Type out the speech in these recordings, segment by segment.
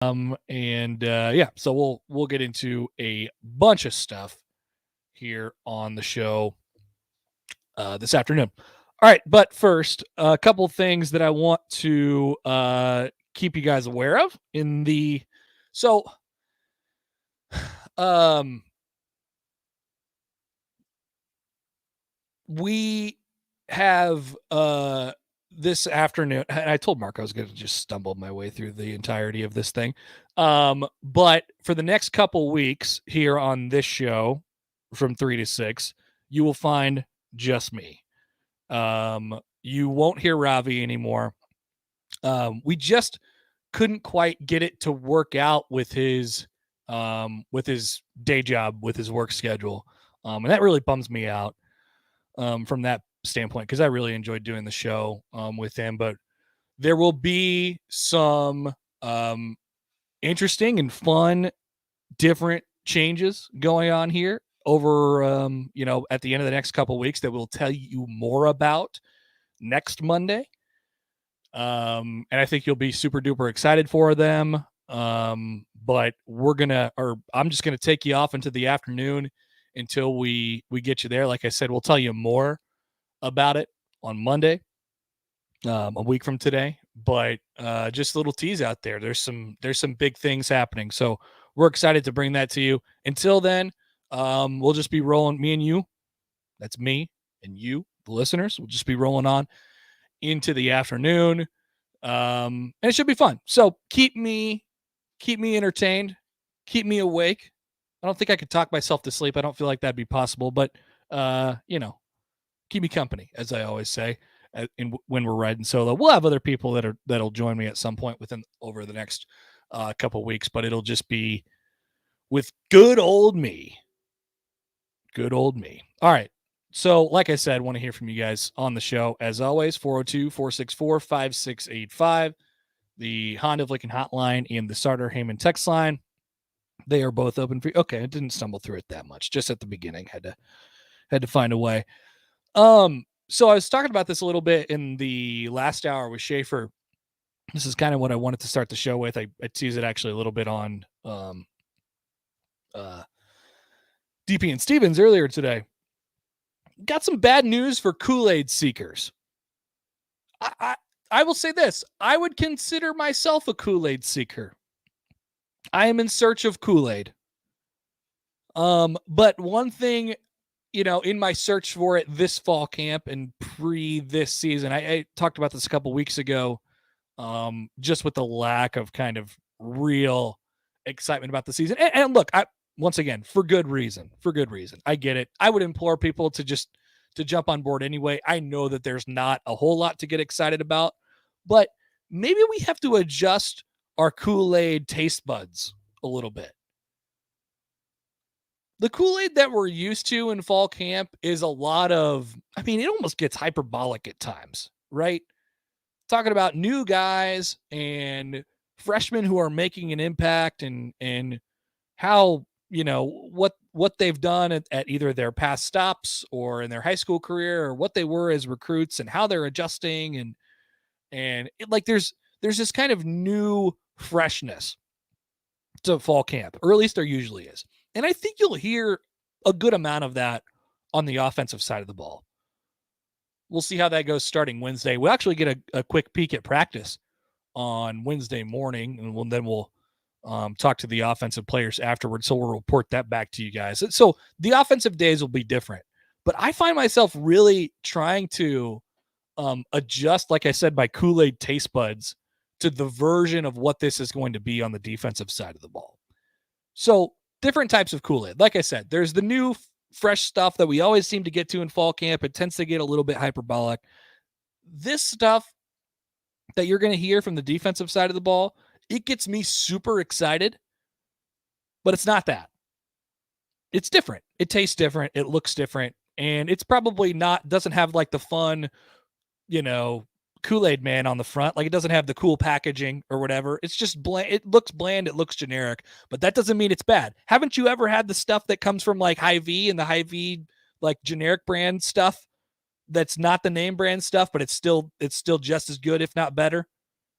So we'll get into a bunch of stuff here on the show this afternoon. All right, but first, a couple things that I want to keep you guys aware of in the so um we have this afternoon, and I told Mark I was going to just stumble my way through the entirety of this thing. But for the next couple weeks here on this show from 3 to 6, you will find just me. You won't hear Ravi anymore. We just couldn't quite get it to work out with his day job, with his work schedule. And that really bums me out from that standpoint, because I really enjoyed doing the show with him. But there will be some interesting and fun, different changes going on here over, at the end of the next couple of weeks that we'll tell you more about next Monday. And I think you'll be super duper excited for them. But I'm just gonna take you off into the afternoon until we get you there. Like I said, we'll tell you more about it on Monday, a week from today. But just a little tease out there. There's some big things happening. So we're excited to bring that to you. Until then, we'll just be rolling. Me and you. That's me and you, the listeners. We'll just be rolling on into the afternoon. And it should be fun. So keep me entertained, keep me awake. I don't think I could talk myself to sleep. I don't feel like that'd be possible, but keep me company, as I always say, when we're riding solo. We'll have other people that'll join me at some point over the next couple weeks, but it'll just be with good old me. Good old me. All right. So, like I said, I want to hear from you guys on the show. As always, 402-464-5685, the Honda of Lincoln hotline and the Starter Heyman text line. They are both open for you. Okay, I didn't stumble through it that much. Just at the beginning, had to find a way. So I was talking about this a little bit in the last hour with Schaefer. This is kind of what I wanted to start the show with. I teased it actually a little bit on DP and Stevens earlier today. Got some bad news for Kool-Aid seekers. I will say this. I would consider myself a Kool-Aid seeker. I am in search of Kool-Aid. But one thing, in my search for it this fall camp and this season, I talked about this a couple weeks ago, just with the lack of kind of real excitement about the season. And look, once again, for good reason. I get it. I would implore people to jump on board anyway. I know that there's not a whole lot to get excited about, but maybe we have to adjust our Kool-Aid taste buds a little bit. The Kool-Aid that we're used to in fall camp is a lot of, it almost gets hyperbolic at times, right? Talking about new guys and freshmen who are making an impact and how, what they've done at either their past stops or in their high school career, or what they were as recruits and how they're adjusting. And there's this kind of new freshness to fall camp, or at least there usually is. And I think you'll hear a good amount of that on the offensive side of the ball. We'll see how that goes starting Wednesday. We'll actually get a quick peek at practice on Wednesday morning, and then we'll talk to the offensive players afterwards. So we'll report that back to you guys. So the offensive days will be different, but I find myself really trying to adjust, like I said, my Kool-Aid taste buds to the version of what this is going to be on the defensive side of the ball. So different types of Kool-Aid. Like I said, there's the new fresh stuff that we always seem to get to in fall camp. It tends to get a little bit hyperbolic. This stuff that you're going to hear from the defensive side of the ball, it gets me super excited, but it's not that. It's different. It tastes different. It looks different. And it's probably doesn't have like the fun, Kool-Aid man on the front. Like, it doesn't have the cool packaging or whatever. It's just bland. It looks bland. It looks generic, but that doesn't mean it's bad. Haven't you ever had the stuff that comes from like Hy-Vee and the Hy-Vee like generic brand stuff that's not the name brand stuff, but it's still just as good, if not better?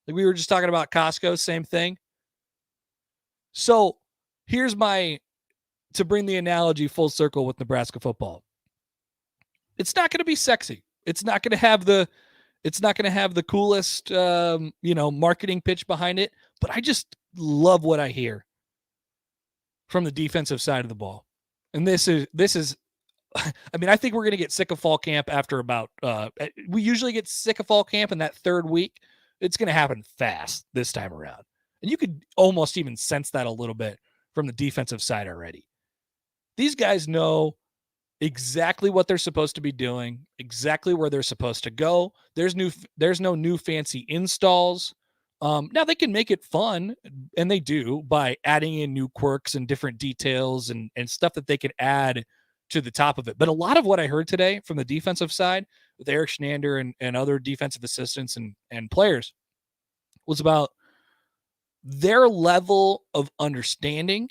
Like we were just talking about Costco, same thing. So here's to bring the analogy full circle with Nebraska football. It's not going to be sexy. It's not going to have the coolest, marketing pitch behind it. But I just love what I hear from the defensive side of the ball. And this is, I mean, I think we're going to get sick of fall camp after about, we usually get sick of fall camp in that third week. It's going to happen fast this time around. And you could almost even sense that a little bit from the defensive side already. These guys know exactly what they're supposed to be doing, exactly where they're supposed to go. There's no new fancy installs. Now they can make it fun, and they do, by adding in new quirks and different details and stuff that they can add to the top of it. But a lot of what I heard today from the defensive side with Erik Chinander and other defensive assistants and players was about their level of understanding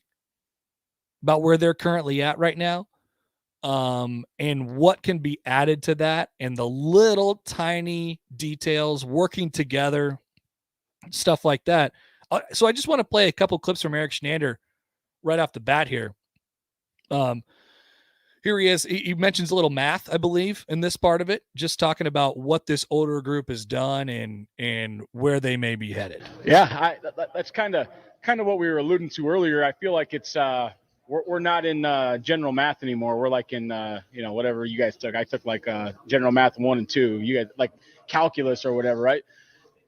about where they're currently at right now, and what can be added to that, and the little tiny details working together, stuff like that. So I just want to play a couple clips from Erik Chinander right off the bat here. Here he is. He mentions a little math, I believe, in this part of it, just talking about what this older group has done and where they may be headed. Yeah, that's kind of what we were alluding to earlier. I feel like it's we're not in general math anymore. We're like in whatever you guys took. I took like general math 1 and 2. You guys like calculus or whatever, right?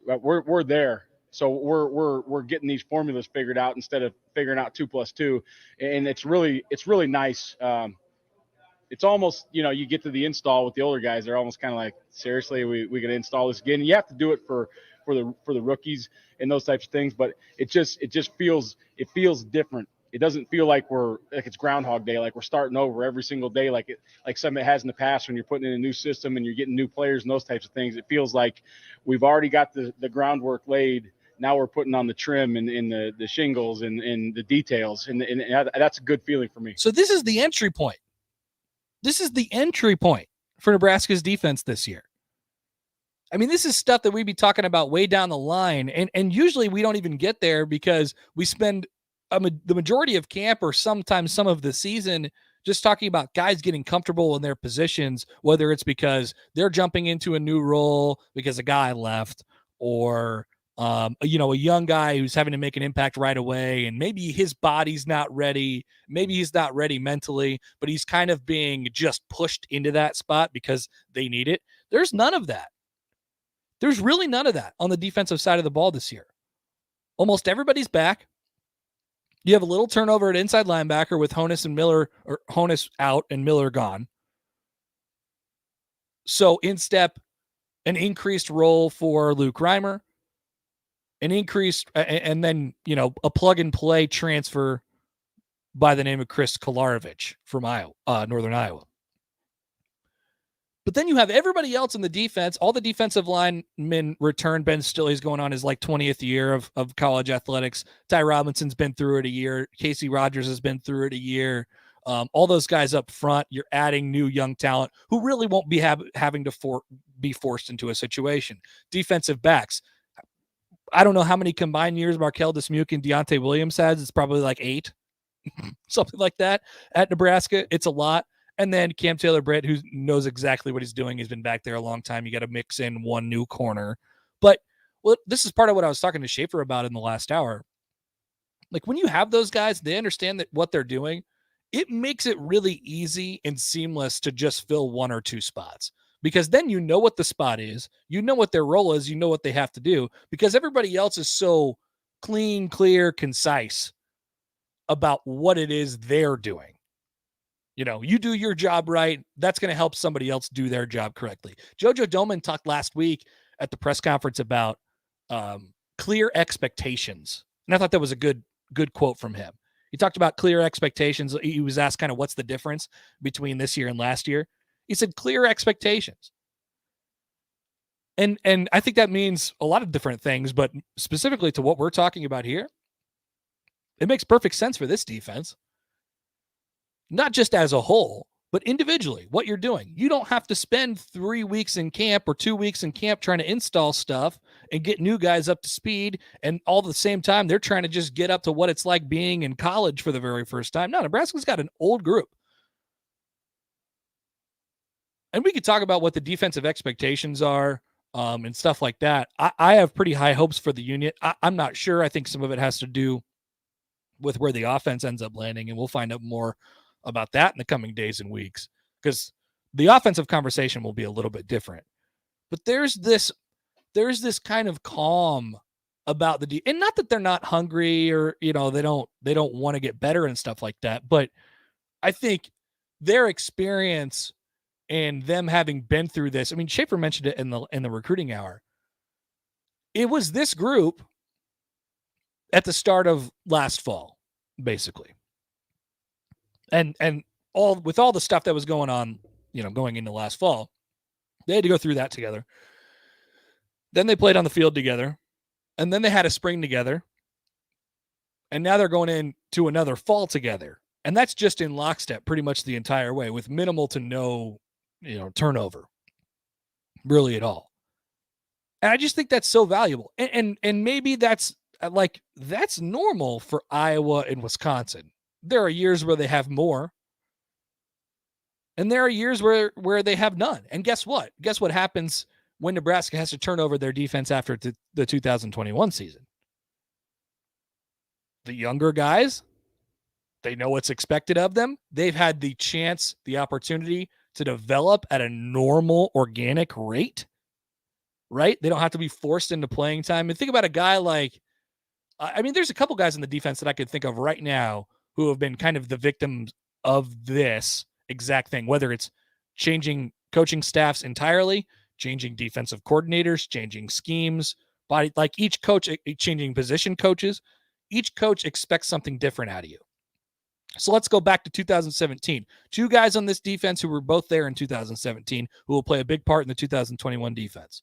But we're there. So we're getting these formulas figured out instead of figuring out 2 + 2, and it's really nice. It's almost, you get to the install with the older guys, they're almost kind of like, seriously, we going to install this again? You have to do it for the rookies and those types of things, but it just feels different. It doesn't feel like it's Groundhog Day, like we're starting over every single day, like some it has in the past when you're putting in a new system and you're getting new players and those types of things. It feels like we've already got the groundwork laid. Now we're putting on the trim and the shingles and the details, and that's a good feeling for me. So this is the entry point. This is the entry point for Nebraska's defense this year. I mean, this is stuff that we'd be talking about way down the line. And usually we don't even get there because we spend the majority of camp or sometimes some of the season just talking about guys getting comfortable in their positions, whether it's because they're jumping into a new role because a guy left, or a young guy who's having to make an impact right away, and maybe his body's not ready. Maybe he's not ready mentally, but he's kind of being just pushed into that spot because they need it. There's none of that. There's really none of that on the defensive side of the ball this year. Almost everybody's back. You have a little turnover at inside linebacker with Honas out and Miller gone. So in step, an increased role for Luke Reimer. An increased, and then, a plug-and-play transfer by the name of Chris Kolarovich from Northern Iowa. But then you have everybody else in the defense. All the defensive linemen return. Ben Stilley's going on his 20th year of college athletics. Ty Robinson's been through it a year. Casey Rogers has been through it a year. All those guys up front, you're adding new young talent who really won't be having to be forced into a situation. Defensive backs. I don't know how many combined years Markel Dismuke and Deontay Williams has. It's probably like 8, something like that at Nebraska. It's a lot. And then Cam Taylor-Britt, who knows exactly what he's doing. He's been back there a long time. You got to mix in one new corner. But this is part of what I was talking to Schaefer about in the last hour. Like, when you have those guys, they understand that what they're doing, it makes it really easy and seamless to just fill 1 or 2 spots. Because then you know what the spot is, you know what their role is, you know what they have to do, because everybody else is so clean, clear, concise about what it is they're doing. You do your job right, that's going to help somebody else do their job correctly. JoJo Domann talked last week at the press conference about clear expectations. And I thought that was a good quote from him. He talked about clear expectations. He was asked kind of what's the difference between this year and last year. He said clear expectations. And I think that means a lot of different things, but specifically to what we're talking about here, it makes perfect sense for this defense. Not just as a whole, but individually, what you're doing. You don't have to spend 3 weeks in camp or 2 weeks in camp trying to install stuff and get new guys up to speed. And all at the same time, they're trying to just get up to what it's like being in college for the very first time. No, Nebraska's got an old group. And we could talk about what the defensive expectations are and stuff like that. I have pretty high hopes for the unit. I'm not sure. I think some of it has to do with where the offense ends up landing, and we'll find out more about that in the coming days and weeks, because the offensive conversation will be a little bit different. But there's this kind of calm about and not that they're not hungry or, they don't want to get better and stuff like that, but I think their experience and them having been through this. I mean, Schaefer mentioned it in the recruiting hour. It was this group at the start of last fall, basically. And all the stuff that was going on, going into last fall, they had to go through that together. Then they played on the field together, and then they had a spring together. And now they're going into another fall together. And that's just in lockstep pretty much the entire way, with minimal to no, turnover really at all. And I just think that's so valuable. And maybe that's normal for Iowa and Wisconsin. There are years where they have more, and there are years where they have none. And guess what? Guess what happens when Nebraska has to turn over their defense after the 2021 season? The younger guys, they know what's expected of them. They've had the chance, the opportunity to develop at a normal, organic rate, right? They don't have to be forced into playing time. And think about a guy like, there's a couple guys in the defense that I could think of right now who have been kind of the victims of this exact thing, whether it's changing coaching staffs entirely, changing defensive coordinators, changing schemes, like each coach changing position coaches. Each coach expects something different out of you. So let's go back to 2017. Two guys on this defense who were both there in 2017 who will play a big part in the 2021 defense.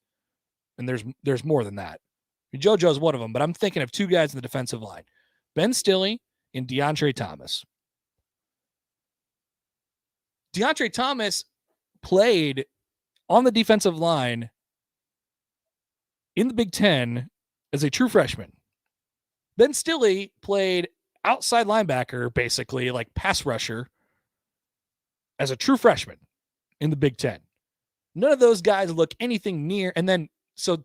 And there's more than that. JoJo's one of them, but I'm thinking of two guys in the defensive line, Ben Stille and DeAndre Thomas. DeAndre Thomas played on the defensive line in the Big Ten as a true freshman. Ben Stille played outside linebacker, basically like pass rusher, as a true freshman in the Big Ten. None of those guys look anything near. And then, so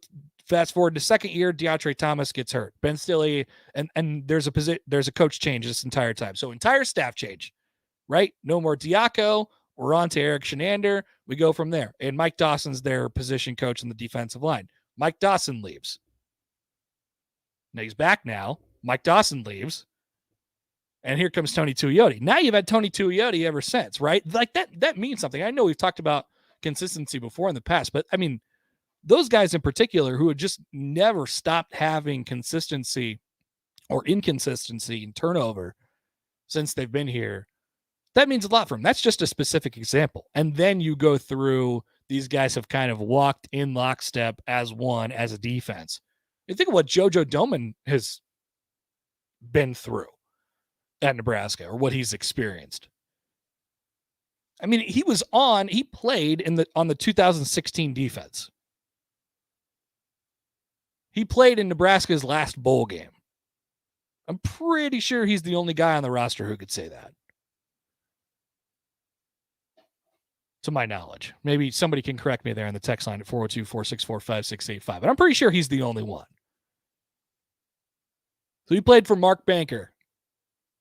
fast forward to second year, DeAndre Thomas gets hurt. Ben Stille, and there's a coach change this entire time. So entire staff change, right? No more Diaco. We're on to Eric Shenander. We go from there. And Mike Dawson's their position coach in the defensive line. Mike Dawson leaves. Now he's back now. Mike Dawson leaves. And here comes Tony Tuioti. Now you've had Tony Tuioti ever since, right? Like that means something. I know we've talked about consistency before in the past, but I mean, those guys in particular who had just never stopped having consistency or inconsistency in turnover since they've been here, that means a lot for them. That's just a specific example. And then you go through, these guys have kind of walked in lockstep as one, as a defense. You think of what JoJo Domann has been through at Nebraska, or what he's experienced. I mean, he played on the 2016 defense. He played in Nebraska's last bowl game. I'm pretty sure he's the only guy on the roster who could say that, to my knowledge. Maybe somebody can correct me there on the text line at 402-464-5685, but I'm pretty sure he's the only one. So he played for Mark Banker.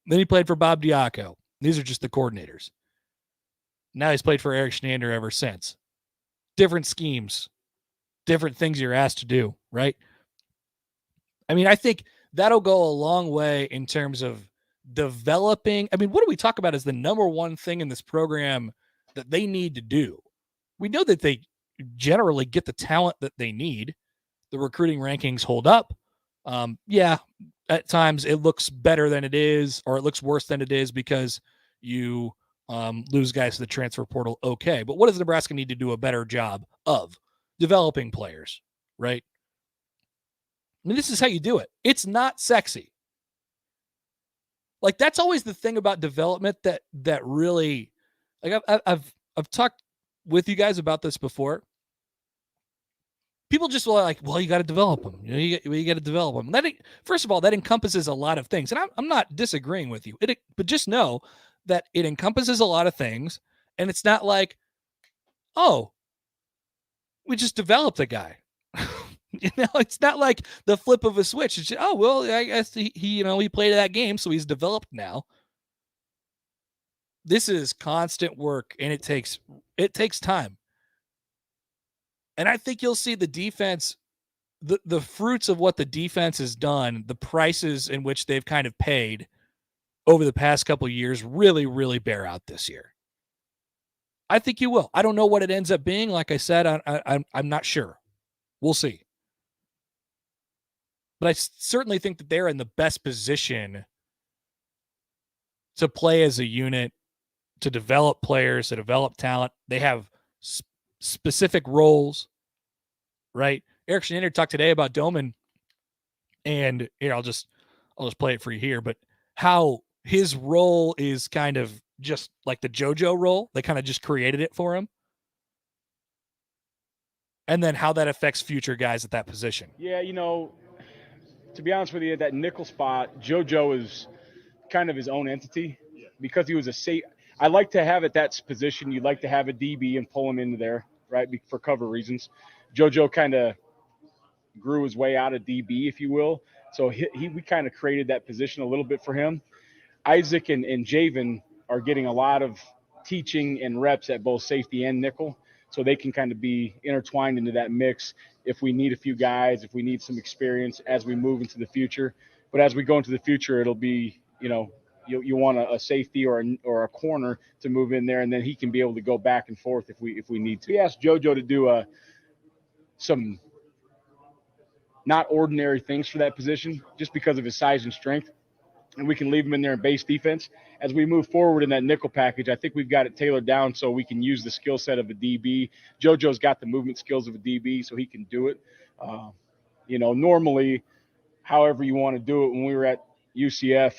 Then he played for Bob Diaco. These are just the coordinators. Now he's played for Eric Shenander ever since. Different schemes, different things you're asked to do, right? I mean, I think that'll go a long way in terms of developing. I mean, what do we talk about as the number one thing in this program that they need to do? We know that they generally get the talent that they need. The recruiting rankings hold up. Yeah, at times it looks better than it is, or it looks worse than it is because you lose guys to the transfer portal. Okay, but what does Nebraska need to do a better job of? Developing players, right? I mean, this is how you do it. It's not sexy. Like, that's always the thing about development that really Like I've talked with you guys about this before. People just were like, well, you got to develop them. You got to develop them. First of all, that encompasses a lot of things, and I'm not disagreeing with you. But just know that it encompasses a lot of things, and it's not like, oh, we just developed a guy. It's not like the flip of a switch. It's just, oh well, I guess he played that game, so he's developed now. This is constant work, and it takes time. And I think you'll see the defense, the fruits of what the defense has done, the prices in which they've kind of paid over the past couple of years really, really bear out this year. I think you will. I don't know what it ends up being. Like I said, I'm not sure. We'll see. But I certainly think that they're in the best position to play as a unit, to develop players, to develop talent. They have specific roles, right? Erik Chinander talked today about Doman, and here I'll just play it for you here, but how his role is kind of just like the JoJo role. They kind of just created it for him. And then how that affects future guys at that position. Yeah, to be honest with you, that nickel spot, JoJo is kind of his own entity because he was a safe. I like to have at that position. You'd like to have a DB and pull him into there, right, for cover reasons. JoJo kind of grew his way out of DB, if you will. So we kind of created that position a little bit for him. Isaac and Javen are getting a lot of teaching and reps at both safety and nickel, so they can kind of be intertwined into that mix if we need a few guys, if we need some experience as we move into the future. But as we go into the future, it'll be, you want a safety or a corner to move in there, and then he can be able to go back and forth if we need to. We asked JoJo to do some not ordinary things for that position just because of his size and strength, and we can leave him in there in base defense. As we move forward in that nickel package, I think we've got it tailored down so we can use the skill set of a DB. JoJo's got the movement skills of a DB, so he can do it. Normally, however you want to do it, when we were at UCF,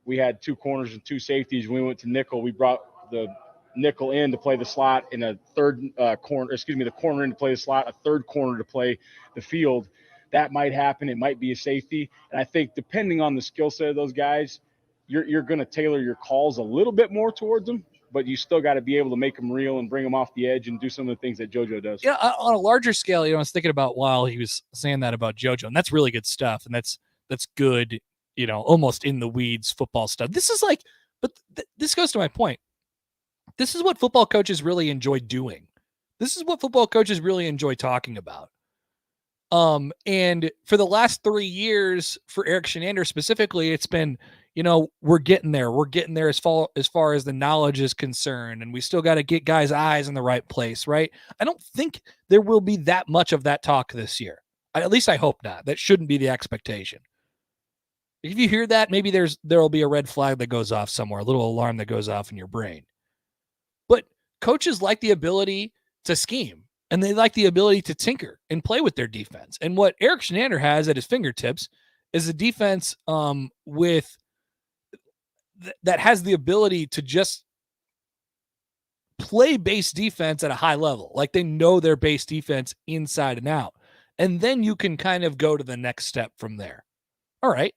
we had two corners and two safeties. When we went to nickel, we brought the nickel in to play the slot and a third the corner in to play the slot, a third corner to play the field. That might happen. It might be a safety. And I think depending on the skill set of those guys, you're going to tailor your calls a little bit more towards them, but you still got to be able to make them real and bring them off the edge and do some of the things that JoJo does. Yeah, on a larger scale, I was thinking about while he was saying that about JoJo, and that's really good stuff. And that's good, almost in the weeds football stuff. This is like, but this goes to my point. This is what football coaches really enjoy doing. This is what football coaches really enjoy talking about. And for the last 3 years for Erik Chinander specifically, it's been, we're getting there. We're getting there as far as the knowledge is concerned, and we still got to get guys' eyes in the right place, right? I don't think there will be that much of that talk this year. At least I hope not. That shouldn't be the expectation. If you hear that, maybe there'll be a red flag that goes off somewhere, a little alarm that goes off in your brain. But coaches like the ability to scheme. And they like the ability to tinker and play with their defense. And what Erik Chinander has at his fingertips is a defense with that has the ability to just play base defense at a high level. Like they know their base defense inside and out. And then you can kind of go to the next step from there. All right.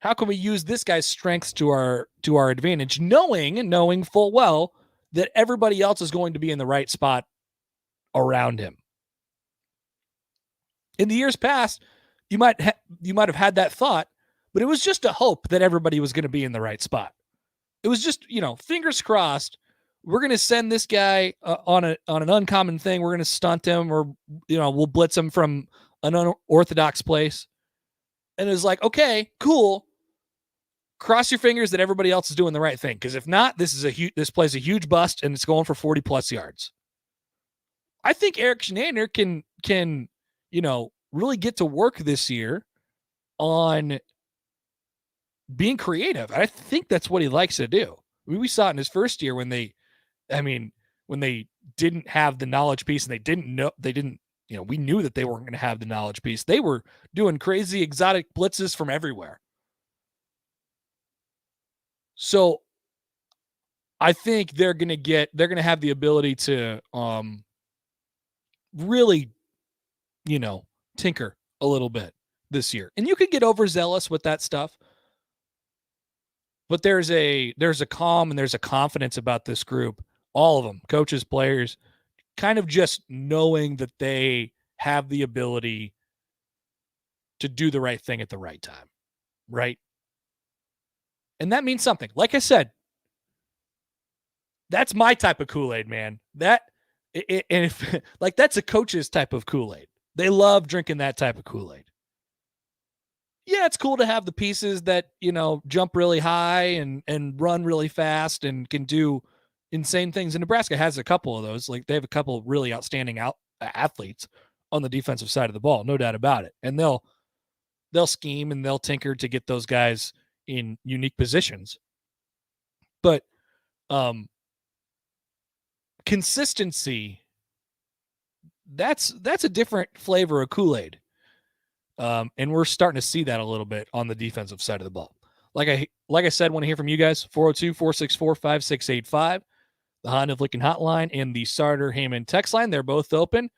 How can we use this guy's strengths to our advantage, knowing full well that everybody else is going to be in the right spot around him? In the years past, you might have had that thought, but it was just a hope that everybody was going to be in the right spot. It was just, fingers crossed. We're going to send this guy on an uncommon thing. We're going to stunt him, or we'll blitz him from an unorthodox place. And it was like, okay, cool. Cross your fingers that everybody else is doing the right thing, because if not, this plays a huge bust and it's going for 40 plus yards. I think Erik Chinander can really get to work this year on being creative. I think that's what he likes to do. We saw it in his first year when they didn't have the knowledge piece, and we knew that they weren't going to have the knowledge piece. They were doing crazy exotic blitzes from everywhere. So I think they're going to have the ability to really, tinker a little bit this year. And you can get overzealous with that stuff. But there's a calm and there's a confidence about this group, all of them, coaches, players, kind of just knowing that they have the ability to do the right thing at the right time, right? And that means something. Like I said, that's my type of Kool-Aid, man. That's a coach's type of Kool-Aid. They love drinking that type of Kool-Aid. Yeah, it's cool to have the pieces that, jump really high and run really fast and can do insane things. And Nebraska has a couple of those. Like, they have a couple of really outstanding athletes on the defensive side of the ball, no doubt about it. And they'll scheme and they'll tinker to get those guys in unique positions. But consistency, that's a different flavor of Kool-Aid. And we're starting to see that a little bit on the defensive side of the ball. Like I said, want to hear from you guys. 402-464-5685, the Honda of Lincoln hotline, and the Sartor Heyman text line. They're both open.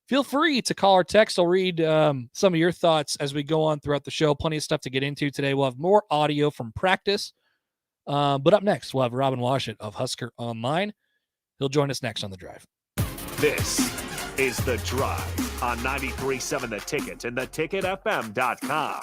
Feel free to call or text. I'll read some of your thoughts as we go on throughout the show. Plenty of stuff to get into today. We'll have more audio from practice. But up next, we'll have Robin Washut of Husker Online. He'll join us next on The Drive. This is The Drive on 93.7 The Ticket and theticketfm.com.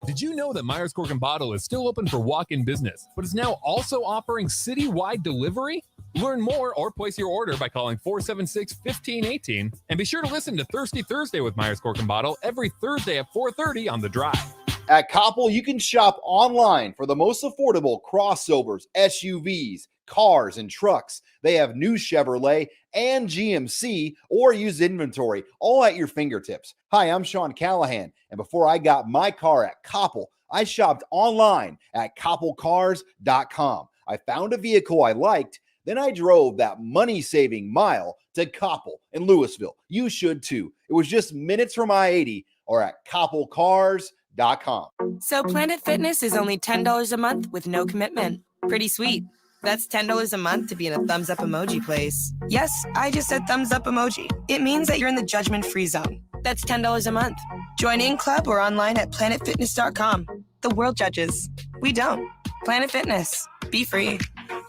Did you know that Myers Cork and Bottle is still open for walk-in business, but is now also offering citywide delivery? Learn more or place your order by calling 476-1518. And be sure to listen to Thirsty Thursday with Myers Cork and Bottle every Thursday at 4:30 on The Drive. At Koppel, you can shop online for the most affordable crossovers, SUVs, cars, and trucks. They have new Chevrolet and GMC or used inventory, all at your fingertips. Hi, I'm Sean Callahan, and before I got my car at Koppel, I shopped online at koppelcars.com. I found a vehicle I liked, then I drove that money-saving mile to Koppel in Louisville. You should too. It was just minutes from I-80 or at koppelcars.com. So Planet Fitness is only $10 a month with no commitment. Pretty sweet. That's $10 a month to be in a thumbs up emoji place. Yes, I just said thumbs up emoji. It means that you're in the judgment-free zone. That's $10 a month. Join in club or online at planetfitness.com. The world judges. We don't. Planet Fitness. Be free.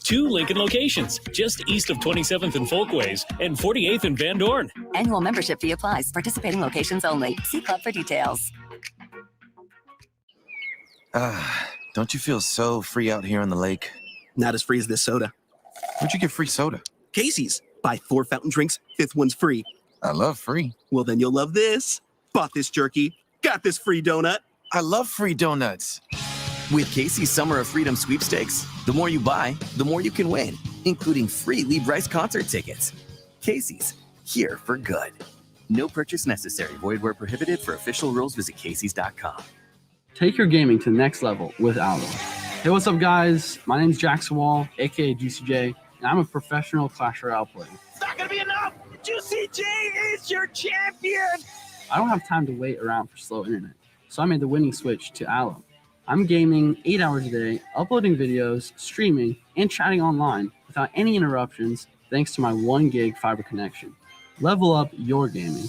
2 Lincoln locations, just east of 27th and Folkways and 48th and Van Dorn. Annual membership fee applies. Participating locations only. See club for details. Don't you feel so free out here on the lake? Not as free as this soda. Where'd you get free soda? Casey's. Buy 4 fountain drinks, 5th one's free. I love free. Well, then you'll love this. Bought this jerky. Got this free donut. I love free donuts. With Casey's Summer of Freedom sweepstakes, the more you buy, the more you can win, including free Lee Brice concert tickets. Casey's, here for good. No purchase necessary. Void where prohibited. For official rules, visit Casey's.com. Take your gaming to the next level with Allo. Hey, what's up, guys? My name's Jackson Wall, a.k.a. Juicy J, and I'm a professional Clash Royale player. It's not going to be enough! Juicy J is your champion! I don't have time to wait around for slow internet, so I made the winning switch to Allo. I'm gaming 8 hours a day, uploading videos, streaming, and chatting online without any interruptions thanks to my 1 gig fiber connection. Level up your gaming.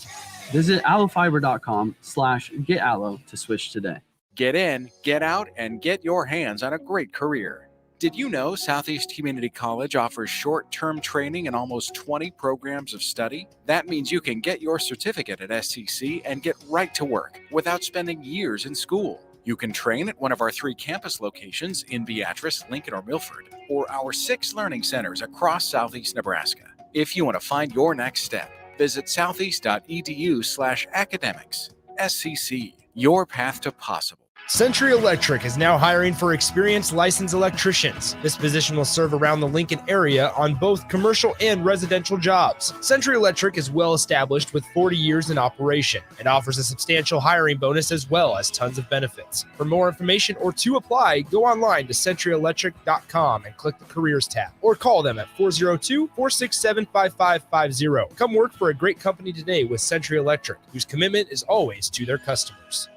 Visit allofiber.com/getallo to switch today. Get in, get out, and get your hands on a great career. Did you know Southeast Community College offers short-term training and almost 20 programs of study? That means you can get your certificate at SCC and get right to work without spending years in school. You can train at one of our 3 campus locations in Beatrice, Lincoln, or Milford, or our 6 learning centers across Southeast Nebraska. If you want to find your next step, visit southeast.edu/academics. SCC, your path to possible. Century Electric is now hiring for experienced licensed electricians. This position will serve around the Lincoln area on both commercial and residential jobs. Century Electric is well established with 40 years in operation and offers a substantial hiring bonus as well as tons of benefits. For more information or to apply, go online to centuryelectric.com and click the careers tab or call them at 402-467-5550. Come work for a great company today with Century Electric, whose commitment is always to their customers.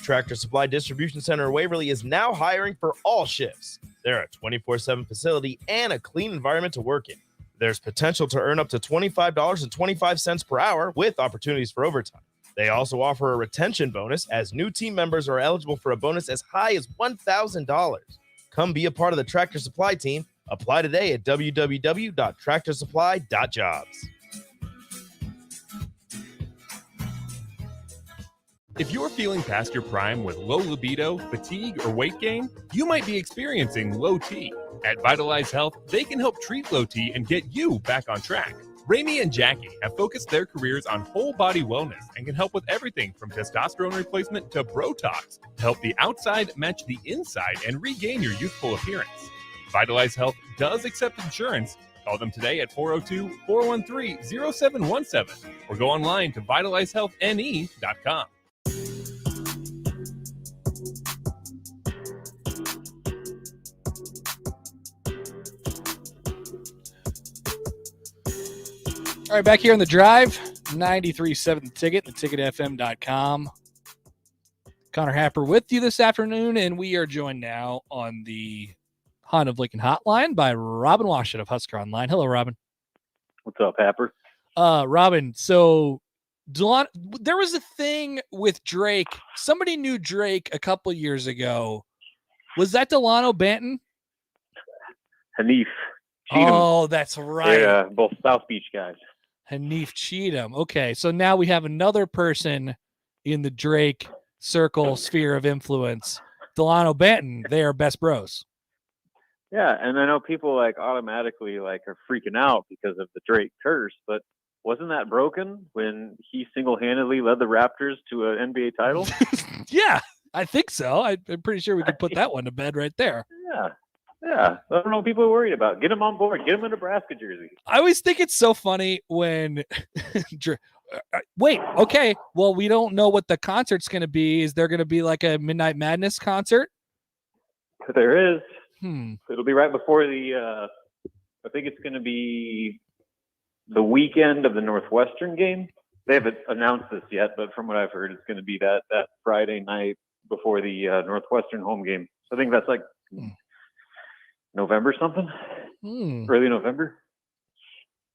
Tractor Supply Distribution Center in Waverly is now hiring for all shifts. They're a 24/7 facility and a clean environment to work in. There's potential to earn up to $25.25 per hour with opportunities for overtime. They also offer a retention bonus as new team members are eligible for a bonus as high as $1,000. Come be a part of the Tractor Supply team. Apply today at www.tractorsupply.jobs. If you're feeling past your prime with low libido, fatigue, or weight gain, you might be experiencing low T. At Vitalize Health, they can help treat low T and get you back on track. Rami and Jackie have focused their careers on whole body wellness and can help with everything from testosterone replacement to Botox to help the outside match the inside and regain your youthful appearance. Vitalize Health does accept insurance. Call them today at 402-413-0717 or go online to vitalizehealthne.com. All right, back here on the drive, 93.7 The Ticket, theticketfm.com. Connor Happer with you this afternoon, and we are joined now on the Honda of Lincoln hotline by Robin Washut of Husker Online. Hello, Robin. What's up, Happer? Robin, so there was a thing with Drake. Somebody knew Drake a couple years ago. Was that Delano Banton? Hanif Cheatham. Oh, that's right. Yeah, both South Beach guys. Hanif Cheatham. Okay, so now we have another person in the Drake circle sphere of influence. Delano Banton. They are best bros. Yeah, and I know people like automatically like are freaking out because of the Drake curse, but wasn't that broken when he single-handedly led the Raptors to an NBA title? Yeah, I think so. I'm pretty sure we could put that one to bed right there. Yeah. I don't know what people are worried about. Get him on board. Get him a Nebraska jersey. I always think it's so funny when wait, okay. Well, we don't know what the concert's going to be. Is there going to be like a Midnight Madness concert? There is. It'll be right before the I think it's going to be the weekend of the Northwestern game. They haven't announced this yet, but from what I've heard, it's going to be that Friday night before the Northwestern home game. So I think that's like November something, early November.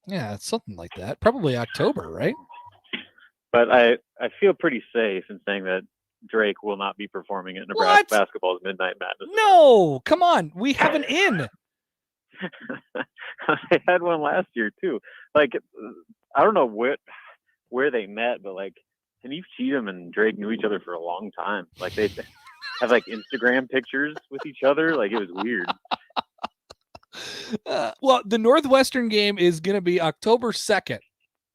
Yeah, it's something like that. Probably October, right? But I feel pretty safe in saying that Drake will not be performing at Nebraska basketball's Midnight Madness. No, come on. We have an in. They had one last year too. Like, I don't know where they met, but like Hanif Cheatham and Drake knew each other for a long time. Like they have like Instagram pictures with each other. Like it was weird. Well, the Northwestern game is going to be October 2nd.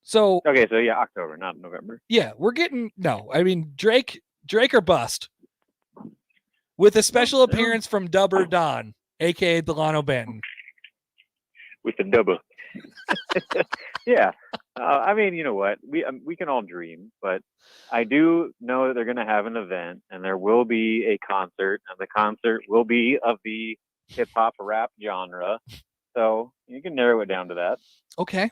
So okay, so yeah, October, not November. Yeah, we're getting Drake or bust, with a special appearance from Dubber Don, aka Delano Banton. With the dubber. Yeah, I mean, you know what? We can all dream, but I do know that they're going to have an event, and there will be a concert, and the concert will be of the hip hop rap genre. So you can narrow it down to that. Okay.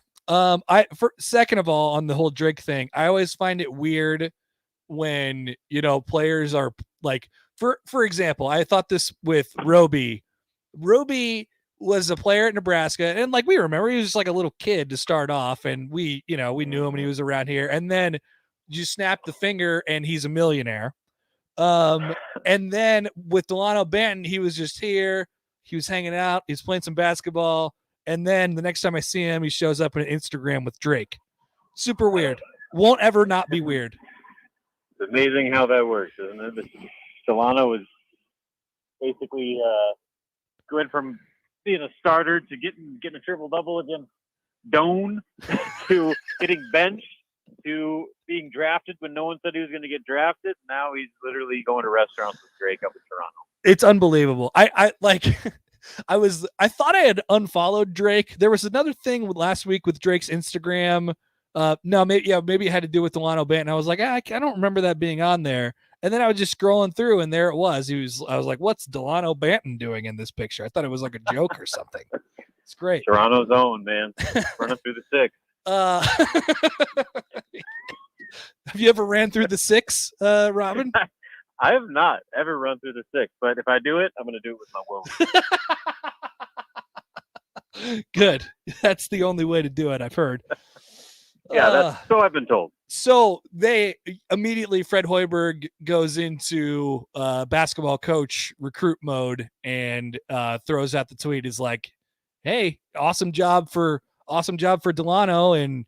Second of all, on the whole Drake thing, I always find it weird when, players are like, for example, I thought this with Roby. Roby was a player at Nebraska, and like we remember, he was just like a little kid to start off, and we knew him when he was around here, and then you snap the finger and he's a millionaire. And then with Delano Banton, he was just here. He was hanging out. He's playing some basketball. And then the next time I see him, he shows up on Instagram with Drake. Super weird. Won't ever not be weird. It's amazing how that works, isn't it? Delano was basically going from being a starter to getting a triple-double against Doan to getting benched to being drafted when no one said he was going to get drafted. Now he's literally going to restaurants with Drake up in Toronto. It's unbelievable. I thought I had unfollowed Drake. There was another thing last week with Drake's Instagram. Maybe it had to do with Delano Banton. I was like, I don't remember that being on there. And then I was just scrolling through, and there it was. I was like, what's Delano Banton doing in this picture? I thought it was like a joke or something. It's great. Toronto's own, man. Running through the six. Have you ever ran through the six, Robin? I have not ever run through the 6, but if I do it, I'm going to do it with my woes. Good. That's the only way to do it, I've heard. Yeah, so I've been told. So they immediately, Fred Hoiberg goes into basketball coach recruit mode and throws out the tweet. Is like, "Hey, awesome job for Delano," and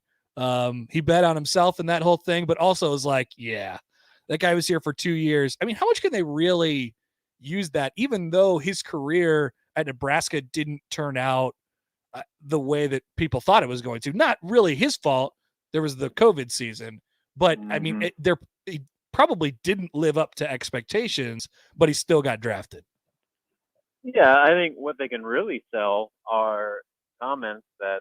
he bet on himself and that whole thing. But also is like, "Yeah, that guy was here for 2 years." I mean, how much can they really use that? Even though his career at Nebraska didn't turn out the way that people thought it was going to. Not really his fault. There was the COVID season, but I mean, he probably didn't live up to expectations, but he still got drafted. Yeah, I think what they can really sell are comments that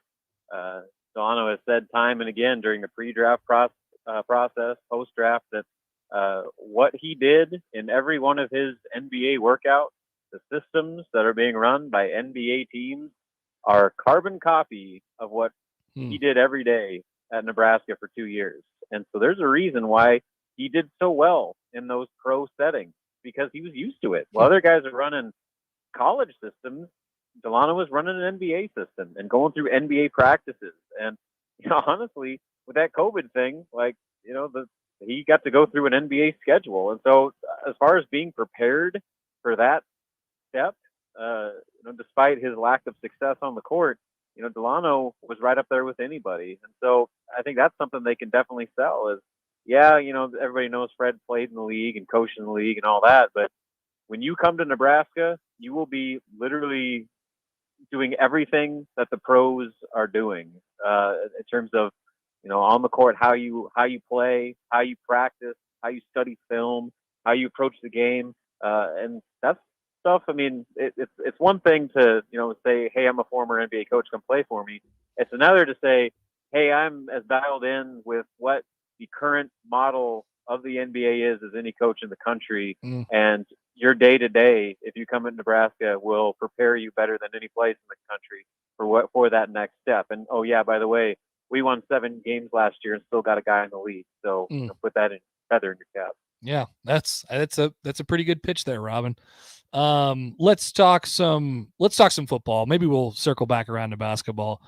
Delano has said time and again during the pre-draft process, post-draft, that what he did in every one of his NBA workouts, the systems that are being run by NBA teams, are carbon copy of what he did every day at Nebraska for 2 years. And so there's a reason why he did so well in those pro settings, because he was used to it. While other guys are running college systems, Delano was running an NBA system and going through NBA practices. And, honestly, with that COVID thing, he got to go through an NBA schedule. And so as far as being prepared for that step, despite his lack of success on the court, Delano was right up there with anybody. And so I think that's something they can definitely sell is, everybody knows Fred played in the league and coached in the league and all that. But when you come to Nebraska, you will be literally doing everything that the pros are doing in terms of, on the court, how you play, how you practice, how you study film, how you approach the game. And that's stuff. I mean, it's one thing to, say, hey, I'm a former NBA coach, come play for me. It's another to say, hey, I'm as dialed in with what the current model of the NBA is as any coach in the country. And your day-to-day, if you come in Nebraska, will prepare you better than any place in the country for that next step. And, oh, yeah, by the way, we won 7 games last year and still got a guy in the league. So put that feather in your cap. Yeah, that's a pretty good pitch there, Robin. Let's talk some football. Maybe we'll circle back around to basketball.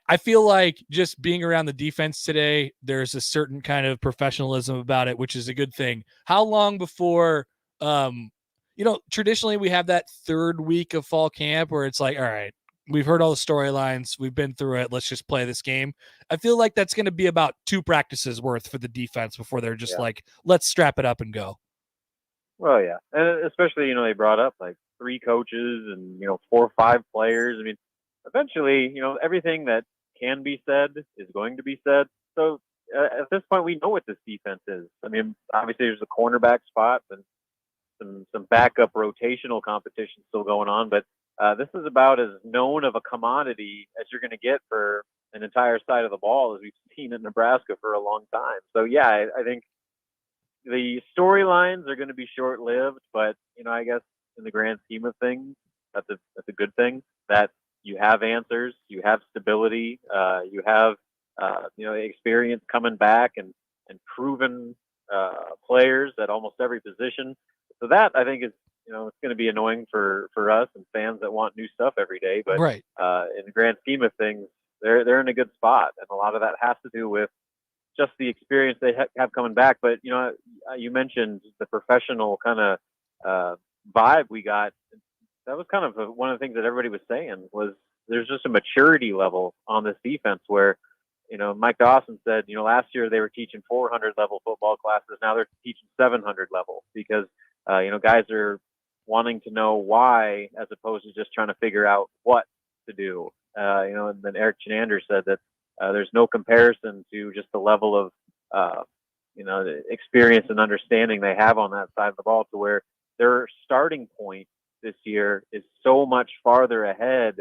I feel like just being around the defense today, there's a certain kind of professionalism about it, which is a good thing. How long before, traditionally we have that third week of fall camp where it's like, all right, we've heard all the storylines, we've been through it, let's just play this game. I feel like that's going to be about 2 practices worth for the defense before they're just like, let's strap it up and go. Well, yeah. And especially, they brought up like 3 coaches and, 4 or 5 players. I mean, eventually, everything that can be said is going to be said. So at this point, we know what this defense is. I mean, obviously there's a cornerback spot and some backup rotational competition still going on, but this is about as known of a commodity as you're going to get for an entire side of the ball as we've seen in Nebraska for a long time. So yeah, I think the storylines are going to be short-lived, but I guess in the grand scheme of things, that's a good thing that you have answers, you have stability, you have experience coming back and proven players at almost every position. So that I think is it's going to be annoying for us and fans that want new stuff every day. But right. In the grand scheme of things, they're in a good spot, and a lot of that has to do with just the experience they have coming back. But you mentioned the professional kind of vibe we got. That was kind of one of the things that everybody was saying was there's just a maturity level on this defense where, Mike Dawson said, last year they were teaching 400 level football classes. Now they're teaching 700 level because, guys are wanting to know why as opposed to just trying to figure out what to do. And then Eric Chenander said that there's no comparison to just the level of, the experience and understanding they have on that side of the ball to where their starting point this year is so much farther ahead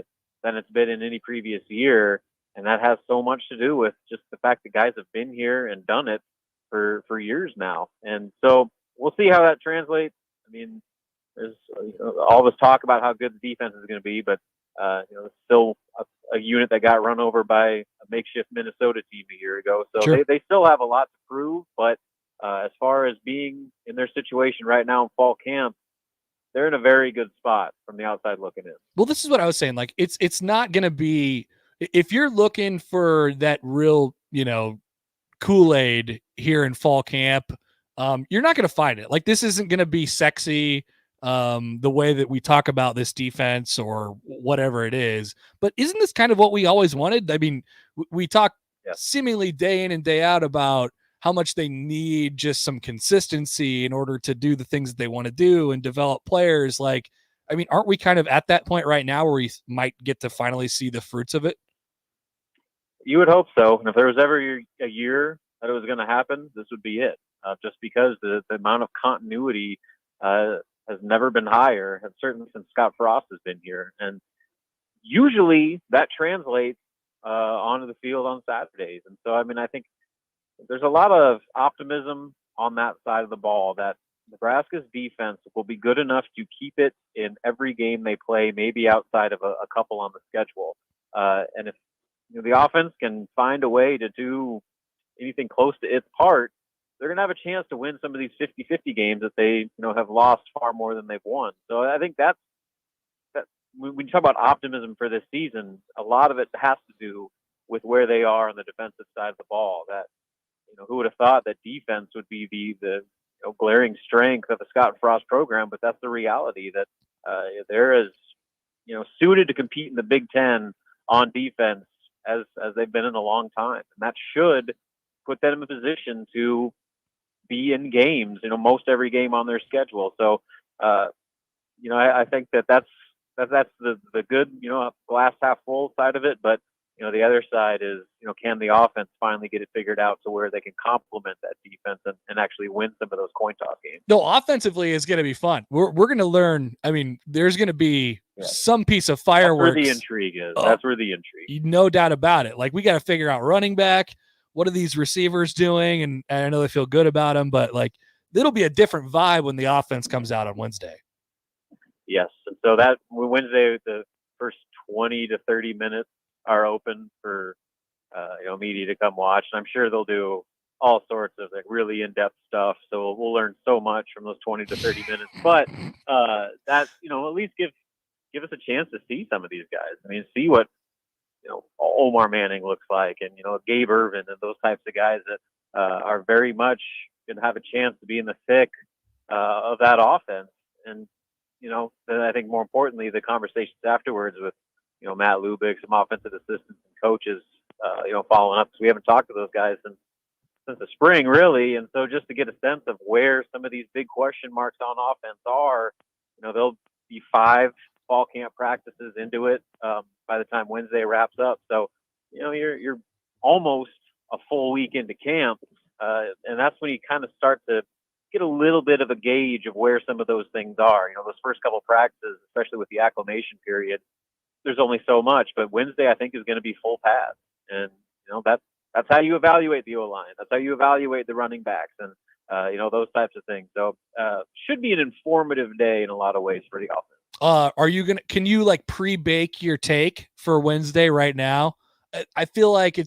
than it's been in any previous year. And that has so much to do with just the fact that guys have been here and done it for years now. And so we'll see how that translates. I mean, there's all this talk about how good the defense is going to be, but it's still a unit that got run over by a makeshift Minnesota team a year ago. So Sure. they still have a lot to prove, but as far as being in their situation right now in fall camp, they're in a very good spot from the outside looking in. Well, this is what I was saying. Like, it's not going to be, if you're looking for that real, Kool-Aid here in fall camp, you're not going to find it. Like, this isn't going to be sexy the way that we talk about this defense or whatever it is. But isn't this kind of what we always wanted? I mean, we talk seemingly day in and day out about how much they need just some consistency in order to do the things that they want to do and develop players. Like, I mean, aren't we kind of at that point right now where we might get to finally see the fruits of it? You would hope so. And if there was ever a year that it was going to happen, this would be it. Just because the amount of continuity has never been higher, and certainly since Scott Frost has been here. And usually that translates onto the field on Saturdays. And so, I mean, I think there's a lot of optimism on that side of the ball that Nebraska's defense will be good enough to keep it in every game they play, maybe outside of a couple on the schedule. And if the offense can find a way to do anything close to its part, they're going to have a chance to win some of these 50-50 games that they have lost far more than they've won. So I think that when you talk about optimism for this season, a lot of it has to do with where they are on the defensive side of the ball. That who would have thought that defense would be the glaring strength of the Scott Frost program, but that's the reality that they're as suited to compete in the Big Ten on defense as they've been in a long time, and that should put them in a position to be in games, most every game on their schedule. So, I think that's the good, glass half full side of it, but the other side is, can the offense finally get it figured out to where they can complement that defense and actually win some of those coin toss games? No, offensively is going to be fun. We're going to learn. I mean, there's going to be some piece of fireworks. That's where the intrigue is. That's where the intrigue. No doubt about it. Like, we got to figure out running back. What are these receivers doing? And I know they feel good about them, but like, it'll be a different vibe when the offense comes out on Wednesday. Yes. And so that Wednesday, the first 20 to 30 minutes are open for media to come watch, and I'm sure they'll do all sorts of like really in-depth stuff. So we'll learn so much from those 20 to 30 minutes. But that at least give us a chance to see some of these guys. I mean, see what Omar Manning looks like, and Gabe Ervin and those types of guys that are very much going to have a chance to be in the thick of that offense. And then I think more importantly, the conversations afterwards with Matt Lubick, some offensive assistants and coaches, following up, because we haven't talked to those guys since the spring, really. And so just to get a sense of where some of these big question marks on offense are, they'll be 5 fall camp practices into it by the time Wednesday wraps up. So, you're almost a full week into camp, and that's when you kind of start to get a little bit of a gauge of where some of those things are. Those first couple of practices, especially with the acclimation period, there's only so much, but Wednesday I think is going to be full pads, and that's how you evaluate the O-line. That's how you evaluate the running backs, and those types of things. So should be an informative day in a lot of ways for the offense. Can you like pre-bake your take for Wednesday right now? I feel like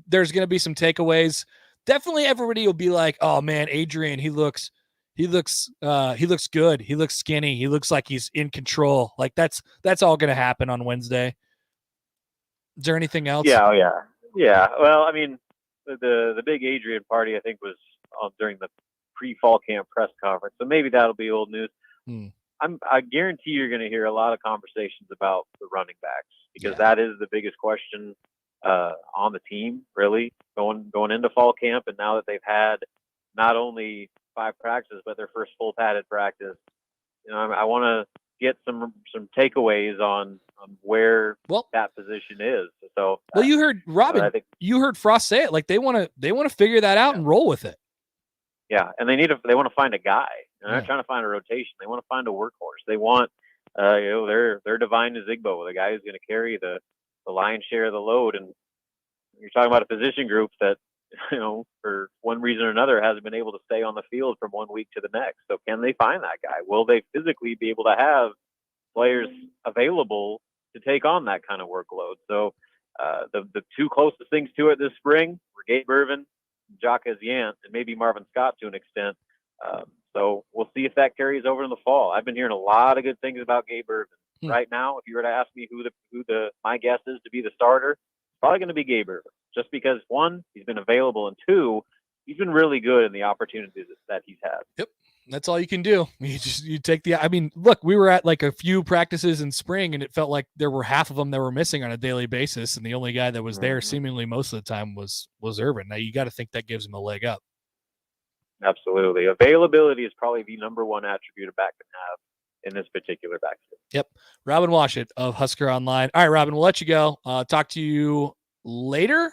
there's going to be some takeaways. Definitely everybody will be like, oh man, Adrian, he looks good. He looks skinny. He looks like he's in control. Like that's all going to happen on Wednesday. Is there anything else? Yeah. Oh yeah. Yeah. Well, I mean, the big Adrian party, I think, was during the pre-fall camp press conference. So maybe that'll be old news. I guarantee you're going to hear a lot of conversations about the running backs, because that is the biggest question on the team, really, going into fall camp. And now that they've had not only 5 practices, but their first full padded practice, I want to get some takeaways on where that position is. So, you heard Robin. You heard Frost say it. Like they want to figure that out and roll with it. Yeah, and they want to find a guy. They're not trying to find a rotation. They want to find a workhorse. They want their Divine Zigbo, the guy who's going to carry the lion's share of the load. And you're talking about a position group that for one reason or another hasn't been able to stay on the field from one week to the next. So can they find that guy? Will they physically be able to have players available to take on that kind of workload? So the 2 closest things to it this spring were Gabe Ervin Jacques Yant and maybe Marvin Scott to an extent. So we'll see if that carries over in the fall. I've been hearing a lot of good things about Gabe Ervin. Right now, if you were to ask me who my guess is to be the starter, it's probably going to be Gabe Ervin. Just because, one, he's been available, and two, he's been really good in the opportunities that he's had. Yep. That's all you can do. You take look, we were at like a few practices in spring and it felt like there were half of them that were missing on a daily basis. And the only guy that was there seemingly most of the time was Ervin. Now you got to think that gives him a leg up. Absolutely. Availability is probably the number one attribute a back can have in this particular backfield. Yep. Robin Washut of Husker Online. All right, Robin, we'll let you go. Talk to you later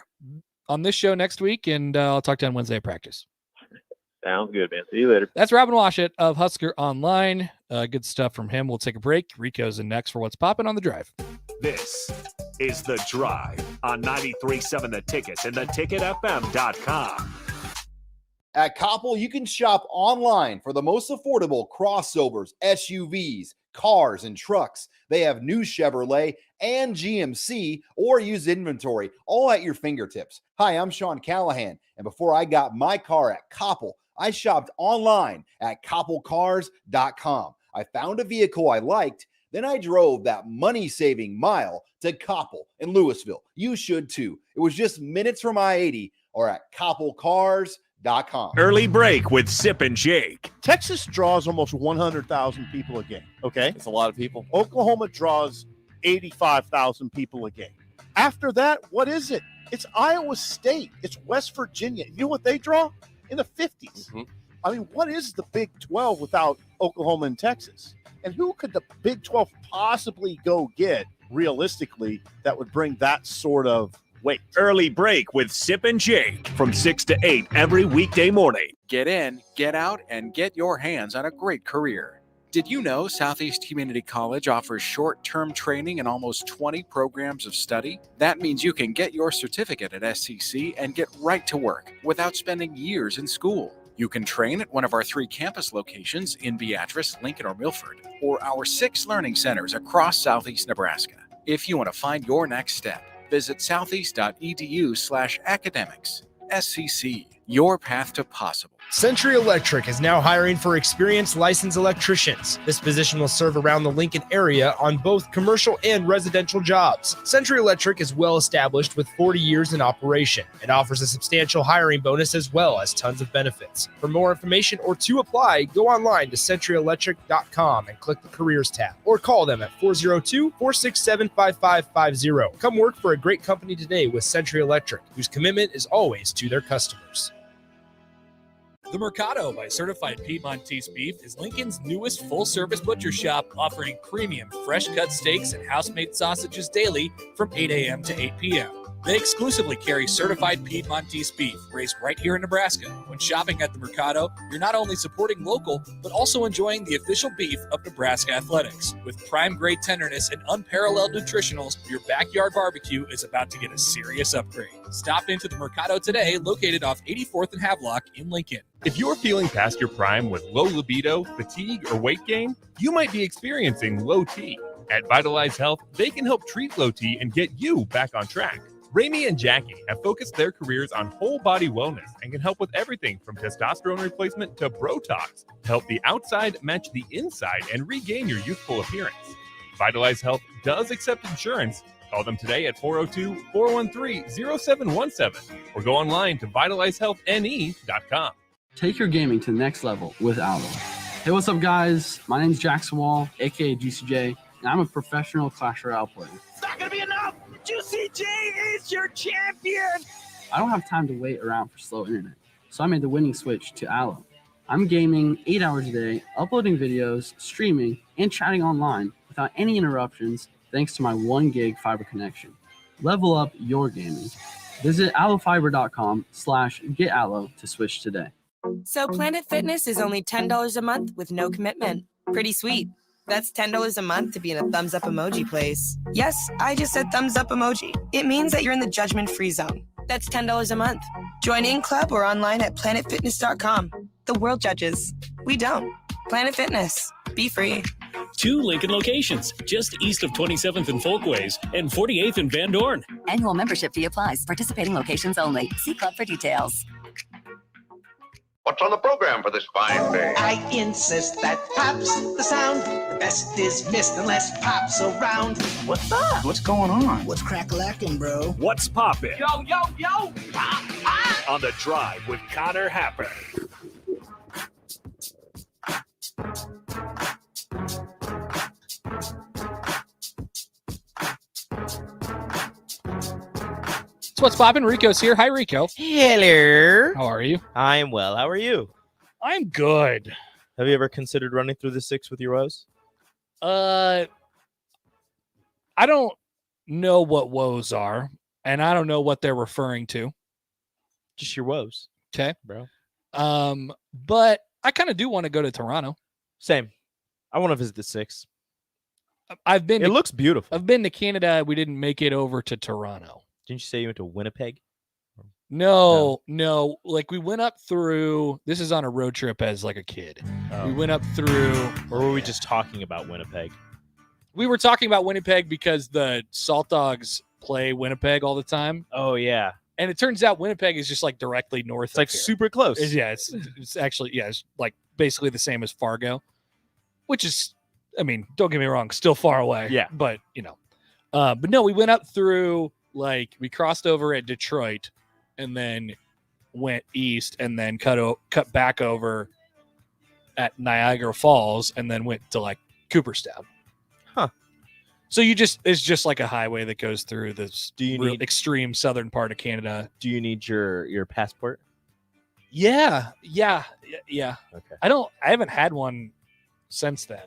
on this show next week. And I'll talk to you on Wednesday at practice. Sounds good, man. See you later. That's Robin Washut of Husker Online. Good stuff from him. We'll take a break. Rico's in next for What's Poppin' on The Drive. This is The Drive on 93.7 The Ticket and theticketfm.com. At Koppel, you can shop online for the most affordable crossovers, SUVs, cars, and trucks. They have new Chevrolet and GMC or used inventory, all at your fingertips. Hi, I'm Sean Callahan, and before I got my car at Koppel, I shopped online at koppelcars.com. I found a vehicle I liked, then I drove that money-saving mile to Koppel in Louisville. You should too. It was just minutes from I-80 or at koppelcars.com. Early break with Sip and Jake. Texas draws almost 100,000 people a game. Okay. It's a lot of people. Oklahoma draws 85,000 people a game. After that, what is it? It's Iowa State. It's West Virginia. You know what they draw? In the 50s. Mm-hmm. I mean, what is the Big 12 without Oklahoma and Texas? And who could the Big 12 possibly go get realistically that would bring that sort of weight? Early break with Sip and Jake from 6 to 8 every weekday morning. Get in, get out, and get your hands on a great career. Did you know Southeast Community College offers short-term training and almost 20 programs of study? That means you can get your certificate at SCC and get right to work without spending years in school. You can train at one of our 3 campus locations in Beatrice, Lincoln, or Milford, or our 6 learning centers across Southeast Nebraska. If you want to find your next step, visit southeast.edu/academics. SCC, your path to possible. Century Electric is now hiring for experienced licensed electricians. This position will serve around the Lincoln area on both commercial and residential jobs. Century Electric is well established with 40 years in operation. It offers a substantial hiring bonus as well as tons of benefits. For more information or to apply, go online to centuryelectric.com and click the Careers tab or call them at 402-467-5550. Come work for a great company today with Century Electric, whose commitment is always to their customers. The Mercado by Certified Piedmontese Beef is Lincoln's newest full-service butcher shop, offering premium fresh-cut steaks and house-made sausages daily from 8 a.m. to 8 p.m. They exclusively carry certified Piedmontese beef raised right here in Nebraska. When shopping at the Mercado, you're not only supporting local, but also enjoying the official beef of Nebraska Athletics. With prime-grade tenderness and unparalleled nutritionals, your backyard barbecue is about to get a serious upgrade. Stop into the Mercado today, located off 84th and Havelock in Lincoln. If you're feeling past your prime with low libido, fatigue, or weight gain, you might be experiencing low T. At Vitalize Health, they can help treat low T and get you back on track. Ramey and Jackie have focused their careers on whole body wellness and can help with everything from testosterone replacement to Botox to help the outside match the inside and regain your youthful appearance. Vitalize Health does accept insurance. Call them today at 402-413-0717 or go online to vitalizehealthne.com. Take your gaming to the next level with Allo. Hey, what's up, guys? My name's Jackson Wall, aka GCJ, and I'm a professional Clash Royale player. It's not gonna be enough! Juicy J is your champion! I don't have time to wait around for slow internet, so I made the winning switch to Allo. I'm gaming 8 hours a day, uploading videos, streaming, and chatting online without any interruptions thanks to my 1 gig fiber connection. Level up your gaming. Visit allofiber.com/getallo to switch today. So Planet Fitness is only $10 a month with no commitment. Pretty sweet. That's $10 a month to be in a thumbs up emoji place. Yes, I just said thumbs up emoji. It means that you're in the judgment-free zone. That's $10 a month. Join in club or online at planetfitness.com. The world judges. We don't. Planet Fitness. Be free. 2 Lincoln locations, just east of 27th and Folkways and 48th and Van Dorn. Annual membership fee applies. Participating locations only. See club for details. What's on the program for this fine day? I insist that Pop's the sound. The best is missed unless Pop's around. What's up? What's going on? What's crack-a-lackin', bro? What's poppin'? Yo, yo, yo! Pop, pop! On the Drive with Connor Happer. So what's poppin'? Rico's here. Hi, Rico. Hello. How are you? I'm well. How are you? I'm good. Have you ever considered running through the 6 with your woes? I don't know what woes are, and I don't know what they're referring to. Just your woes. Okay, bro. But I kind of do want to go to Toronto. Same. I want to visit the 6. I've been. It looks beautiful. I've been to Canada. We didn't make it over to Toronto. Didn't you say you went to Winnipeg? No. Like we went up through. This is on a road trip as like a kid. Oh. We went up through. Or were we just talking about Winnipeg? We were talking about Winnipeg because the Salt Dogs play Winnipeg all the time. Oh yeah. And it turns out Winnipeg is just like directly north. It's like super close. It's actually it's like basically the same as Fargo, which is, I mean, don't get me wrong, still far away. Yeah. But but no, we went up through, like, we crossed over at Detroit and then went east and then cut back over at Niagara Falls and then went to like Cooperstown. Huh. So it's just like a highway that goes through this need extreme southern part of Canada. Do you need your passport? Yeah. Okay. I haven't had one since then,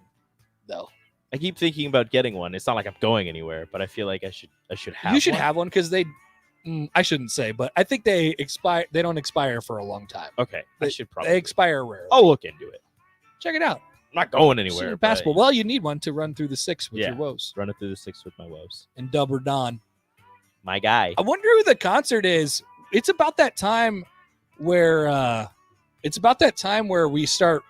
though. I keep thinking about getting one. It's not like I'm going anywhere, but I feel like I should have. You should one. have one because I shouldn't say, but I think they expire. They don't expire for a long time. Okay, I should probably. They expire rarely. I'll look into it. Check it out. I'm not going Just anywhere. your but passport. Well, you need one to run through the 6 with yeah, your woes. Run it through the 6 with my woes. And Dub or Don. My guy. I wonder who the concert is. It's about that time where we start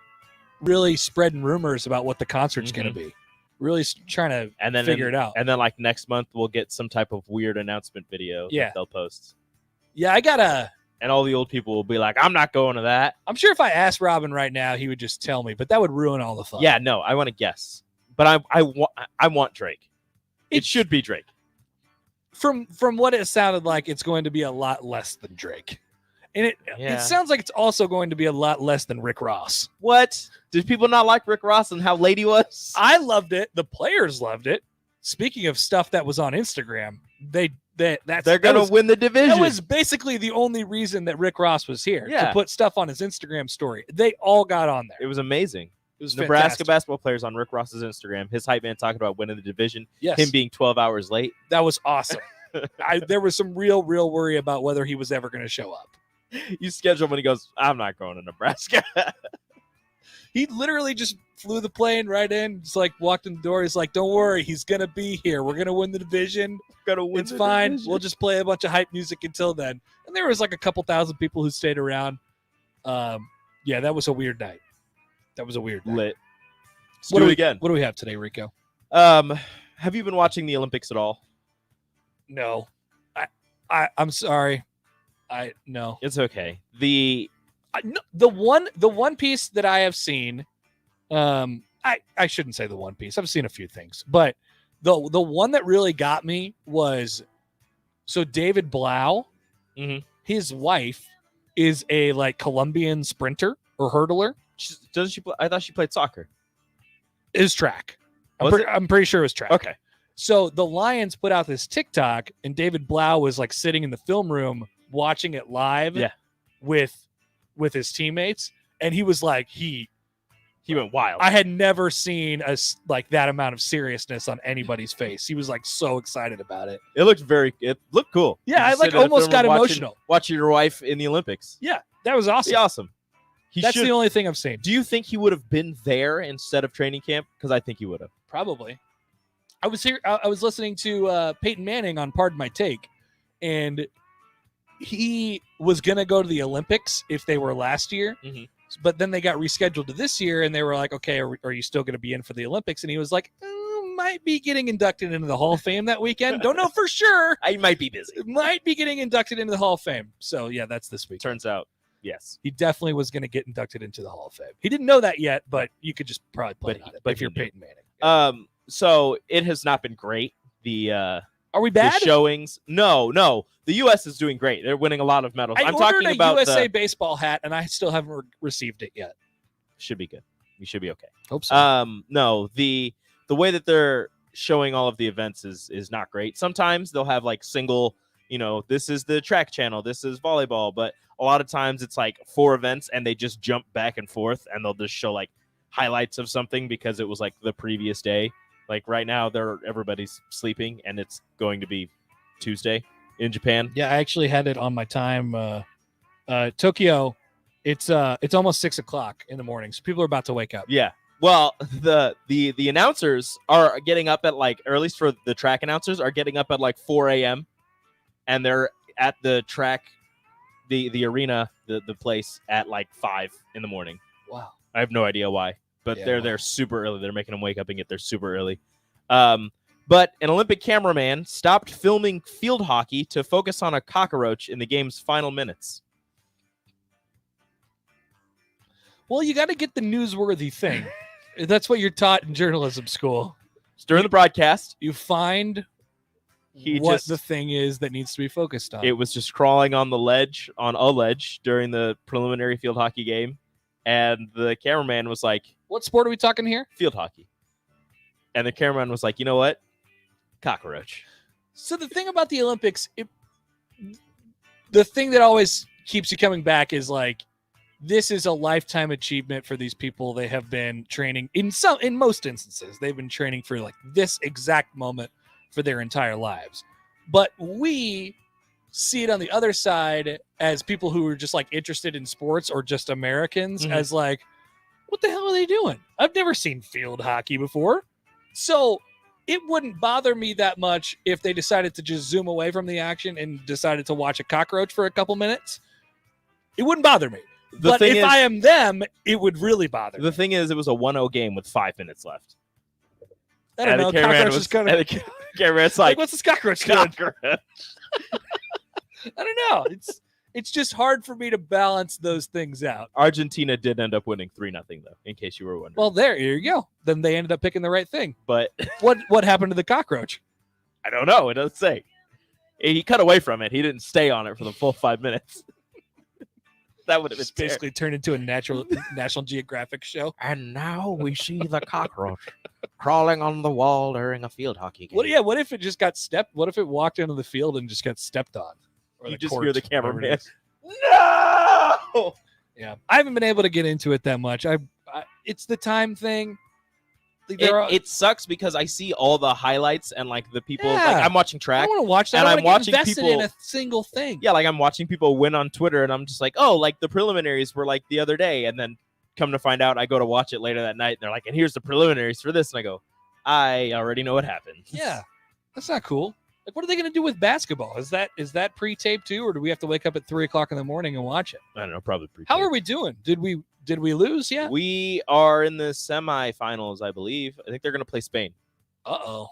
really spreading rumors about what the concert's going to be. Really trying to figure it out. And then like next month we'll get some type of weird announcement video that they'll post. Yeah, and all the old people will be like, I'm not going to that. I'm sure if I asked Robin right now, he would just tell me, but that would ruin all the fun. Yeah, no, I want to guess. But I want Drake. It should be Drake. From what it sounded like, it's going to be a lot less than Drake. And it sounds like it's also going to be a lot less than Rick Ross. What? Did people not like Rick Ross and how late he was? I loved it. The players loved it. Speaking of stuff that was on Instagram, they're going to win the division. That was basically the only reason that Rick Ross was here, Yeah. to put stuff on his Instagram story. They all got on there. It was amazing. It was Nebraska fantastic. basketball players on Rick Ross's Instagram. His hype man talking about winning the division. Yes. Him being 12 hours late. That was awesome. There was some real worry about whether he was ever going to show up. You schedule him and he goes, I'm not going to Nebraska. He literally just flew the plane right in, just like walked in the door. He's like, don't worry, he's going to be here. We're going to win the division. It's fine. division. We'll just play a bunch of hype music until then. And there was like a couple thousand people who stayed around. Yeah, that was a weird night. Lit. Let's What do do it we again. What do we have today, Rico? Have you been watching the Olympics at all? No. I'm sorry. No. It's okay. The one piece that I have seen, I shouldn't say the one piece. I've seen a few things, but the one that really got me was, so David Blau, his wife is a like Colombian sprinter or hurdler. Doesn't she? I thought she played soccer. Is track. Was it? I'm pretty sure it was track. Okay. So the Lions put out this TikTok, and David Blau was like sitting in the film room watching it live. Yeah. With his teammates, and he was like he went wild. I had never seen like that amount of seriousness on anybody's face. He was like so excited about it. It looked cool. Yeah, I You like sit in the almost film got room emotional watching your wife in the Olympics. Yeah, that was awesome. Be awesome. That's the only thing I've seen. Do you think he would have been there instead of training camp? Because I think he would have. Probably. I was here. I was listening to Peyton Manning on Pardon My Take, and he was going to go to the Olympics if they were last year, but then they got rescheduled to this year, and they were like, okay, are you still going to be in for the Olympics? And he was like, might be getting inducted into the Hall of Fame that weekend. Don't know for sure. I might be busy. Might be getting inducted into the Hall of Fame. So, yeah, that's this week. Turns out. Yes. He definitely was going to get inducted into the Hall of Fame. He didn't know that yet, but you could just probably play on it if you're Peyton Manning. So it has not been great. Are we bad? The showings? No. The U.S. is doing great. They're winning a lot of medals. I'm talking about USA baseball hat, and I still haven't received it yet. Should be good. You should be okay. Hope so. No, the way that they're showing all of the events is not great. Sometimes they'll have like single, this is the track channel, this is volleyball, but a lot of times it's like 4 events and they just jump back and forth and they'll just show like highlights of something because it was like the previous day. Like right now, everybody's sleeping and it's going to be Tuesday in Japan. Yeah, I actually had it on my time. Tokyo, it's almost 6:00 in the morning, so people are about to wake up. Yeah. Well, the announcers are getting up at like, or at least for the track announcers, are getting up at like 4 a.m. and they're at the track, the arena, the place at like 5 in the morning. Wow. I have no idea why, but they're there super early. They're making them wake up and get there super early. But an Olympic cameraman stopped filming field hockey to focus on a cockroach in the game's final minutes. Well, you got to get the newsworthy thing. That's what you're taught in journalism school. During the broadcast, you find what the thing is that needs to be focused on. It was just crawling on a ledge during the preliminary field hockey game. And the cameraman was like, what sport are we talking here? Field hockey. And the cameraman was like, you know what? Cockroach. So the thing about the Olympics, the thing that always keeps you coming back is like, this is a lifetime achievement for these people. They have been training in most instances. They've been training for like this exact moment for their entire lives. But we see it on the other side as people who are just like interested in sports or just Americans as like, what the hell are they doing? I've never seen field hockey before. So it wouldn't bother me that much if they decided to just zoom away from the action and decided to watch a cockroach for a couple minutes. It wouldn't bother me. But if I am them, it would really bother me. The thing is, it was a 1-0 game with 5 minutes left. I don't know. Cockroach is kind of... The cameraman's like, what's this cockroach doing? I don't know. It's just hard for me to balance those things out. Argentina did end up winning 3-0, though, in case you were wondering. Well, here you go. Then they ended up picking the right thing. But what happened to the cockroach? I don't know. It doesn't say. He cut away from it. He didn't stay on it for the full 5 minutes. That would have been basically turned into a National Geographic show. And now we see the cockroach crawling on the wall during a field hockey game. What if it just got stepped? What if it walked into the field and just got stepped on? Or you just hear the cameraman. No! Yeah. I haven't been able to get into it that much. It's the time thing. It sucks because I see all the highlights and like the people. Like, I'm watching track. I want to watch that. And I'm watching invested people in a single thing. Yeah, like I'm watching people win on Twitter, and I'm just like, oh, like the preliminaries were like the other day, and then come to find out, I go to watch it later that night, and they're like, and here's the preliminaries for this, and I go, I already know what happened. Yeah, that's not cool. Like, what are they going to do with basketball? Is that pre-taped too, or do we have to wake up at 3:00 in the morning and watch it? I don't know, probably pre-taped. How are we doing? Did we lose yet? We are in the semifinals, I believe. I think they're going to play Spain. Uh-oh.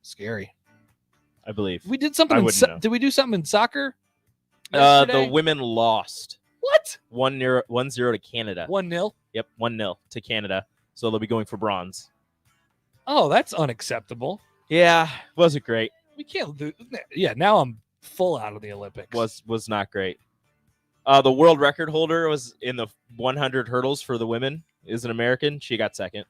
Scary. I believe. We did something. Did we do something in soccer? The women lost. What? 1-0 to Canada. 1-0? Yep, 1-0 to Canada. So they'll be going for bronze. Oh, that's unacceptable. Yeah, wasn't great. We can't do. Yeah, now I'm full out of the Olympics. Was not great. The world record holder was in the 100 hurdles for the women. Is an American. She got second.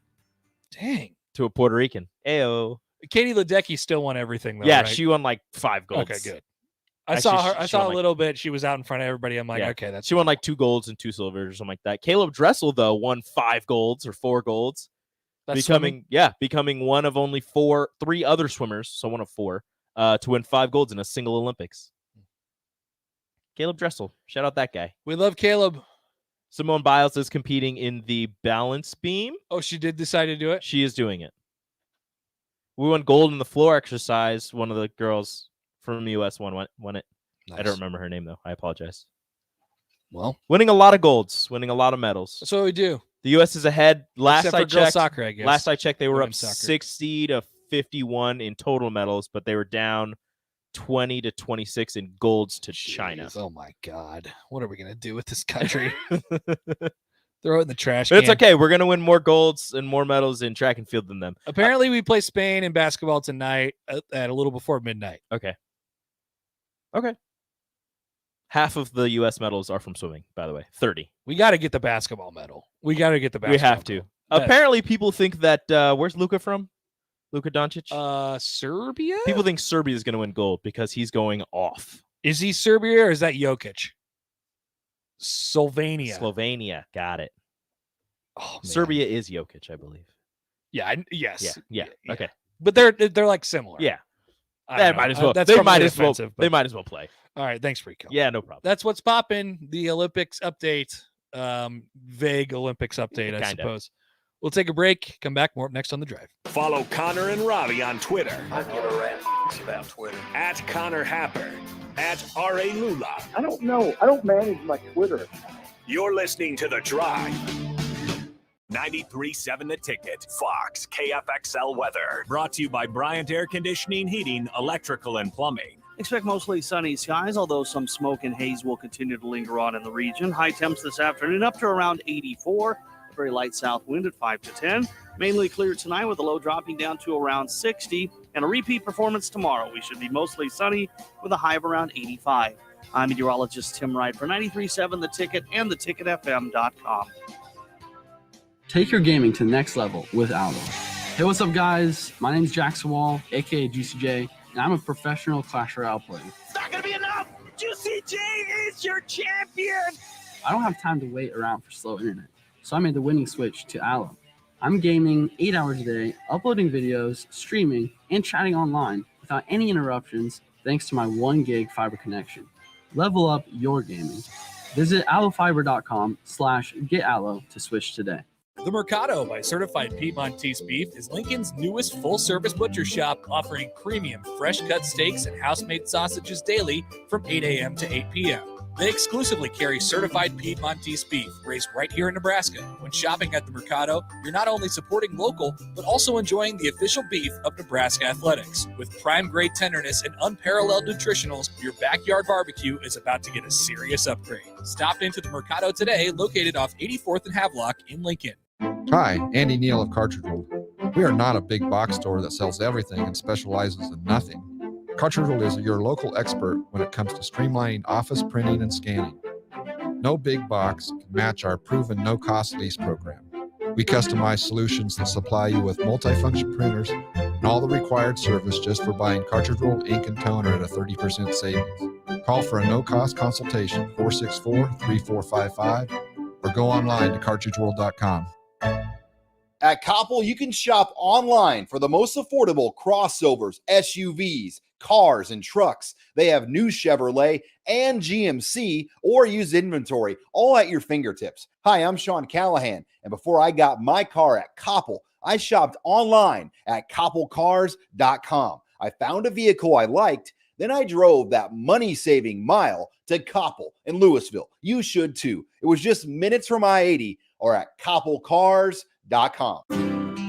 Dang. To a Puerto Rican. Ayo. Katie Ledecky still won everything, though. Yeah, right? she won like 5 golds. Okay, good. I saw her. I saw a little bit. She was out in front of everybody. I'm like, okay, that's. She won like 2 golds and 2 silvers or something like that. Caleb Dressel though won 5 golds or 4 golds. That's becoming one of only 3 other swimmers, so one of 4, to win 5 golds in a single Olympics. Caleb Dressel, shout out that guy. We love Caleb. Simone Biles is competing in the balance beam. Oh, she did decide to do it? She is doing it. We won gold in the floor exercise. One of the girls from the U.S. won it. Nice. I don't remember her name, though. I apologize. Well, winning a lot of golds, winning a lot of medals. That's what we do. The U.S. is ahead. Last I checked, soccer, I guess. Last I checked, they were up 60 to 51 in total medals, but they were down 20 to 26 in golds to China. Oh my God. What are we going to do with this country? Throw it in the trash can. It's okay. We're going to win more golds and more medals in track and field than them. Apparently, we play Spain in basketball tonight at a little before midnight. Okay. Half of the U.S. medals are from swimming, by the way. 30. We got to get the basketball medal. We We have to. Apparently, people think that where's Luka from? Luka Doncic? Serbia? People think Serbia is going to win gold because he's going off. Is he Serbia or is that Jokic? Slovenia. Got it. Oh, Serbia is Jokic, I believe. Yeah. Yes. Yeah. Okay. But they're like similar. Yeah. They might as well. They might as well play. All right. Thanks, Rico. Yeah, no problem. That's what's popping. The Olympics update. Vague Olympics update, I suppose. We'll take a break. Come back. More up next on The Drive. Follow Connor and Robbie on Twitter. I give a rat's about Twitter. At Connor Happer. At R.A. Lula. I don't know. I don't manage my Twitter account. You're listening to The Drive. 93.7 The Ticket. Fox KFXL weather. Brought to you by Bryant Air Conditioning, Heating, Electrical, and Plumbing. Expect mostly sunny skies, although some smoke and haze will continue to linger on in the region. High temps this afternoon up to around 84. A very light south wind at 5 to 10. Mainly clear tonight with the low dropping down to around 60. And a repeat performance tomorrow. We should be mostly sunny with a high of around 85. I'm meteorologist Tim Wright for 93.7 The Ticket and theticketfm.com. Take your gaming to the next level with Allo. Hey, what's up, guys? My name's Jackson Wall, aka GCJ, and I'm a professional Clash Royale player. It's not going to be enough. Juicy J is your champion. I don't have time to wait around for slow internet, so I made the winning switch to Allo. I'm gaming 8 hours a day, uploading videos, streaming, and chatting online without any interruptions thanks to my 1 gig fiber connection. Level up your gaming. Visit allofiber.com/getallo to switch today. The Mercado by Certified Piedmontese Beef is Lincoln's newest full-service butcher shop, offering premium fresh-cut steaks and house-made sausages daily from 8 a.m. to 8 p.m. They exclusively carry certified Piedmontese beef raised right here in Nebraska. When shopping at the Mercado, you're not only supporting local, but also enjoying the official beef of Nebraska Athletics. With prime-grade tenderness and unparalleled nutritionals, your backyard barbecue is about to get a serious upgrade. Stop into the Mercado today, located off 84th and Havelock in Lincoln. Hi, Andy Neal of Cartridge World. We are not a big box store that sells everything and specializes in nothing. Cartridge World is your local expert when it comes to streamlining office printing and scanning. No big box can match our proven no-cost lease program. We customize solutions that supply you with multifunction printers and all the required service just for buying Cartridge World ink and toner at a 30% savings. Call for a no-cost consultation, 464-3455, or go online to cartridgeworld.com. At Koppel, you can shop online for the most affordable crossovers, SUVs, cars, and trucks. They have new Chevrolet and GMC or used inventory, all at your fingertips. Hi, I'm Sean Callahan, and before I got my car at Koppel, I shopped online at koppelcars.com. I found a vehicle I liked, then I drove that money-saving mile to Koppel in Louisville. You should too. It was just minutes from I-80 or at koppelcars.com.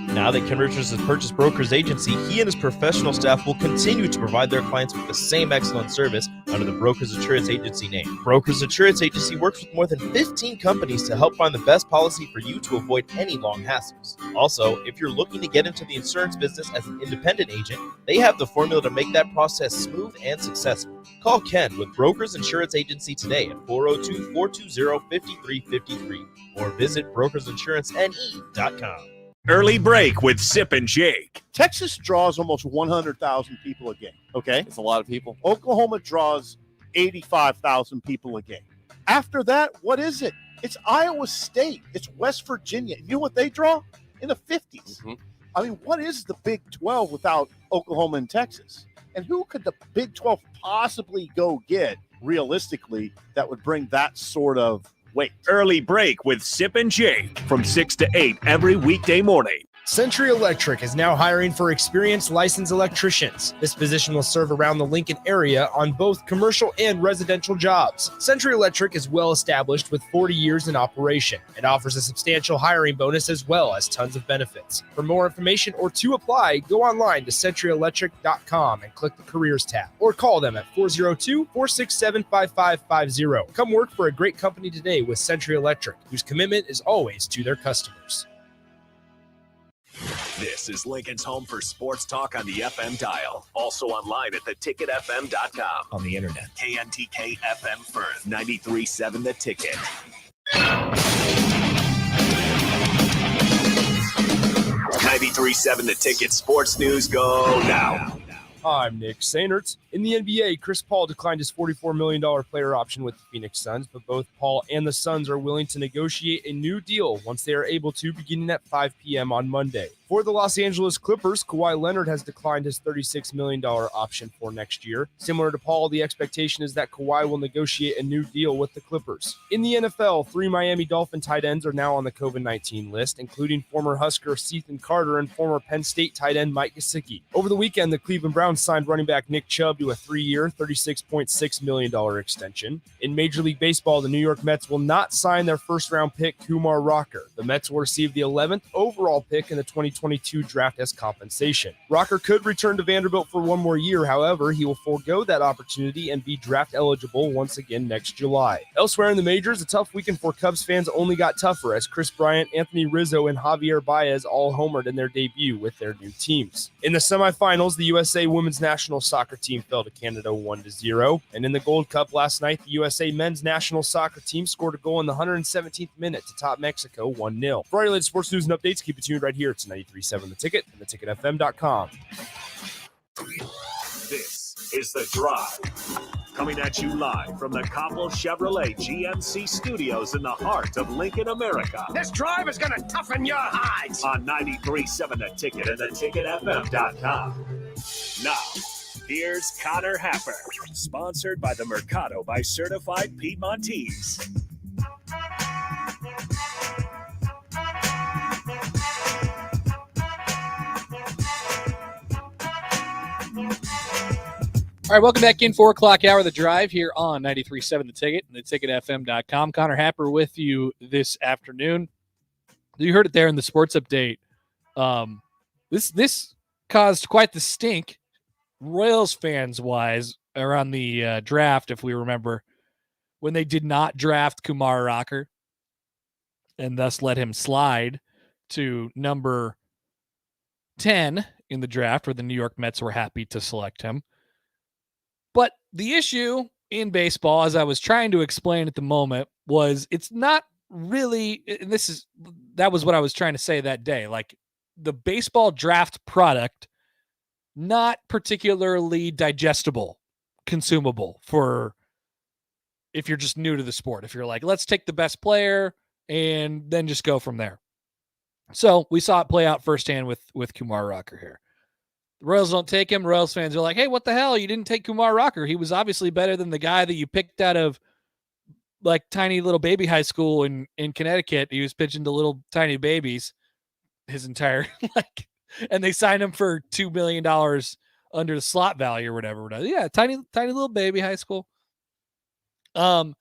Now that Ken Richards has purchased Brokers Agency, he and his professional staff will continue to provide their clients with the same excellent service under the Brokers Insurance Agency name. Brokers Insurance Agency works with more than 15 companies to help find the best policy for you to avoid any long hassles. Also, if you're looking to get into the insurance business as an independent agent, they have the formula to make that process smooth and successful. Call Ken with Brokers Insurance Agency today at 402-420-5353 or visit brokersinsuranceNE.com. Early break with Sip and Jake. Texas draws almost 100,000 people a game. Okay. It's a lot of people. Oklahoma draws 85,000 people a game. After that, what is it? It's Iowa State. It's West Virginia. You know what they draw? In the 50s. Mm-hmm. I mean, what is the Big 12 without Oklahoma and Texas? And who could the Big 12 possibly go get realistically that would bring that sort of weight? Early break with Sip and Jake from 6 to 8 every weekday morning. Century Electric is now hiring for experienced licensed electricians. This position will serve around the Lincoln area on both commercial and residential jobs. Century Electric is well established with 40 years in operation and offers a substantial hiring bonus as well as tons of benefits. For more information or to apply, go online to centuryelectric.com and click the careers tab or call them at 402-467-5550. Come work for a great company today with Century Electric, whose commitment is always to their customers. This is Lincoln's home for sports talk on the FM dial. Also online at theticketfm.com. On the internet. KNTK FM Firth, 93.7 The Ticket. 93.7 The Ticket sports news go now. I'm Nick Sainert. In the NBA, Chris Paul declined his $44 million player option with the Phoenix Suns, but both Paul and the Suns are willing to negotiate a new deal once they are able to, beginning at 5 p.m. on Monday. For the Los Angeles Clippers, Kawhi Leonard has declined his $36 million option for next year. Similar to Paul, the expectation is that Kawhi will negotiate a new deal with the Clippers. In the NFL, 3 Miami Dolphin tight ends are now on the COVID-19 list, including former Husker Sethan Carter and former Penn State tight end Mike Gesicki. Over the weekend, the Cleveland Browns signed running back Nick Chubb to a 3-year, $36.6 million extension. In Major League Baseball, the New York Mets will not sign their first-round pick, Kumar Rocker. The Mets will receive the 11th overall pick in the 2022 draft as compensation. Rocker could return to Vanderbilt for one more year. However, he will forego that opportunity and be draft eligible once again next July. Elsewhere in the majors, a tough weekend for Cubs fans only got tougher as Chris Bryant, Anthony Rizzo, and Javier Baez all homered in their debut with their new teams. In the semifinals, the USA women's national soccer team fell to Canada 1-0. And in the Gold Cup last night, the USA men's national soccer team scored a goal in the 117th minute to top Mexico 1-0. For our latest sports news and updates, keep it tuned right here to 93.7 The Ticket and theticketfm.com. This is The Drive. Coming at you live from the Copple Chevrolet GMC studios in the heart of Lincoln, America. This drive is going to toughen your hides. On 93.7 The Ticket and theticketfm.com. Now, here's Connor Happer, sponsored by the Mercado by Certified Piedmontese. All right, welcome back in 4 o'clock hour of The Drive here on 93.7 The Ticket and theticketfm.com. Connor Happer with you this afternoon. You heard it there in the sports update. This caused quite the stink, Royals fans-wise, around the draft, if we remember, when they did not draft Kumar Rocker and thus let him slide to number 10 in the draft, where the New York Mets were happy to select him. But the issue in baseball, as I was trying to explain at the moment, was it's not really, that was what I was trying to say that day. Like, the baseball draft product, not particularly digestible, consumable for if you're just new to the sport. If you're like, let's take the best player and then just go from there. So we saw it play out firsthand with Kumar Rocker here. The Royals don't take him. Royals fans are like, hey, what the hell? You didn't take Kumar Rocker. He was obviously better than the guy that you picked out of like tiny little baby high school in Connecticut. He was pitching to little tiny babies his entire and they signed him for $2 million under the slot value or whatever. Yeah, tiny little baby high school. And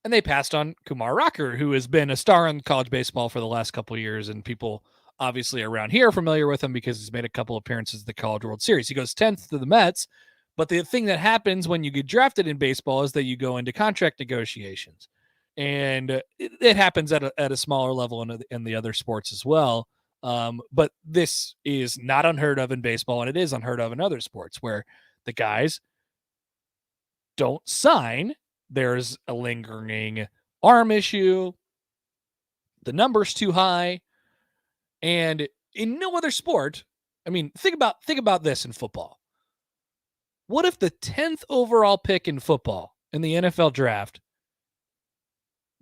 they passed on Kumar Rocker, who has been a star in college baseball for the last couple of years, and people obviously around here are familiar with him because he's made a couple appearances at the College World Series. He goes 10th to the Mets, but the thing that happens when you get drafted in baseball is that you go into contract negotiations, and it happens at a smaller level in the other sports as well. But this is not unheard of in baseball, and it is unheard of in other sports where the guys don't sign. There's a lingering arm issue. The number's too high. And in no other sport, I mean, think about this in football. What if the 10th overall pick in football in the NFL draft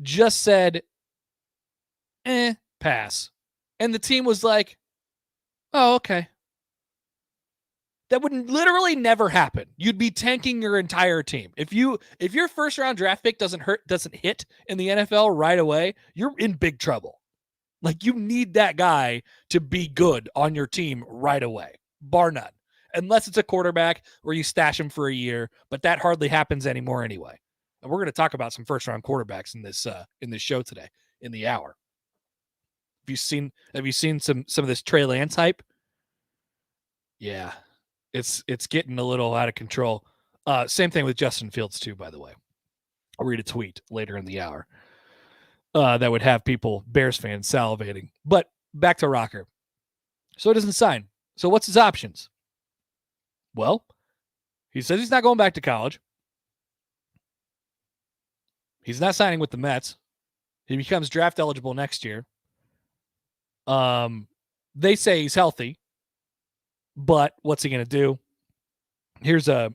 just said, pass. And the team was like, oh, okay. That would literally never happen. You'd be tanking your entire team. If your first round draft pick doesn't hit in the NFL right away, you're in big trouble. Like, you need that guy to be good on your team right away, bar none. Unless it's a quarterback where you stash him for a year, but that hardly happens anymore anyway. And we're going to talk about some first-round quarterbacks in this show today, in the hour. Have you seen some of this Trey Lance hype? Yeah, it's getting a little out of control. Same thing with Justin Fields too, by the way. I'll read a tweet later in the hour that would have people, Bears fans, salivating. But back to Rocker. So he doesn't sign. So what's his options? Well, he says he's not going back to college. He's not signing with the Mets. He becomes draft eligible next year. They say he's healthy, but what's he going to do? Here's a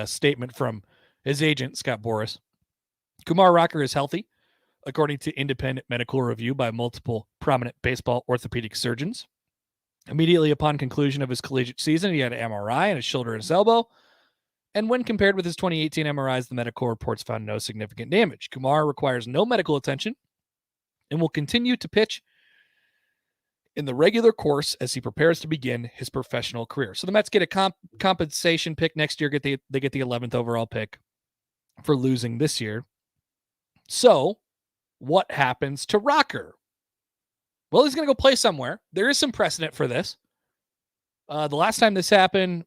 statement from his agent, Scott Boras. Kumar Rocker is healthy, according to independent medical review by multiple prominent baseball orthopedic surgeons. Immediately upon conclusion of his collegiate season, he had an MRI on his shoulder and his elbow. And when compared with his 2018 MRIs, the medical reports found no significant damage. Kumar requires no medical attention and will continue to pitch in the regular course as he prepares to begin his professional career. So the Mets get a compensation pick next year. They get the 11th overall pick for losing this year. So what happens to Rocker? Well, he's going to go play somewhere. There is some precedent for this. The last time this happened,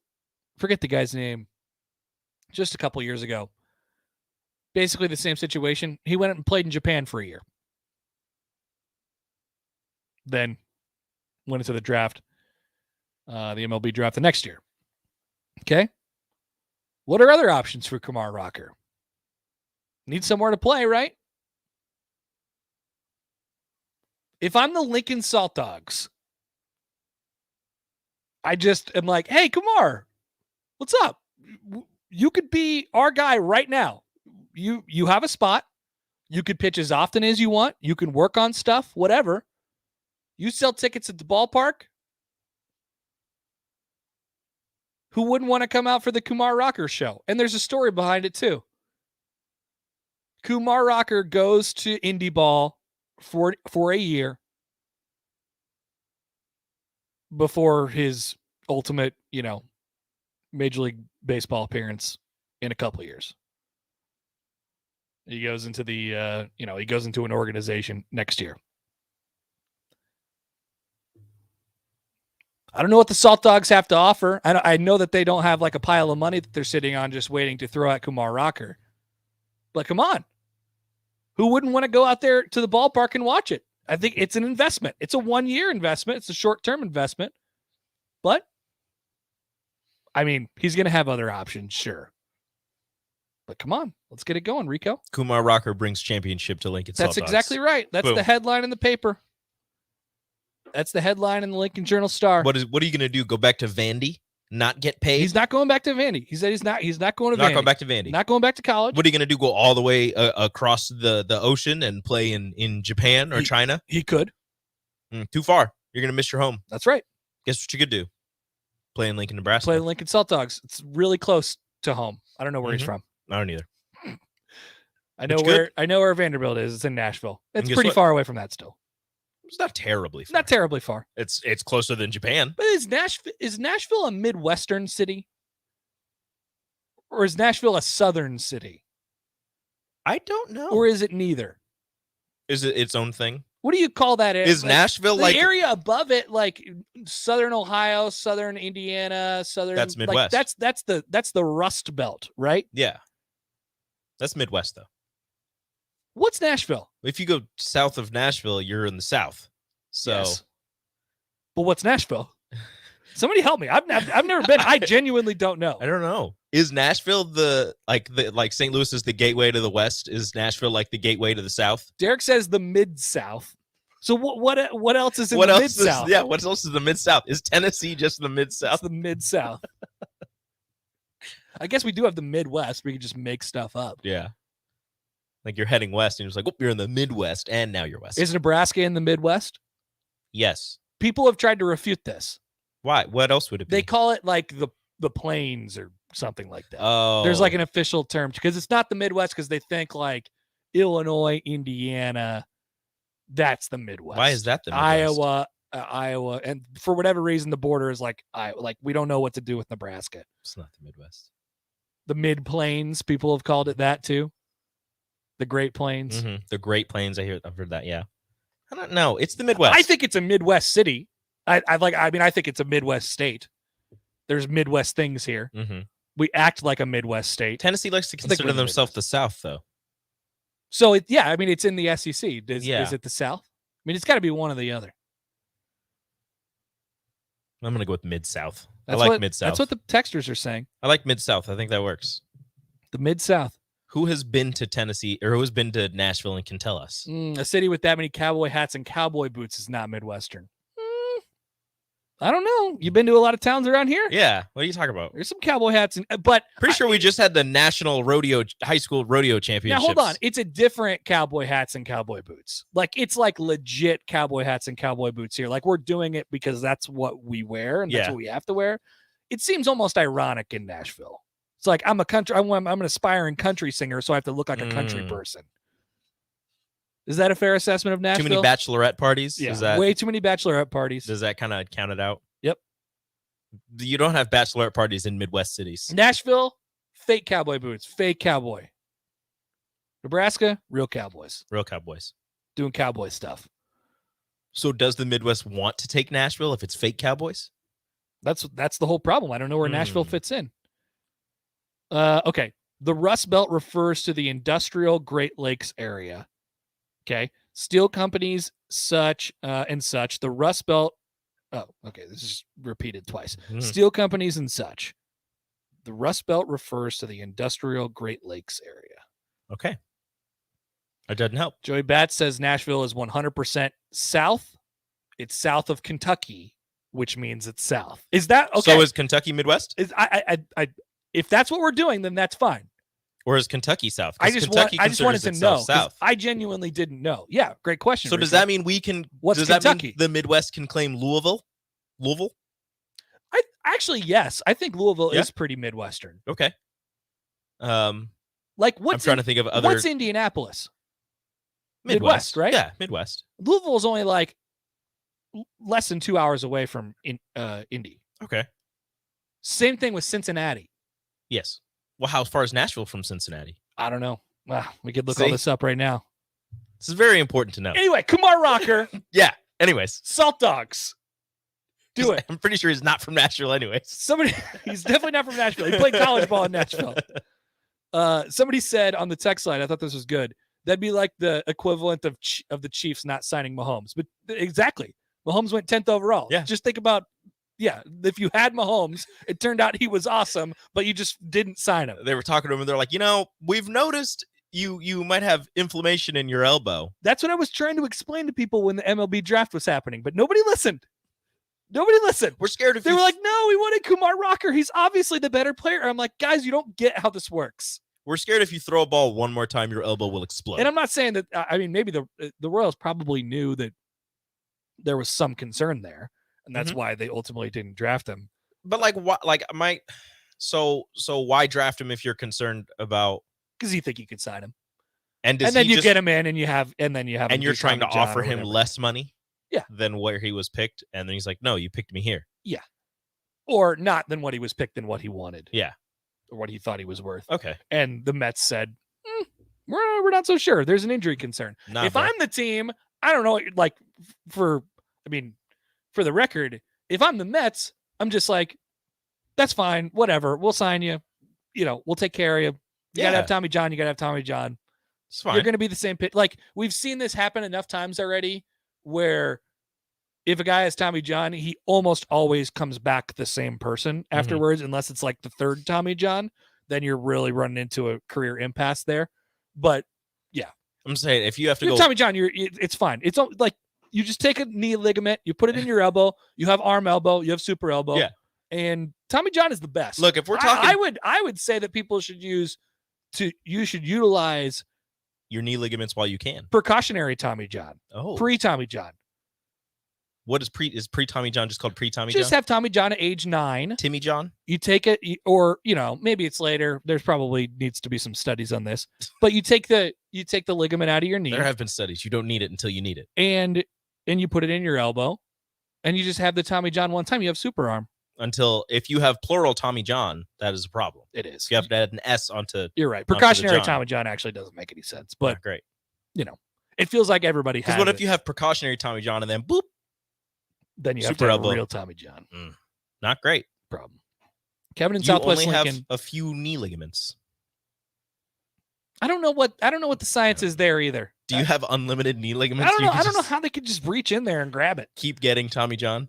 forget the guy's name, just a couple years ago. Basically the same situation. He went and played in Japan for a year. Then went into the draft, the MLB draft the next year. Okay? What are other options for Kumar Rocker? Need somewhere to play, right? If I'm the Lincoln Salt Dogs, I just am like, hey, Kumar, what's up? You could be our guy right now. You have a spot. You could pitch as often as you want. You can work on stuff, whatever. You sell tickets at the ballpark. Who wouldn't want to come out for the Kumar Rocker show? And there's a story behind it too. Kumar Rocker goes to Indie Ball for a year before his ultimate, Major League Baseball appearance in a couple of years. He goes into he goes into an organization next year. I don't know what the Salt Dogs have to offer. I know that they don't have like a pile of money that they're sitting on just waiting to throw at Kumar Rocker. But come on. Who wouldn't want to go out there to the ballpark and watch it? I think it's an investment. It's a 1-year investment. It's a short-term investment. But, I mean, he's going to have other options, sure. But come on. Let's get it going, Rico. Kumar Rocker brings championship to Lincoln Salt That's Dogs. exactly right. That's Boom. the headline in the paper. That's the headline in the Lincoln Journal-Star. What are you going to do? Go back to Vandy? Not get paid? He's not going back to Vandy. He said he's not going to Vandy. Not going back to Vandy. Not going back to college. What are you going to do? Go all the way across the ocean and play in Japan or China? He could. Too far. You're going to miss your home. That's right. Guess what you could do? Play in Lincoln, Nebraska. Play in Lincoln Salt Dogs. It's really close to home. I don't know where he's from. I don't either. I know where Vanderbilt is. It's in Nashville. It's pretty far away from that still. It's not terribly far. Not terribly far. It's closer than Japan. But is Nashville a Midwestern city? Or is Nashville a Southern city? I don't know. Or is it neither? Is it its own thing? What do you call that? Is Nashville the like area above it, like Southern Ohio, Southern Indiana, Southern? That's Midwest. Like that's the Rust Belt, right? Yeah. That's Midwest though. What's Nashville? If you go south of Nashville, you're in the South. So, yes. But what's Nashville? Somebody help me. I've never been. I genuinely don't know. I don't know. Is Nashville like St. Louis is the gateway to the West? Is Nashville like the gateway to the South? Derek says the Mid-South. So what else is in the Mid-South? Yeah, what else is the Mid-South? Is Tennessee just the Mid-South? It's the Mid-South. I guess we do have the Midwest. We can just make stuff up. Yeah. Like you're heading west and you're just like, oh, you're in the Midwest and now you're west. Is Nebraska in the Midwest? Yes. People have tried to refute this. Why? What else would it be? They call it like the plains or something like that. Oh. There's like an official term because it's not the Midwest because they think like Illinois, Indiana, That's the Midwest. Why is that the Midwest? Iowa, and for whatever reason, the border is like we don't know what to do with Nebraska. It's not the Midwest. The Mid Plains, people have called it that too. The Great Plains. Mm-hmm. The Great Plains. I've heard that. Yeah. I don't know. It's the Midwest. I think it's a Midwest city. I think it's a Midwest state. There's Midwest things here. Mm-hmm. We act like a Midwest state. Tennessee likes to consider themselves the South, though. So it's in the SEC. Is it the South? I mean, it's got to be one or the other. I'm gonna go with Mid-South. I like Mid-South. That's what the texters are saying. I like Mid-South. I think that works. The Mid-South. Who has been to Tennessee or who has been to Nashville and can tell us? A city with that many cowboy hats and cowboy boots is not Midwestern. I don't know. You've been to a lot of towns around here? Yeah. What are you talking about? There's some cowboy hats, but pretty sure we just had the national high school rodeo championships. Now hold on. It's a different cowboy hats and cowboy boots. Like it's like legit cowboy hats and cowboy boots here. Like we're doing it because that's what we wear and that's what we have to wear. It seems almost ironic in Nashville. It's like I'm an aspiring country singer, so I have to look like a country person. Is that a fair assessment of Nashville? Too many bachelorette parties? Yeah, way too many bachelorette parties. Does that kind of count it out? Yep. You don't have bachelorette parties in Midwest cities. Nashville, fake cowboy boots, fake cowboy. Nebraska, real cowboys. Real cowboys. Doing cowboy stuff. So does the Midwest want to take Nashville if it's fake cowboys? That's the whole problem. I don't know where Nashville fits in. Okay. The Rust Belt refers to the industrial Great Lakes area. Okay. Steel companies, such and such. The Rust Belt. Oh, okay. This is repeated twice. Steel companies and such. The Rust Belt refers to the industrial Great Lakes area. Okay. It doesn't help. Joey Batts says Nashville is 100% south. It's south of Kentucky, which means it's south. Is that okay? So is Kentucky Midwest? If that's what we're doing, then that's fine. Or is Kentucky south? I just wanted to know. South. I genuinely didn't know. Yeah, great question. So does that mean we can? What's Kentucky? That mean the Midwest can claim Louisville? Actually, yes. I think Louisville is pretty Midwestern. Okay. Like what's I'm trying to think of other. What's Indianapolis? Midwest, right? Yeah, Midwest. Louisville is only like less than 2 hours away from Indy. Okay. Same thing with Cincinnati. Yes. Well, how far is Nashville from Cincinnati? I don't know. We could look all this up right now. This is very important to know. Anyway, Kumar Rocker. Yeah. Anyways. Salt Dogs. Do it. I'm pretty sure he's not from Nashville anyways. He's definitely not from Nashville. He played college ball in Nashville. Somebody said on the text line, I thought this was good. That'd be like the equivalent of the Chiefs not signing Mahomes. But exactly. Mahomes went 10th overall. Yeah. Just think about, if you had Mahomes, it turned out he was awesome, but you just didn't sign him. They were talking to him and they're like, we've noticed you might have inflammation in your elbow. That's what I was trying to explain to people when the MLB draft was happening, but nobody listened. Nobody listened. We're scared of They were like, no, we wanted Kumar Rocker. He's obviously the better player. I'm like, guys, you don't get how this works. We're scared if you throw a ball one more time, your elbow will explode. And I'm not saying that, maybe the Royals probably knew that there was some concern there, and that's why they ultimately didn't draft him. But so why draft him if you're concerned about? Because you think you could sign him. And then you get him in and you're trying to offer him less money. Yeah. Than where he was picked. And then he's like, no, you picked me here. Yeah. Or not than what he was picked than what he wanted. Yeah. Or what he thought he was worth. Okay. And the Mets said, we're not so sure. There's an injury concern. If I'm the team, I don't know, for the record, if I'm the Mets, I'm just like, that's fine. Whatever. We'll sign you. We'll take care of you. You got to have Tommy John. You got to have Tommy John. It's fine. You're going to be the same pitch. Like, we've seen this happen enough times already where if a guy has Tommy John, he almost always comes back the same person afterwards, unless it's like the third Tommy John. Then you're really running into a career impasse there. But yeah, I'm saying if you have to go Tommy John, it's fine. It's like you just take a knee ligament, you put it in your elbow, you have arm elbow, you have super elbow. Yeah. And Tommy John is the best. Look, if we're talking, I would say that people should utilize your knee ligaments while you can. Precautionary Tommy John. Oh. Pre Tommy John. What is pre-Tommy John just called pre-Tommy John? Just have Tommy John at age 9. Timmy John? You take it, or maybe it's later. There's probably needs to be some studies on this. But you take the ligament out of your knee. There have been studies. You don't need it until you need it. And you put it in your elbow, and you just have the Tommy John one time. You have super arm. Until if you have plural Tommy John, that is a problem. It is. You have to add an S onto. You're right. onto the Precautionary John. Tommy John actually doesn't make any sense. But Not great. It feels like everybody has. Because what if it. you have precautionary Tommy John and then boop? Then you have super to have elbow. a real Tommy John. Not great. Problem. Kevin in You Southwest only Lincoln. have a few knee ligaments. I don't know what the science is there either. Do you have unlimited knee ligaments? I don't You know. can I don't know just how they could just reach in there and grab it. Keep getting Tommy John.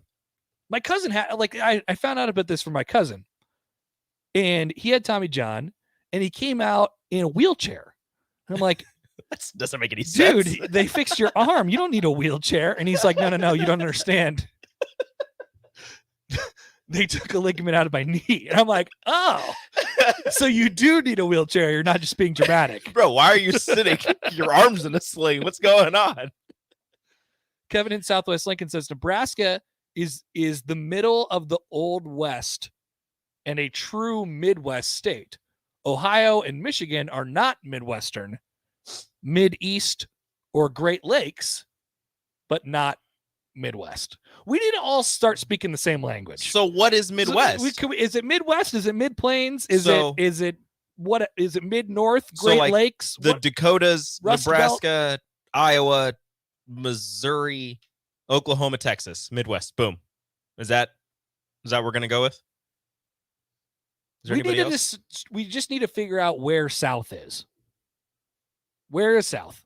My cousin had I found out about this from my cousin, and he had Tommy John, and he came out in a wheelchair. And I'm like, That doesn't make any sense. dude, they fixed your arm. You don't need a wheelchair. And he's like, no, you don't understand. They took a ligament out of my knee. And I'm like, oh, so you do need a wheelchair. You're not just being dramatic. Bro, why are you sitting? Your arm's in a sling. What's going on? Kevin in Southwest Lincoln says Nebraska is the middle of the Old West and a true Midwest state. Ohio and Michigan are not Midwestern, Mid-East, or Great Lakes, but not Midwest. We need to all start speaking the same language. So what is Midwest? Is it Midwest? Is it Mid-Plains? Is it Mid-North? So, Great like, Lakes? The Dakotas, Rust Belt? Nebraska, Iowa, Missouri, Oklahoma, Texas, Midwest. Boom. Is that what we're gonna go with? Is there anybody else? We just need to figure out where South is. Where is South?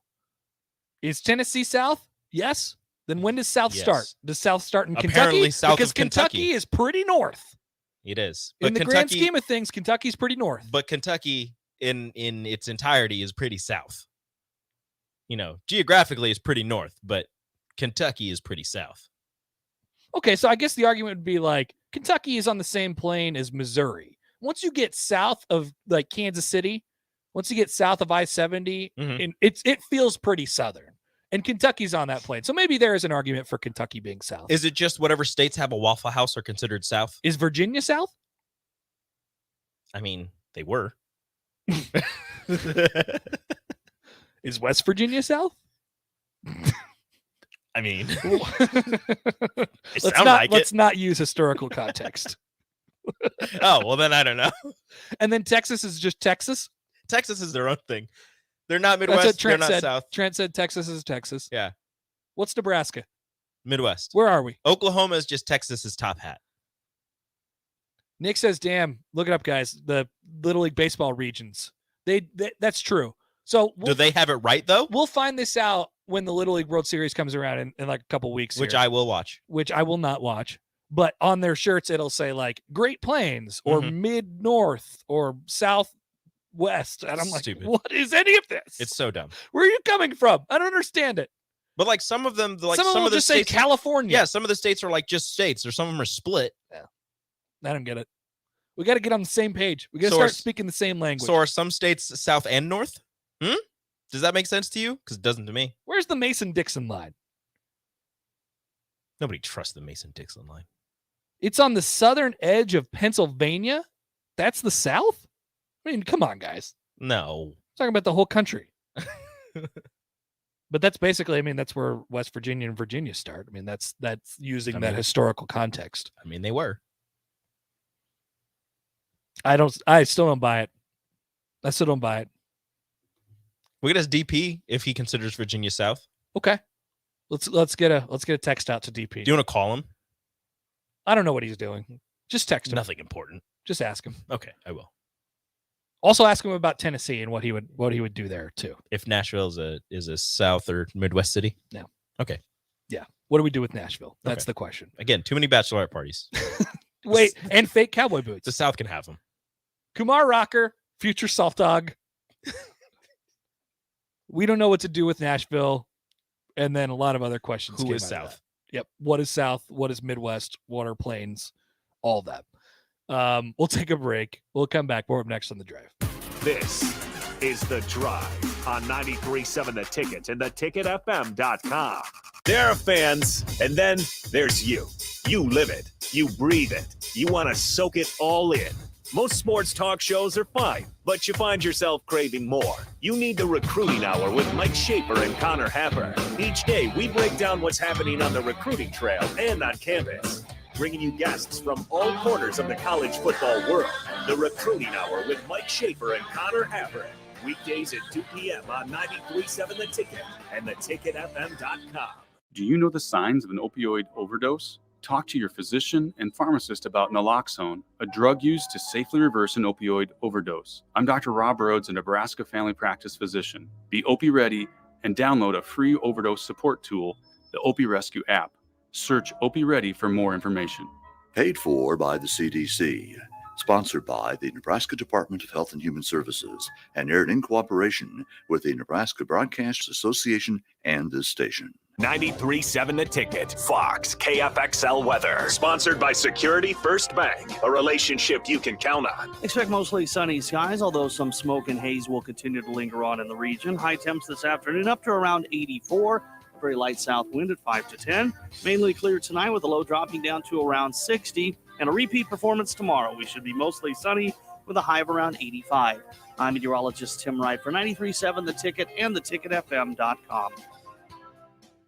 Is Tennessee South? Yes. Then when does South start? Yes. Does South start in Apparently Kentucky? south Because of Kentucky. is pretty north. It is. In the grand scheme of things, Kentucky's pretty north. But Kentucky in its entirety is pretty south. Geographically is pretty north, but Kentucky is pretty south. Okay, so I guess the argument would be like Kentucky is on the same plane as Missouri. Once you get south of like Kansas City, once you get south of I-70, it feels pretty southern. And Kentucky's on that plane. So maybe there is an argument for Kentucky being south. Is it just whatever states have a Waffle House are considered south? Is Virginia south? I mean, they were. Is West Virginia south? I mean, let's not use historical context. Oh, well, then I don't know. And then Texas is just Texas? Texas is their own thing. They're not That's what Midwest. They're Trent not said. South. Trent said Texas is Texas. Yeah. What's Nebraska? Midwest. Where are we? Oklahoma is just Texas's top hat. Nick says, damn, look it up, guys. The Little League Baseball regions. That's true. So Do they have it right, though? We'll find this out when the Little League World Series comes around in like a couple weeks. Which here, I will watch. Which I will not watch. But on their shirts, it'll say like Great Plains or Mid-North or Southwest. And I'm like, Stupid. what is any of this? It's so dumb. Where are you coming from? I don't understand it. But like some of them, like some of them of the just say states, California. Yeah, some of the states are like just states, or some of them are split. Yeah. I don't get it. We got to get on the same page. We got to So start are- speaking the same language. So are some states south and north? Does that make sense to you? Because it doesn't to me. Where's the Mason-Dixon line? Nobody trusts the Mason-Dixon line. It's on the southern edge of Pennsylvania. That's the South? I mean, come on, guys. No. Talking about the whole country. But that's basically, I mean, that's where West Virginia and Virginia start. I mean, that's using that historical context. I mean, they were. I still don't buy it. I still don't buy it. We get his DP if he considers Virginia south. Okay. Let's get a text out to DP. Do you want to call him? I don't know what he's doing. Just text him. Nothing important. Just ask him. Okay, I will. Also ask him about Tennessee and what he would do there too. If Nashville is a south or Midwest city? No. Okay. Yeah. What do we do with Nashville? That's Okay. the question. Again, too many bachelorette parties. Wait, and fake cowboy boots. The South can have them. Kumar Rocker, future Salt Dog. We don't know what to do with Nashville. And then a lot of other questions. Who came is out of South? that. Yep. What is South? What is Midwest? What are Plains? All that. We'll take a break. We'll come back. We're up next on The Drive. This is The Drive on 93.7 The Ticket and theticketfm.com. There are fans, and then there's you. You live it. You breathe it. You want to soak it all in. Most sports talk shows are fine, but you find yourself craving more. You need the Recruiting Hour with Mike Schaefer and Connor Happer. Each day, we break down what's happening on the recruiting trail and on campus, bringing you guests from all corners of the college football world. The Recruiting Hour with Mike Schaefer and Connor Happer. Weekdays at 2 p.m. on 93.7 The Ticket and theticketfm.com. Do you know the signs of an opioid overdose? Talk to your physician and pharmacist about naloxone, a drug used to safely reverse an opioid overdose. I'm Dr. Rob Rhodes, a Nebraska family practice physician. Be Opie Ready and download a free overdose support tool, the Opie Rescue app. Search Opie Ready for more information. Paid for by the CDC. Sponsored by the Nebraska Department of Health and Human Services and aired in cooperation with the Nebraska Broadcast Association and this station. 93.7 The Ticket, Fox, KFXL weather. Sponsored by Security First Bank, a relationship you can count on. Expect mostly sunny skies, although some smoke and haze will continue to linger on in the region. High temps this afternoon up to around 84. Very light south wind at 5 to 10. Mainly clear tonight with the low dropping down to around 60. And a repeat performance tomorrow. We should be mostly sunny with a high of around 85. I'm meteorologist Tim Wright for 93.7 The Ticket and theticketfm.com.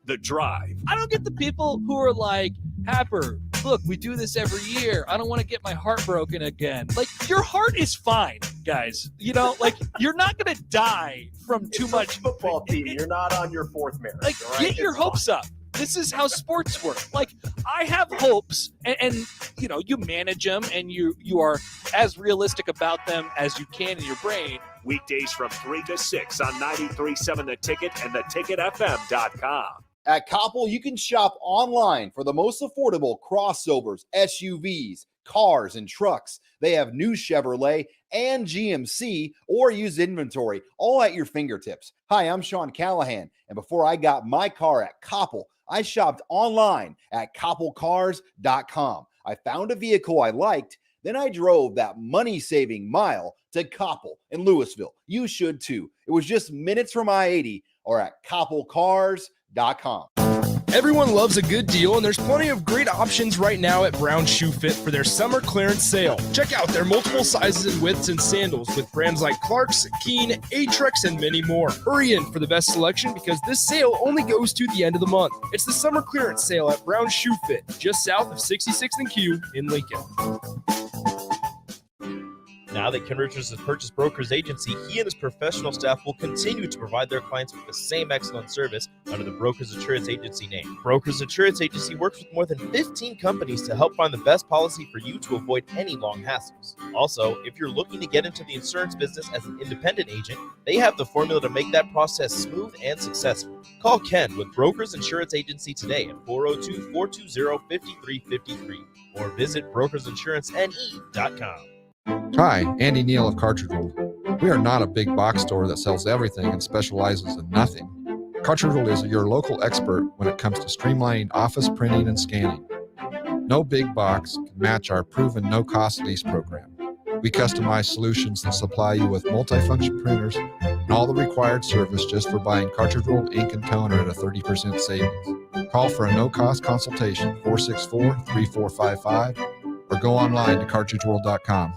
The Drive. I don't get the people who are like, Happer, look, we do this every year. I don't want to get my heart broken again. Like, your heart is fine, guys. You know, like, you're not going to die from too much football team. You're not on your fourth marriage. Like, get your hopes up. This is how sports work. Like, I have hopes, and you know, you manage them, and you are as realistic about them as you can in your brain. Weekdays from 3 to 6 on 93.7 The Ticket and theticketfm.com. At Koppel, you can shop online for the most affordable crossovers, SUVs, cars, and trucks. They have new Chevrolet and GMC or used inventory, all at your fingertips. Hi, I'm Sean Callahan, and before I got my car at Koppel, I shopped online at koppelcars.com. I found a vehicle I liked, then I drove that money-saving mile to Koppel in Louisville. You should too. It was just minutes from I-80 or at koppelcars.com. Everyone loves a good deal, and there's plenty of great options right now at Brown Shoe Fit for their summer clearance sale. Check out their multiple sizes and widths in sandals with brands like Clark's, Keen, Atrex, and many more. Hurry in for the best selection because this sale only goes to the end of the month. It's the summer clearance sale at Brown Shoe Fit, just south of 66th and Q in Lincoln. Now that Ken Richards has purchased Brokers Agency, he and his professional staff will continue to provide their clients with the same excellent service under the Brokers Insurance Agency name. Brokers Insurance Agency works with more than 15 companies to help find the best policy for you to avoid any long hassles. Also, if you're looking to get into the insurance business as an independent agent, they have the formula to make that process smooth and successful. Call Ken with Brokers Insurance Agency today at 402-420-5353 or visit brokersinsurancene.com. Hi, Andy Neal of Cartridge World. We are not a big box store that sells everything and specializes in nothing. Cartridge World is your local expert when it comes to streamlining office printing and scanning. No big box can match our proven no-cost lease program. We customize solutions that supply you with multifunction printers and all the required service just for buying Cartridge World ink and toner at a 30% savings. Call for a no-cost consultation, 464-3455, or go online to cartridgeworld.com.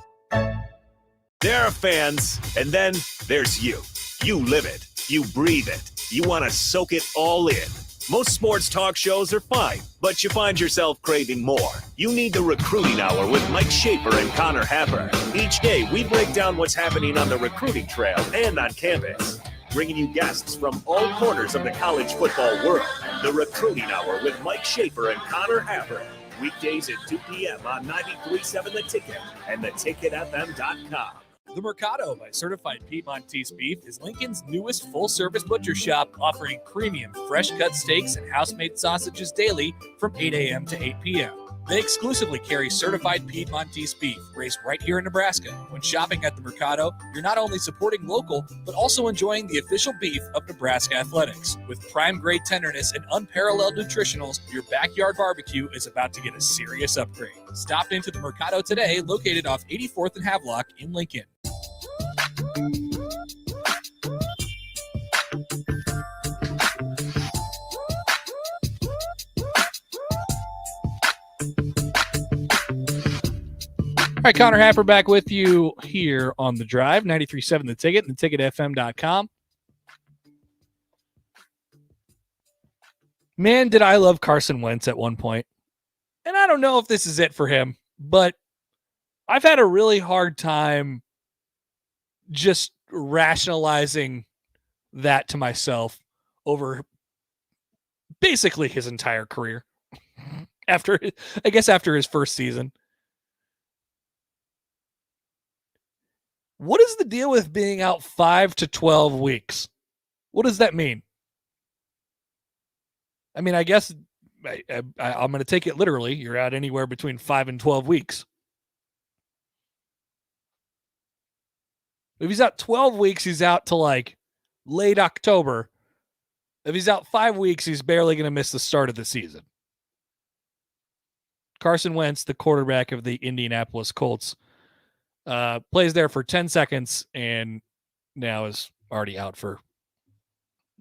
There are fans, and then there's you. You live it. You breathe it. You want to soak it all in. Most sports talk shows are fine, but you find yourself craving more. You need the Recruiting Hour with Mike Schaefer and Connor Happer. Each day, we break down what's happening on the recruiting trail and on campus, bringing you guests from all corners of the college football world. The Recruiting Hour with Mike Schaefer and Connor Happer. Weekdays at 2 p.m. on 93.7 The Ticket and theticketfm.com. The Mercado by Certified Piedmontese Beef is Lincoln's newest full-service butcher shop, offering premium fresh-cut steaks and house-made sausages daily from 8 a.m. to 8 p.m. They exclusively carry certified Piedmontese beef raised right here in Nebraska. When shopping at the Mercado, you're not only supporting local, but also enjoying the official beef of Nebraska Athletics. With prime-grade tenderness and unparalleled nutritionals, your backyard barbecue is about to get a serious upgrade. Stop into the Mercado today, located off 84th and Havelock in Lincoln. All right, Connor Happer back with you here on The Drive, 93.7 The Ticket and theticketfm.com. Man, did I love Carson Wentz at one point. And I don't know if this is it for him, but I've had a really hard time just rationalizing that to myself over basically his entire career. After his first season. What is the deal with being out 5 to 12 weeks? What does that mean? I mean, I guess I'm going to take it literally. You're out anywhere between 5 and 12 weeks. If he's out 12 weeks, he's out to like late October. If he's out 5 weeks, he's barely going to miss the start of the season. Carson Wentz, the quarterback of the Indianapolis Colts, plays there for 10 seconds and now is already out for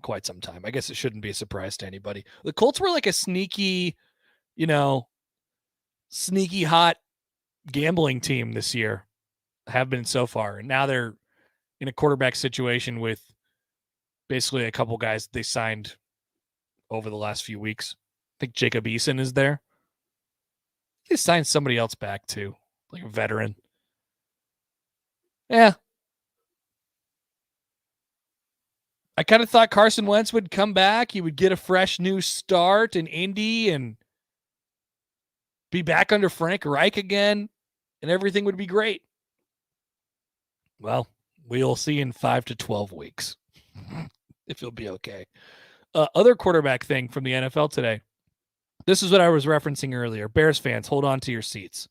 quite some time. I guess it shouldn't be a surprise to anybody. The Colts were like a sneaky hot gambling team this year, have been so far. And now they're in a quarterback situation with basically a couple guys they signed over the last few weeks. I think Jacob Eason is there. They signed somebody else back too, like a veteran. Yeah. I kind of thought Carson Wentz would come back. He would get a fresh new start in Indy and be back under Frank Reich again, and everything would be great. Well, we'll see in 5 to 12 weeks if he'll be okay. Other quarterback thing from the NFL today. This is what I was referencing earlier. Bears fans, hold on to your seats.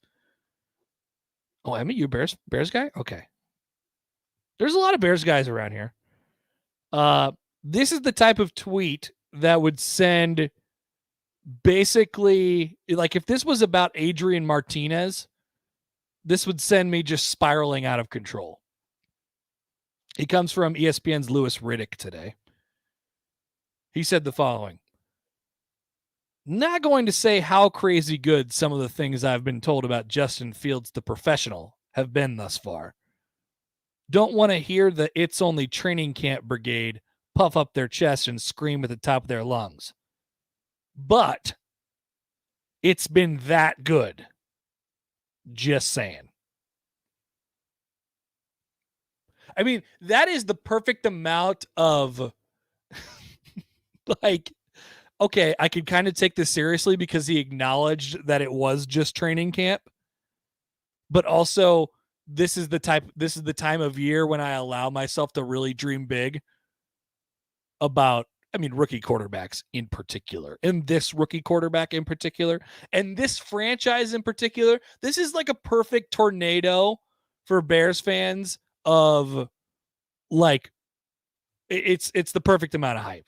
Oh, Emmett, you Bears guy? Okay. There's a lot of Bears guys around here. This is the type of tweet that would send basically, like if this was about Adrian Martinez, this would send me just spiraling out of control. It comes from ESPN's Louis Riddick today. He said the following. Not going to say how crazy good some of the things I've been told about Justin Fields, the professional, have been thus far. Don't want to hear the It's Only Training Camp brigade puff up their chest and scream at the top of their lungs. But it's been that good. Just saying. I mean, that is the perfect amount of like, okay, I could kind of take this seriously because he acknowledged that it was just training camp. But also, this is the time of year when I allow myself to really dream big about, rookie quarterbacks in particular, and this rookie quarterback in particular, and this franchise in particular. This is like a perfect tornado for Bears fans of like, it's the perfect amount of hype.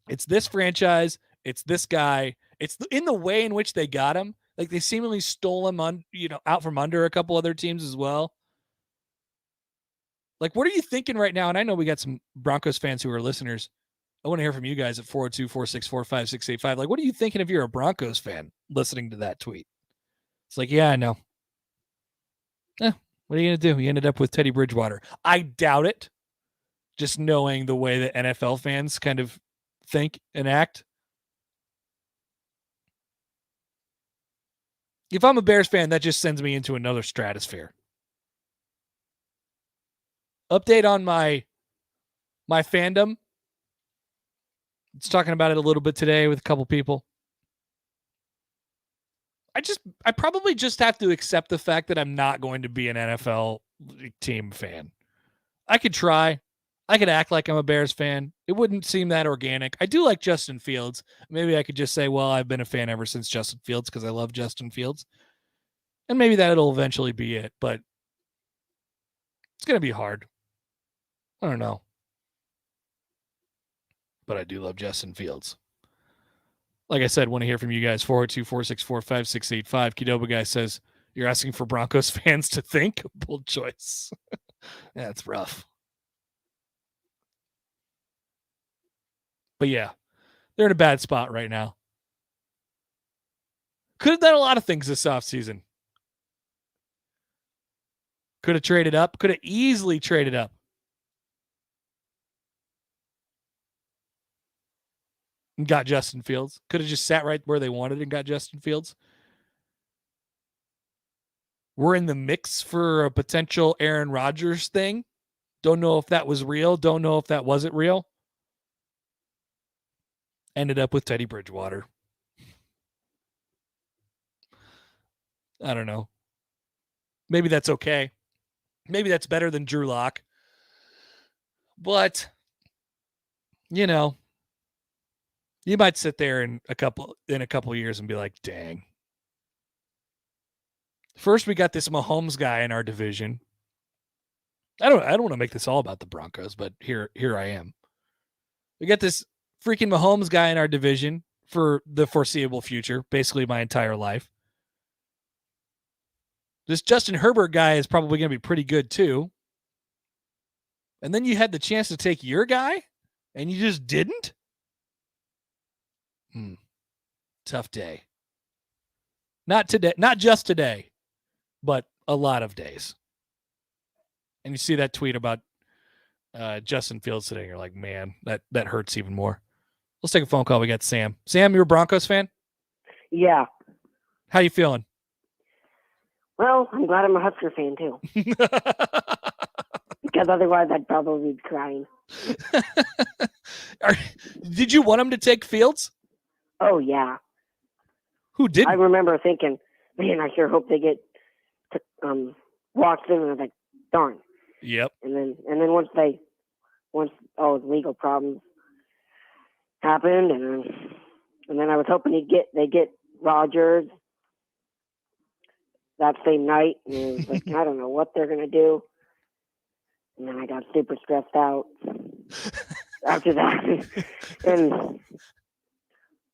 It's this franchise. It's this guy. It's in the way in which they got him. Like they seemingly stole him out from under a couple other teams as well. Like, what are you thinking right now? And I know we got some Broncos fans who are listeners. I want to hear from you guys at 402-464-5685. Like, what are you thinking if you're a Broncos fan listening to that tweet? It's like, yeah, I know. What are you going to do? You ended up with Teddy Bridgewater. I doubt it. Just knowing the way that NFL fans kind of think and act. If I'm a Bears fan, that just sends me into another stratosphere. Update on my fandom. It's talking about it a little bit today with a couple people. I probably just have to accept the fact that I'm not going to be an NFL team fan. I could try. I could act like I'm a Bears fan. It wouldn't seem that organic. I do like Justin Fields. Maybe I could just say, well, I've been a fan ever since Justin Fields because I love Justin Fields. And maybe that'll eventually be it. But it's going to be hard. I don't know. But I do love Justin Fields. Like I said, want to hear from you guys. 402-464-5685. Kidoba guy says, you're asking for Broncos fans to think? Bold choice. That's rough. But yeah, they're in a bad spot right now. Could have done a lot of things this offseason. Could have traded up. Could have easily traded up. And got Justin Fields. Could have just sat right where they wanted and got Justin Fields. We're in the mix for a potential Aaron Rodgers thing. Don't know if that was real. Don't know if that wasn't real. Ended up with Teddy Bridgewater. I don't know. Maybe that's okay. Maybe that's better than Drew Lock. But, you know, you might sit there in a couple of years and be like, dang. First, we got this Mahomes guy in our division. I don't want to make this all about the Broncos, but here I am. We got this freaking Mahomes guy in our division for the foreseeable future, basically my entire life. This Justin Herbert guy is probably going to be pretty good too. And then you had the chance to take your guy and you just didn't? Tough day. Not today, not just today, but a lot of days. And you see that tweet about Justin Fields today, and you're like, man, that hurts even more. Let's take a phone call. We got Sam. Sam, you're a Broncos fan? Yeah. How you feeling? Well, I'm glad I'm a Husker fan too. Because otherwise I'd probably be crying. Did you want him to take Fields? Oh, yeah. Who didn't? I remember thinking, man, I sure hope they get Watson, and I was like, darn. Yep. And then once all the legal problems happened, and then I was hoping they get Rodgers that same night, and it was like, I don't know what they're gonna do. And then I got super stressed out after that. And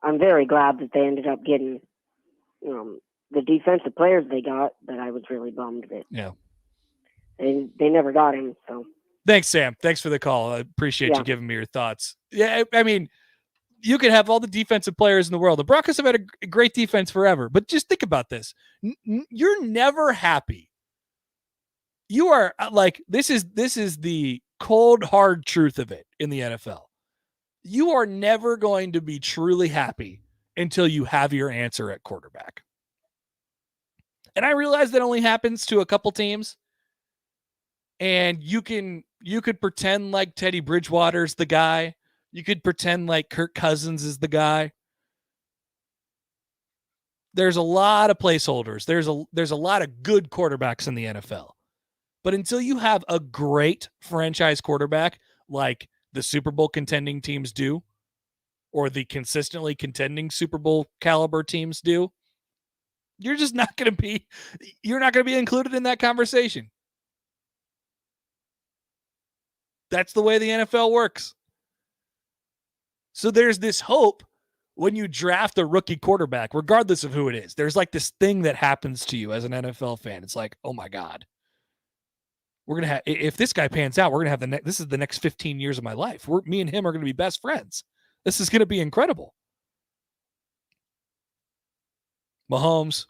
I'm very glad that they ended up getting the defensive players they got, but I was really bummed that they never got him. So thanks, Sam. Thanks for the call. I appreciate you giving me your thoughts. Yeah, I mean, you could have all the defensive players in the world. The Broncos have had a great defense forever, but just think about this. You're never happy. You are like, this is the cold, hard truth of it in the NFL. You are never going to be truly happy until you have your answer at quarterback. And I realize that only happens to a couple teams. And you could pretend like Teddy Bridgewater's the guy. You could pretend like Kirk Cousins is the guy. There's a lot of placeholders. There's a lot of good quarterbacks in the NFL. But until you have a great franchise quarterback like the Super Bowl contending teams do, or the consistently contending Super Bowl caliber teams do, you're not going to be included in that conversation. That's the way the NFL works. So there's this hope when you draft a rookie quarterback, regardless of who it is. There's like this thing that happens to you as an NFL fan. It's like, oh my God, we're going to have, if this guy pans out, we're going to have this is the next 15 years of my life. Me and him are going to be best friends. This is going to be incredible. Mahomes.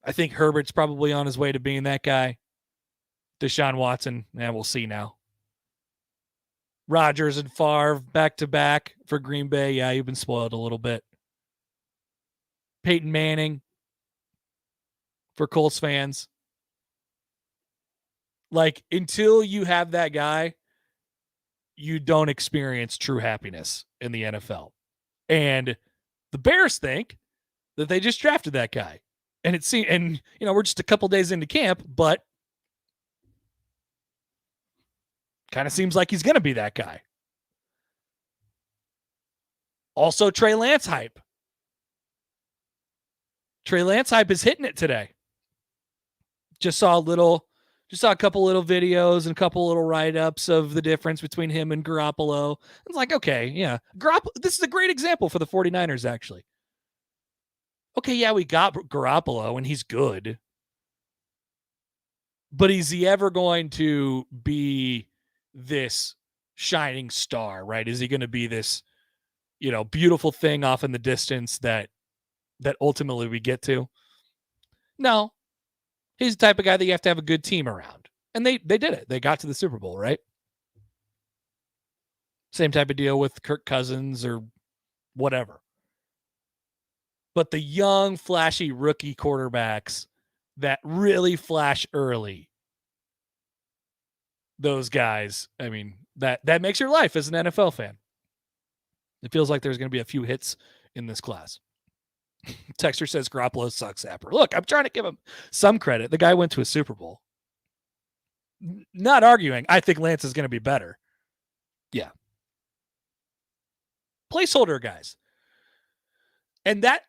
I think Herbert's probably on his way to being that guy. Deshaun Watson, we'll see now. Rodgers and Favre back-to-back for Green Bay. Yeah, you've been spoiled a little bit. Peyton Manning for Colts fans. Like, until you have that guy, you don't experience true happiness in the NFL. And the Bears think that they just drafted that guy. And we're just a couple days into camp, but kind of seems like he's going to be that guy. Also, Trey Lance hype. Trey Lance hype is hitting it today. Just saw a couple little videos and a couple little write-ups of the difference between him and Garoppolo. It's like, okay, yeah. This is a great example for the 49ers, actually. Okay, yeah, we got Garoppolo, and he's good. But is he ever going to be this shining star, right? Is he going to be this, beautiful thing off in the distance that ultimately we get to? No. He's the type of guy that you have to have a good team around. And they did it. They got to the Super Bowl, right? Same type of deal with Kirk Cousins or whatever. But the young, flashy rookie quarterbacks that really flash early, those guys, I mean, that makes your life as an NFL fan. It feels like there's going to be a few hits in this class. Texter says Garoppolo sucks, Zapper. Look, I'm trying to give him some credit. The guy went to a Super Bowl. Not arguing. I think Lance is going to be better. Yeah. Placeholder guys. And that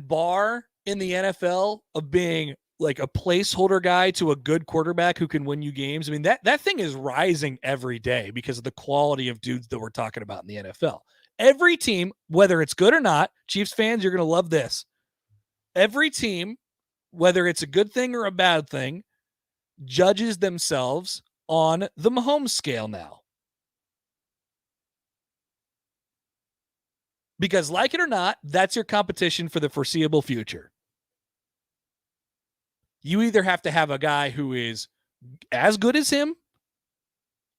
bar in the NFL of being like a placeholder guy to a good quarterback who can win you games. I mean, that thing is rising every day because of the quality of dudes that we're talking about in the NFL. Every team, whether it's good or not, Chiefs fans, you're going to love this. Every team, whether it's a good thing or a bad thing, judges themselves on the Mahomes scale now. Because like it or not, that's your competition for the foreseeable future. You either have to have a guy who is as good as him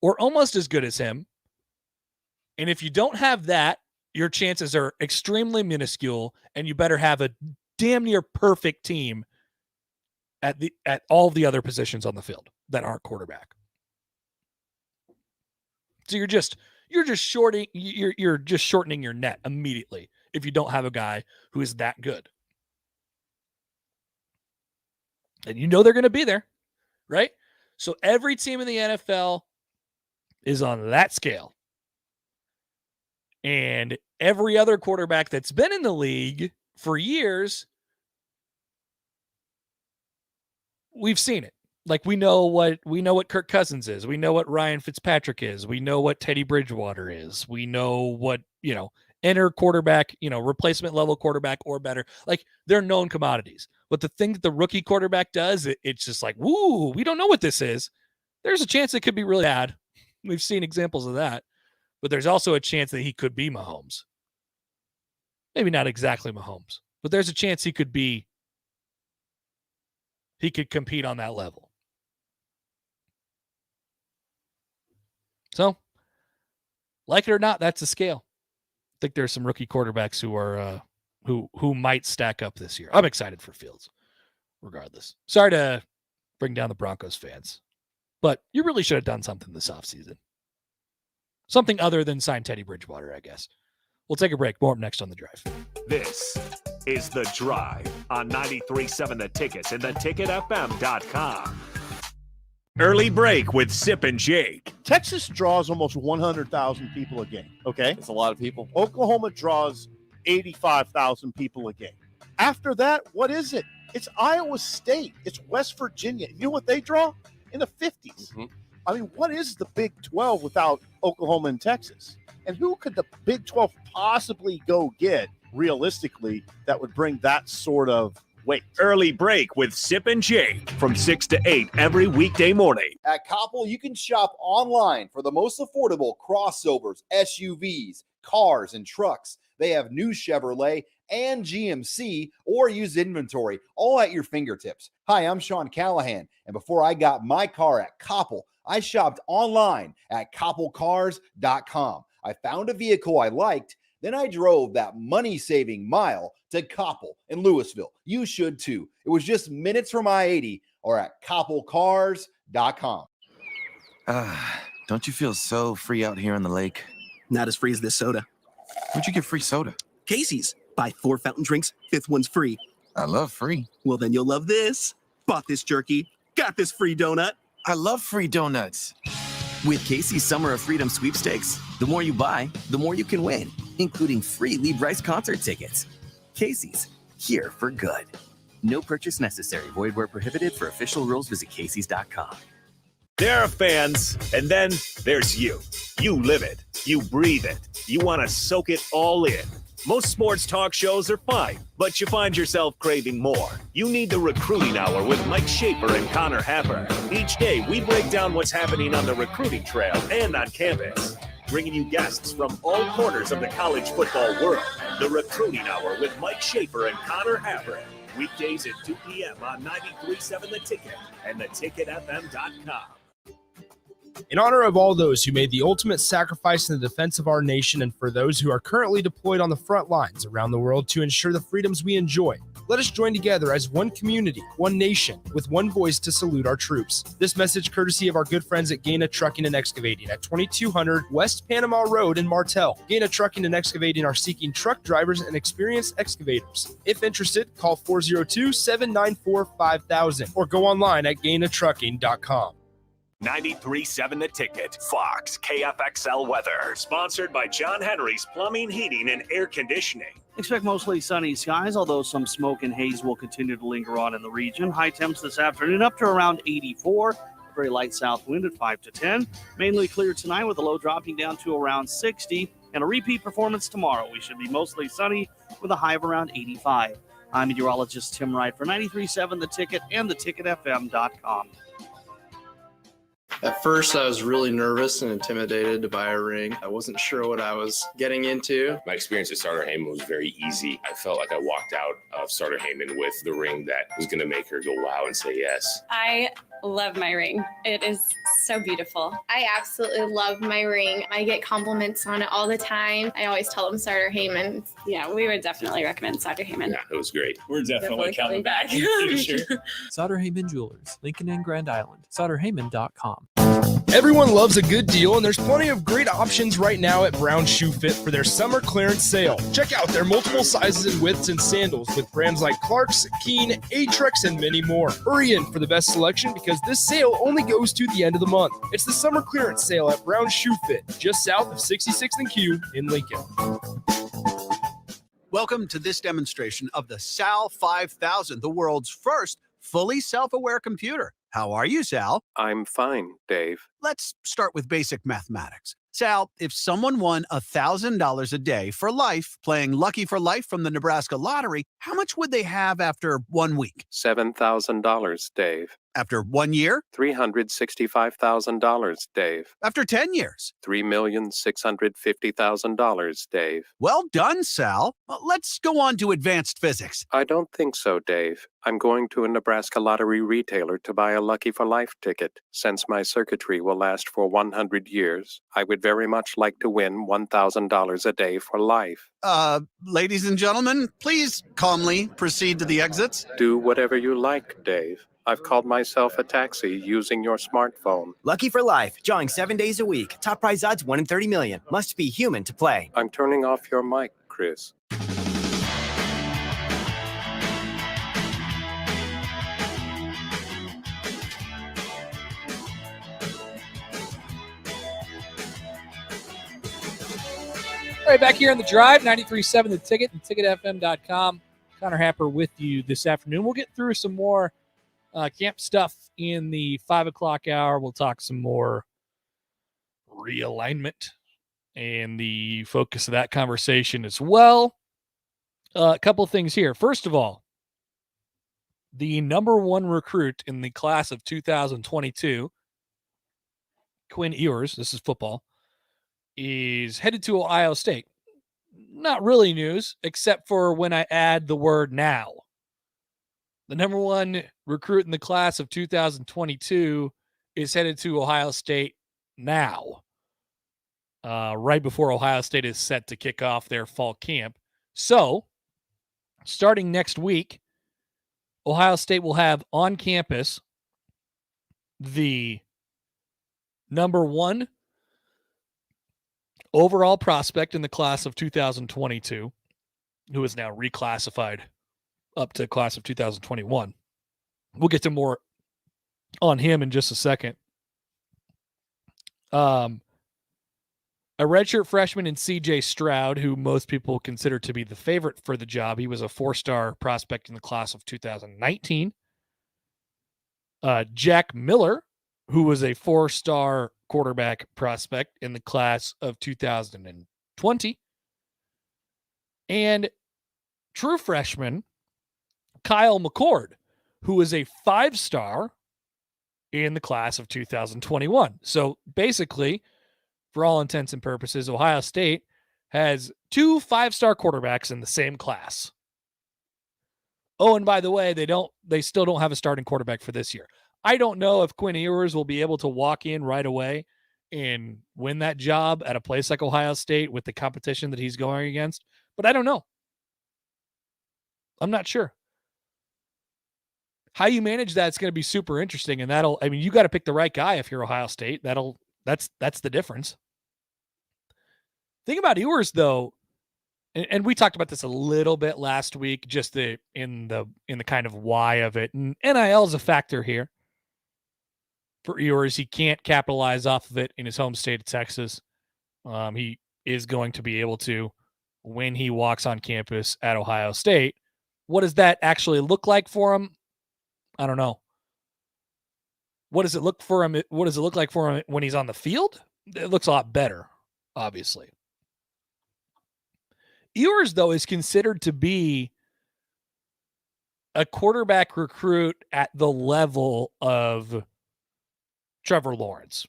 or almost as good as him. And if you don't have that, your chances are extremely minuscule, and you better have a damn near perfect team at all the other positions on the field that aren't quarterback. So you're just shortening your net immediately if you don't have a guy who is that good. And you know they're going to be there, right? So every team in the NFL is on that scale. And every other quarterback that's been in the league for years, we've seen it. Like we know what Kirk Cousins is. We know what Ryan Fitzpatrick is. We know what Teddy Bridgewater is. We know what, enter quarterback, replacement level quarterback or better. Like they're known commodities. But the thing that the rookie quarterback does, it's just like, woo, we don't know what this is. There's a chance it could be really bad. We've seen examples of that. But there's also a chance that he could be Mahomes. Maybe not exactly Mahomes, but there's a chance he could compete on that level. So, like it or not, that's the scale. I think there's some rookie quarterbacks who are who might stack up this year. I'm excited for Fields, regardless. Sorry to bring down the Broncos fans, but you really should have done something this offseason. Something other than sign Teddy Bridgewater, I guess. We'll take a break. More up next on The Drive. This is The Drive on 93.7 The Ticket and theticketfm.com. Early break with Sip and Jake. Texas draws almost 100,000 people a game, okay? It's a lot of people. Oklahoma draws 85,000 people a game. After that, what is it? It's Iowa State. It's West Virginia. You know what they draw? In the 50s. Mm-hmm. I mean, what is the Big 12 without Oklahoma and Texas? And who could the Big 12 possibly go get, realistically, that would bring that sort of weight? Early break with Sip and Jake from 6 to 8 every weekday morning. At Koppel, you can shop online for the most affordable crossovers, SUVs, cars, and trucks. They have new Chevrolet and GMC or used inventory, all at your fingertips. Hi, I'm Sean Callahan, and before I got my car at Koppel, I shopped online at koppelcars.com. I found a vehicle I liked, then I drove that money-saving mile to Koppel in Louisville. You should too. It was just minutes from I-80 or at koppelcars.com. Don't you feel so free out here on the lake? Not as free as this soda. Where'd you get free soda? Casey's. Buy 4 fountain drinks, 5th one's free. I love free. Well, then you'll love this. Bought this jerky. Got this free donut. I love free donuts. With Casey's Summer of Freedom sweepstakes, the more you buy, the more you can win, including free Lee Brice concert tickets. Casey's, here for good. No purchase necessary. Void where prohibited. For official rules, visit Casey's.com. There are fans, and then there's you. You live it. You breathe it. You want to soak it all in. Most sports talk shows are fine, but you find yourself craving more. You need the Recruiting Hour with Mike Schaefer and Connor Happer. Each day, we break down what's happening on the recruiting trail and on campus, bringing you guests from all corners of the college football world. The Recruiting Hour with Mike Schaefer and Connor Happer. Weekdays at 2 p.m. on 93.7 The Ticket and theticketfm.com. In honor of all those who made the ultimate sacrifice in the defense of our nation and for those who are currently deployed on the front lines around the world to ensure the freedoms we enjoy, let us join together as one community, one nation, with one voice to salute our troops. This message courtesy of our good friends at Gaina Trucking and Excavating at 2200 West Panama Road in Martel. Gaina Trucking and Excavating are seeking truck drivers and experienced excavators. If interested, call 402-794-5000 or go online at gainatrucking.com. 93.7 The Ticket, Fox, KFXL weather. Sponsored by John Henry's Plumbing, Heating, and Air Conditioning. Expect mostly sunny skies, although some smoke and haze will continue to linger on in the region. High temps this afternoon up to around 84. Very light south wind at 5 to 10. Mainly clear tonight with a low dropping down to around 60. And a repeat performance tomorrow. We should be mostly sunny with a high of around 85. I'm meteorologist Tim Wright for 93.7 The Ticket and theticketfm.com. At first, I was really nervous and intimidated to buy a ring. I wasn't sure what I was getting into. My experience at Starter Heyman was very easy. I felt like I walked out of Starter Heyman with the ring that was going to make her go wow and say yes. I love my ring. It is so beautiful. I absolutely love my ring. I get compliments on it all the time. I always tell them Starter Heyman. Yeah, we would definitely recommend Starter Heyman. Yeah, it was great. We're definitely coming back. Sure. Sauter Heyman Jewelers, Lincoln and Grand Island. SauterHeyman.com. Everyone loves a good deal, and there's plenty of great options right now at Brown Shoe Fit for their summer clearance sale. Check out their multiple sizes and widths in sandals with brands like Clarks, Keen, Atrex, and many more. Hurry in for the best selection because this sale only goes to the end of the month. It's the summer clearance sale at Brown Shoe Fit, just south of 66th and Q in Lincoln. Welcome to this demonstration of the SAL 5000, the world's first fully self-aware computer. How are you, Sal? I'm fine, Dave. Let's start with basic mathematics. Sal, if someone won $1,000 a day for life playing Lucky for Life from the Nebraska Lottery, how much would they have after 1 week? $7,000, Dave. After 1 year? $365,000, Dave. After 10 years? $3,650,000, Dave. Well done, Sal. Let's go on to advanced physics. I don't think so, Dave. I'm going to a Nebraska Lottery retailer to buy a Lucky for Life ticket. Since my circuitry will last for 100 years, I would very much like to win $1,000 a day for life. Ladies and gentlemen, please calmly proceed to the exits. Do whatever you like, Dave. I've called myself a taxi using your smartphone. Lucky for Life, drawing 7 days a week. Top prize odds 1 in 30 million. Must be human to play. I'm turning off your mic, Chris. All right, back here on the drive, 93.7 The Ticket and ticketfm.com. Connor Happer with you this afternoon. We'll get through some more camp stuff in the 5 o'clock hour. We'll talk some more realignment and the focus of that conversation as well. A couple of things here. First of all, the number one recruit in the class of 2022, Quinn Ewers, this is football, is headed to Ohio State. Not really news, except for when I add the word now. The number one recruit in the class of 2022 is headed to Ohio State now, right before Ohio State is set to kick off their fall camp. So, starting next week, Ohio State will have on campus the number one overall prospect in the class of 2022, who is now reclassified up to class of 2021. We'll get to more on him in just a second. A redshirt freshman in C.J. Stroud, who most people consider to be the favorite for the job. He was a 4-star prospect in the class of 2019. Jack Miller, who was a 4-star quarterback prospect in the class of 2020. And true freshman Kyle McCord, who is a 5-star in the class of 2021. So basically, for all intents and purposes, Ohio State has 2 5-star quarterbacks in the same class. Oh, and by the way, they still don't have a starting quarterback for this year. I don't know if Quinn Ewers will be able to walk in right away and win that job at a place like Ohio State with the competition that he's going against, but I don't know. I'm not sure. How you manage that's going to be super interesting, and you got to pick the right guy if you're Ohio State. That's the difference. Thing about Ewers though, and we talked about this a little bit last week, just in the kind of why of it. And NIL is a factor here for Ewers. He can't capitalize off of it in his home state of Texas. He is going to be able to when he walks on campus at Ohio State. What does that actually look like for him? I don't know. What does it look for him? What does it look like for him when he's on the field? It looks a lot better, obviously. Ewers, though, is considered to be a quarterback recruit at the level of Trevor Lawrence.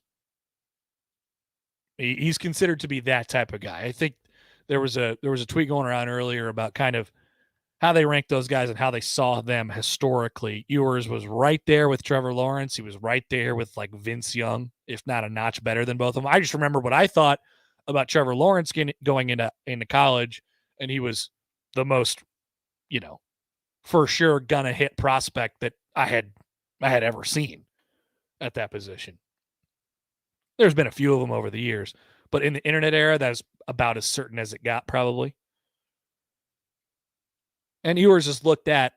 He's considered to be that type of guy. I think there was a tweet going around earlier about kind of how they ranked those guys and how they saw them historically. Ewers was right there with Trevor Lawrence. He was right there with like Vince Young, if not a notch better than both of them. I just remember what I thought about Trevor Lawrence going into college, and he was the most, for sure gonna hit prospect that I had ever seen at that position. There's been a few of them over the years, but in the internet era, that was about as certain as it got, probably. And Ewers is looked at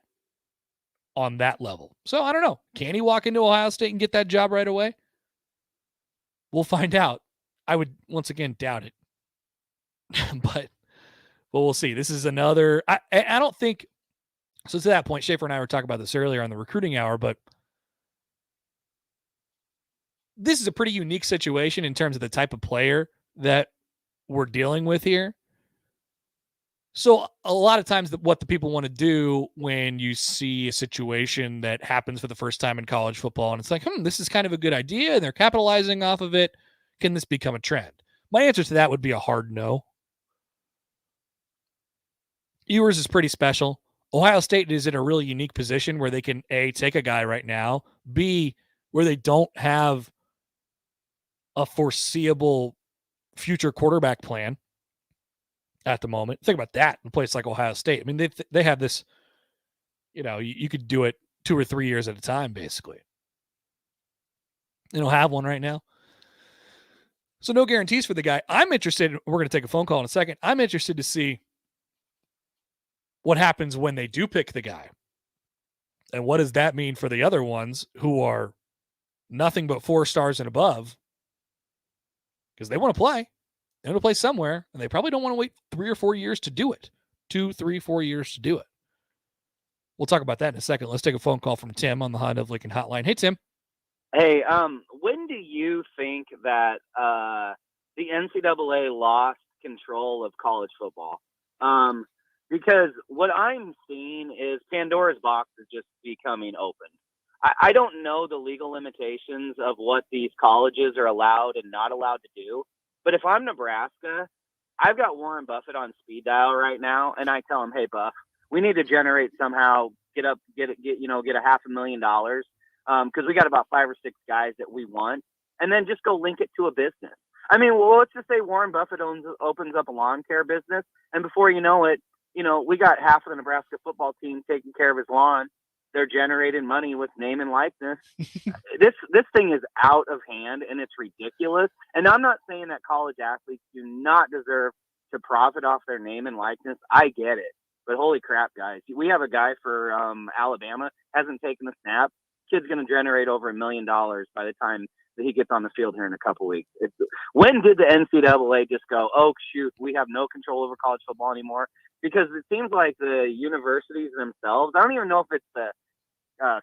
on that level. So I don't know. Can he walk into Ohio State and get that job right away? We'll find out. I would once again doubt it. but we'll see. This is another. I don't think. So to that point, Schaefer and I were talking about this earlier on the recruiting hour, but this is a pretty unique situation in terms of the type of player that we're dealing with here. So a lot of times what the people want to do when you see a situation that happens for the first time in college football, and it's like, this is kind of a good idea, and they're capitalizing off of it. Can this become a trend? My answer to that would be a hard no. Ewers is pretty special. Ohio State is in a really unique position where they can, A, take a guy right now, B, where they don't have a foreseeable future quarterback plan at the moment. Think about that in a place like Ohio State. I mean, they have this, you could do it 2 or 3 years at a time, basically. They don't have one right now. So no guarantees for the guy. I'm interested. We're going to take a phone call in a second. I'm interested to see what happens when they do pick the guy. And what does that mean for the other ones who are nothing but 4 stars and above? Because they want to play. They want to play somewhere, and they probably don't want to wait 3 or 4 years to do it. 2, 3, 4 years to do it. We'll talk about that in a second. Let's take a phone call from Tim on the Honda of Lincoln hotline. Hey, Tim. Hey, when do you think that the NCAA lost control of college football? Because what I'm seeing is Pandora's box is just becoming open. I don't know the legal limitations of what these colleges are allowed and not allowed to do. But if I'm Nebraska, I've got Warren Buffett on speed dial right now, and I tell him, "Hey, Buff, we need to generate somehow, get $500,000 because we got about 5 or 6 guys that we want, and then just go link it to a business." I mean, well, let's just say Warren Buffett opens up a lawn care business, and before you know it, we got half of the Nebraska football team taking care of his lawn. They're generating money with name and likeness. This thing is out of hand, and it's ridiculous. And I'm not saying that college athletes do not deserve to profit off their name and likeness. I get it. But holy crap, guys. We have a guy for Alabama, hasn't taken a snap. Kid's going to generate over $1 million by the time that he gets on the field here in a couple weeks. When did the NCAA just go, oh, shoot, we have no control over college football anymore? Because it seems like the universities themselves, I don't even know if it's the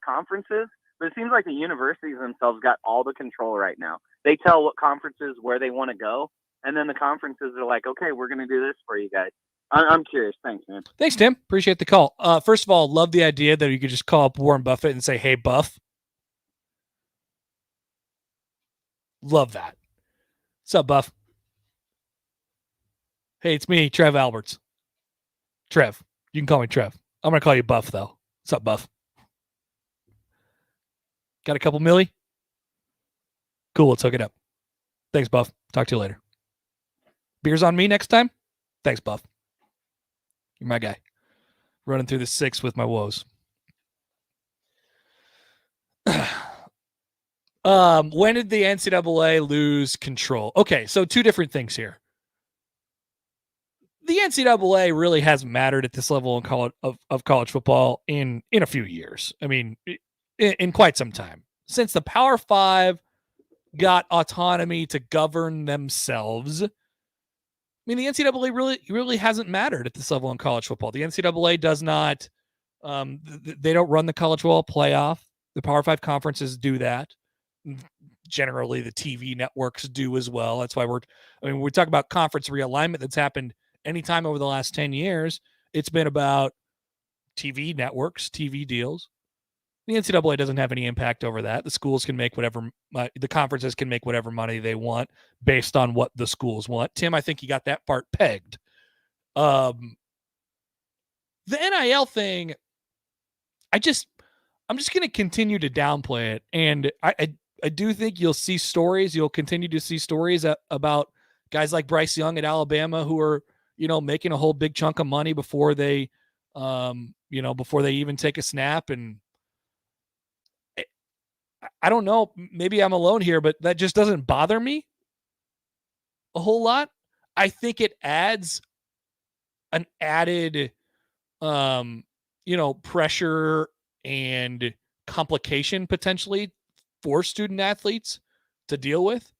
conferences, but it seems like the universities themselves got all the control right now. They tell what conferences where they want to go, and then the conferences are like, okay, we're going to do this for you guys. I'm curious. Thanks, man. Thanks, Tim. Appreciate the call. First of all, love the idea that you could just call up Warren Buffett and say, hey, Buff. Love that. What's up, Buff? Hey, it's me, Trev Alberts. Trev. You can call me Trev. I'm going to call you Buff, though. What's up, Buff? Got a couple milli? Cool, let's hook it up. Thanks, Buff. Talk to you later. Beers on me next time? Thanks, Buff. You're my guy. Running through the 6 with my woes. When did the NCAA lose control? Okay, so two different things here. The NCAA really hasn't mattered at this level of college football in a few years. I mean, in quite some time. Since the Power Five got autonomy to govern themselves, I mean, the NCAA really hasn't mattered at this level in college football. The NCAA does not, they don't run the college football playoff. The Power Five conferences do that. Generally, the TV networks do as well. That's why we talk about conference realignment that's happened anytime over the last 10 years. It's been about TV networks, TV deals. The NCAA doesn't have any impact over that. The schools can make the conferences can make whatever money they want based on what the schools want. Tim, I think you got that part pegged. The NIL thing, I'm just going to continue to downplay it. And I do think you'll continue to see stories about guys like Bryce Young at Alabama who are, making a whole big chunk of money before they even take a snap. And I don't know, maybe I'm alone here, but that just doesn't bother me a whole lot. I think it adds an added, pressure and complication potentially for student athletes to deal with.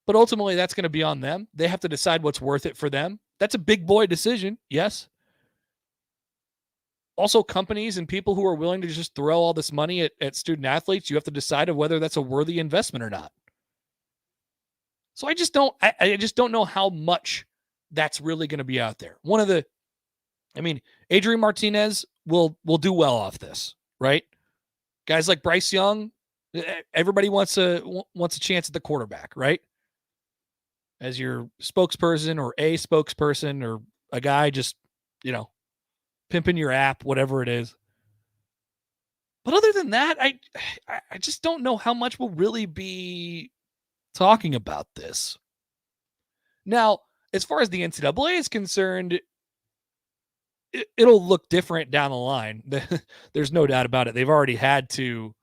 But ultimately, that's going to be on them. They have to decide what's worth it for them. That's a big boy decision, yes. Also, companies and people who are willing to just throw all this money at student athletes, you have to decide whether that's a worthy investment or not. So I just don't know how much that's really going to be out there. Adrian Martinez will do well off this, right? Guys like Bryce Young, everybody wants a chance at the quarterback, right? As your spokesperson or a spokesperson or a guy just, pimping your app, whatever it is. But other than that, I just don't know how much we'll really be talking about this. Now, as far as the NCAA is concerned, it'll look different down the line. There's no doubt about it. They've already had to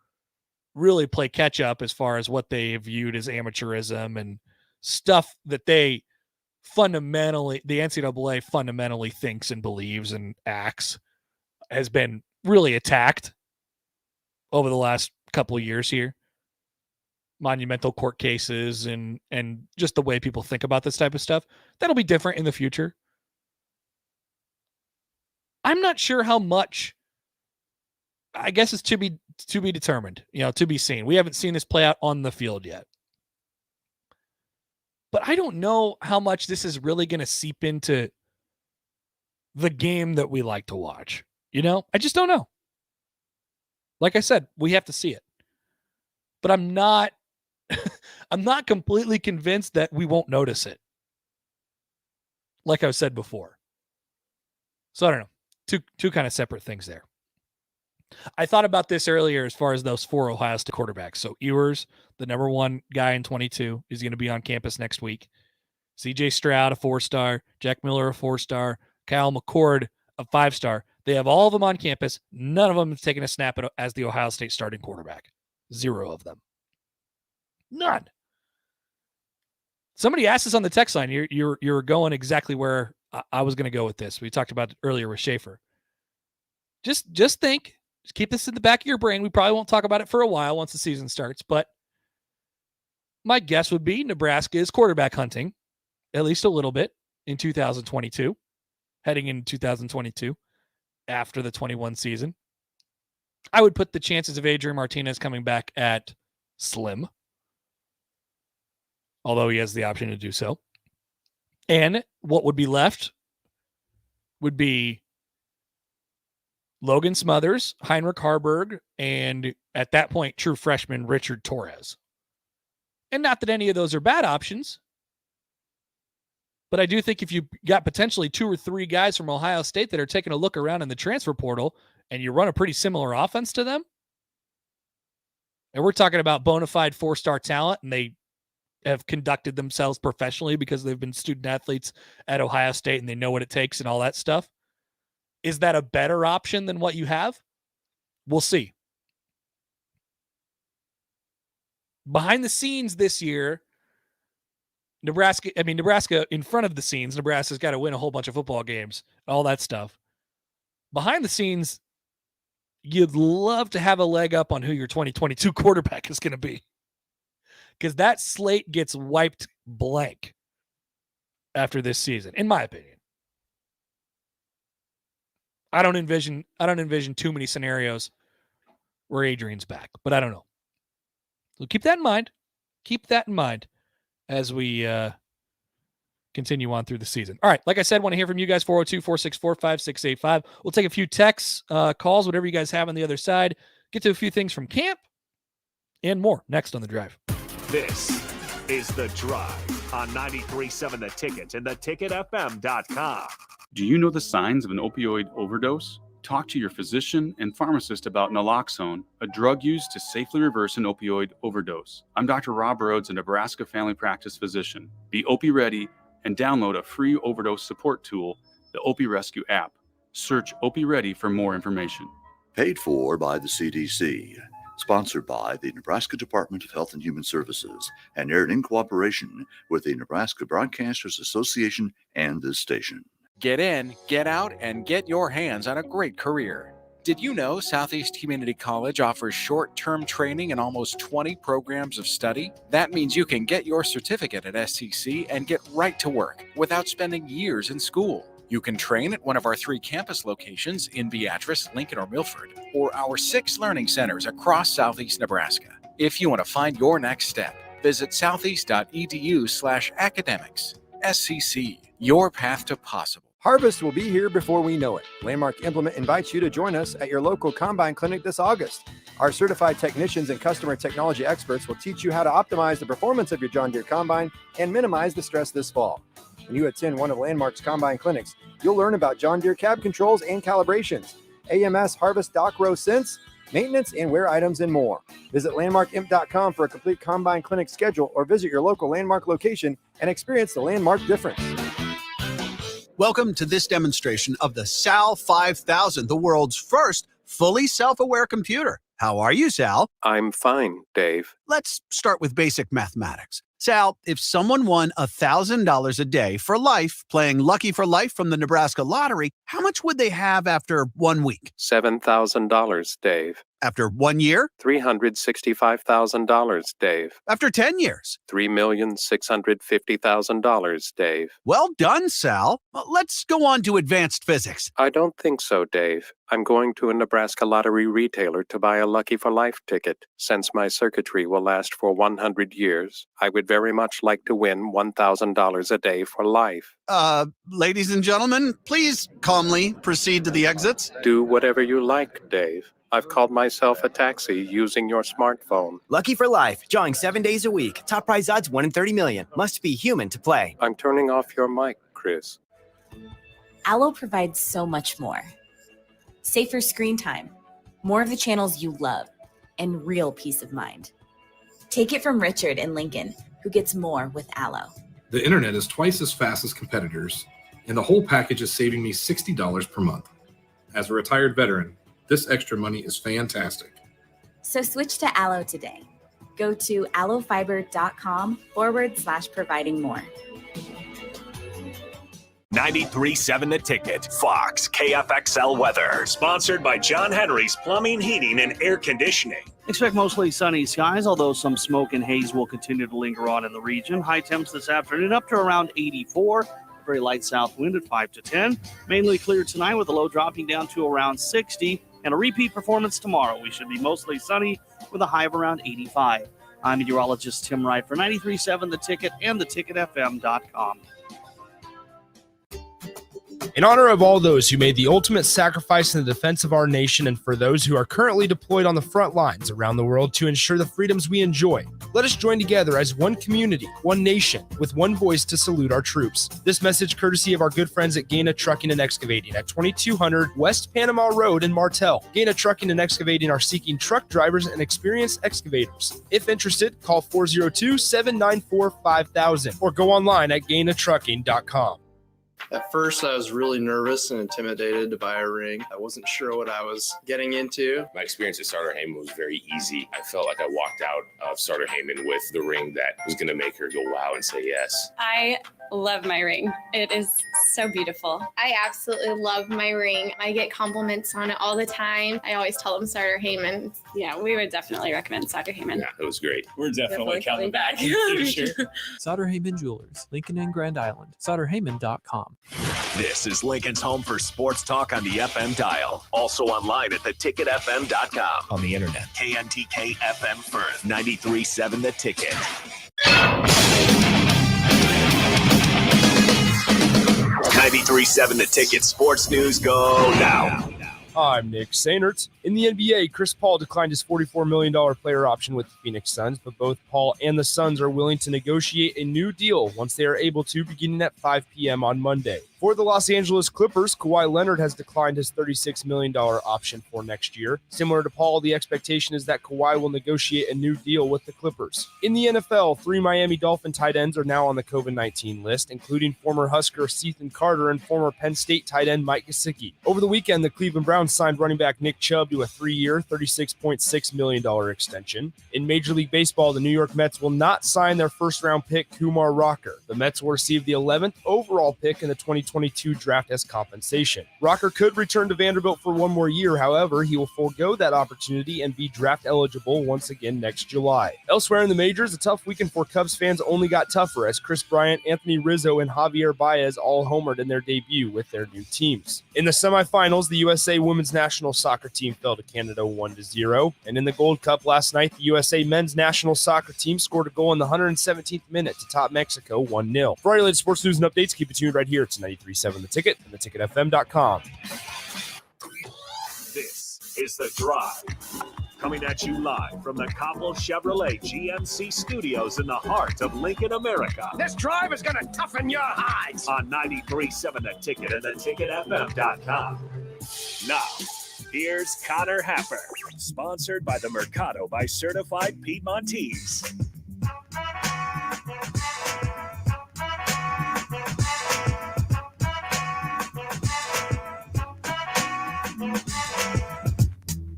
really play catch up as far as what they viewed as amateurism and stuff that the NCAA fundamentally thinks and believes and acts has been really attacked over the last couple of years here. Monumental court cases and just the way people think about this type of stuff. That'll be different in the future. I'm not sure how much. I guess it's to be determined, to be seen. We haven't seen this play out on the field yet. But I don't know how much this is really going to seep into the game that we like to watch. I just don't know. Like I said, we have to see it. But I'm not completely convinced that we won't notice it. Like I've said before. So I don't know. Two kind of separate things there. I thought about this earlier as far as those 4 Ohio State quarterbacks. So Ewers, the number 1 guy in 22, is going to be on campus next week. CJ Stroud, a 4-star. Jack Miller, a 4-star. Kyle McCord, a 5-star. They have all of them on campus. None of them have taken a snap as the Ohio State starting quarterback. 0 of them. None. Somebody asked us on the text line. You're going exactly where I was going to go with this. We talked about it earlier with Schaefer. Just think. Just keep this in the back of your brain. We probably won't talk about it for a while once the season starts, but my guess would be Nebraska is quarterback hunting, at least a little bit, in 2022, heading into 2022, after the 21 season. I would put the chances of Adrian Martinez coming back at slim, although he has the option to do so. And what would be left would be Logan Smothers, Heinrich Harburg, and at that point, true freshman Richard Torres. And not that any of those are bad options, But I do think if you got potentially 2 or 3 guys from Ohio State that are taking a look around in the transfer portal and you run a pretty similar offense to them, and we're talking about bona fide 4-star talent, and they have conducted themselves professionally because they've been student athletes at Ohio State and they know what it takes and all that stuff. Is that a better option than what you have? We'll see. Behind the scenes this year, Nebraska in front of the scenes, Nebraska's got to win a whole bunch of football games, all that stuff. Behind the scenes, you'd love to have a leg up on who your 2022 quarterback is going to be, because that slate gets wiped blank after this season, in my opinion. I don't envision too many scenarios where Adrian's back, but I don't know. So keep that in mind. Keep that in mind as we continue on through the season. All right, like I said, want to hear from you guys, 402-464-5685. We'll take a few texts, calls, whatever you guys have on the other side. Get to a few things from camp and more next on The Drive. This is The Drive on 93.7 The Ticket and theticketfm.com. Do you know the signs of an opioid overdose? Talk to your physician and pharmacist about naloxone, a drug used to safely reverse an opioid overdose. I'm Dr. Rob Rhodes, a Nebraska family practice physician. Be Opie ready and download a free overdose support tool, the Opie Rescue app. Search Opie Ready for more information. Paid for by the CDC. Sponsored by the Nebraska Department of Health and Human Services and aired in cooperation with the Nebraska Broadcasters Association and this station. Get in, get out, and get your hands on a great career. Did you know Southeast Community College offers short-term training in almost 20 programs of study? That means you can get your certificate at SCC and get right to work without spending years in school. You can train at one of our 3 campus locations in Beatrice, Lincoln, or Milford, or our 6 learning centers across Southeast Nebraska. If you want to find your next step, visit southeast.edu/academics. SCC, your path to possible. Harvest will be here before we know it. Landmark Implement invites you to join us at your local Combine Clinic this August. Our certified technicians and customer technology experts will teach you how to optimize the performance of your John Deere Combine and minimize the stress this fall. When you attend one of Landmark's Combine Clinics, you'll learn about John Deere cab controls and calibrations, AMS Harvest Dock Row Sense, maintenance and wear items, and more. Visit landmarkimp.com for a complete Combine Clinic schedule or visit your local Landmark location and experience the Landmark difference. Welcome to this demonstration of the SAL 5000, the world's first fully self-aware computer. How are you, Sal? I'm fine, Dave. Let's start with basic mathematics. Sal, if someone won $1,000 a day for life playing Lucky for Life from the Nebraska Lottery, how much would they have after 1 week? $7,000, Dave. After 1 year? $365,000, Dave. After 10 years? $3,650,000, Dave. Well done, Sal. Let's go on to advanced physics. I don't think so, Dave. I'm going to a Nebraska Lottery retailer to buy a Lucky for Life ticket. Since my circuitry will last for 100 years, I would very much like to win $1,000 a day for life. Ladies and gentlemen, please calmly proceed to the exits. Do whatever you like, Dave. I've called myself a taxi using your smartphone. Lucky for Life, drawing 7 days a week. Top prize odds 1 in 30 million. Must be human to play. I'm turning off your mic, Chris. Allo provides so much more. Safer screen time, more of the channels you love, and real peace of mind. Take it from Richard in Lincoln, who gets more with Allo. The internet is twice as fast as competitors, and the whole package is saving me $60 per month. As a retired veteran, this extra money is fantastic. So switch to Allo today. Go to allofiber.com/providing more. 93.7 The Ticket, Fox, KFXL weather. Sponsored by John Henry's Plumbing, Heating, and Air Conditioning. Expect mostly sunny skies, although some smoke and haze will continue to linger on in the region. High temps this afternoon up to around 84. Very light south wind at 5 to 10. Mainly clear tonight with the low dropping down to around 60. And a repeat performance tomorrow. We should be mostly sunny with a high of around 85. I'm meteorologist Tim Wright for 93.7 The Ticket and theticketfm.com. In honor of all those who made the ultimate sacrifice in the defense of our nation and for those who are currently deployed on the front lines around the world to ensure the freedoms we enjoy, Let us join together as one community, one nation, with one voice to salute our troops. This message courtesy of our good friends at Gaina Trucking and Excavating at 2200 West Panama Road in Martell. Gaina Trucking and Excavating are seeking truck drivers and experienced excavators. If interested, call 402-794-5000 or go online at gainatrucking.com. At first, I was really nervous and intimidated to buy a ring. I wasn't sure what I was getting into. My experience at Starter Heyman was very easy. I felt like I walked out of Starter Heyman with the ring that was going to make her go wow and say yes. I love my ring. It is so beautiful. I absolutely love my ring. I get compliments on it all the time. I always tell them Starter Heyman. Yeah, we would definitely recommend Starter Heyman. Yeah, it was great. We're definitely coming back. Sauter Heyman Jewelers, Lincoln and Grand Island. SauterHeyman.com. This is Lincoln's home for sports talk on the FM dial. Also online at theticketfm.com. On the internet. KNTK FM Firth, 93.7 The Ticket. 93.7 The Ticket sports news go now. I'm Nick Sainert. In the NBA, Chris Paul declined his $44 million player option with the Phoenix Suns, but both Paul and the Suns are willing to negotiate a new deal once they are able to, beginning at 5 p.m. on Monday. For the Los Angeles Clippers, Kawhi Leonard has declined his $36 million option for next year. Similar to Paul, the expectation is that Kawhi will negotiate a new deal with the Clippers. In the NFL, 3 Miami Dolphin tight ends are now on the COVID-19 list, including former Husker Ethan Carter and former Penn State tight end Mike Gesicki. Over the weekend, the Cleveland Browns signed running back Nick Chubb to a 3-year, $36.6 million extension. In Major League Baseball, the New York Mets will not sign their first-round pick, Kumar Rocker. The Mets will receive the 11th overall pick in the 2022 draft as compensation. Rocker could return to Vanderbilt for one more year. However, he will forego that opportunity and be draft eligible once again next July. Elsewhere in the majors, a tough weekend for Cubs fans only got tougher as Chris Bryant, Anthony Rizzo, and Javier Baez all homered in their debut with their new teams. In the semifinals, the USA women's national soccer team fell to Canada 1-0. And in the Gold Cup last night, the USA men's national soccer team scored a goal in the 117th minute to top Mexico 1-0. For our latest sports news and updates, keep it tuned right here to 93.7 The Ticket and theticketfm.com. This is The Drive. Coming at you live from the Copple Chevrolet GMC studios in the heart of Lincoln, America. This drive is going to toughen your hides. On 93.7 The Ticket and theticketfm.com. Now, here's Connor Happer, sponsored by the Mercado by Certified Piedmontese.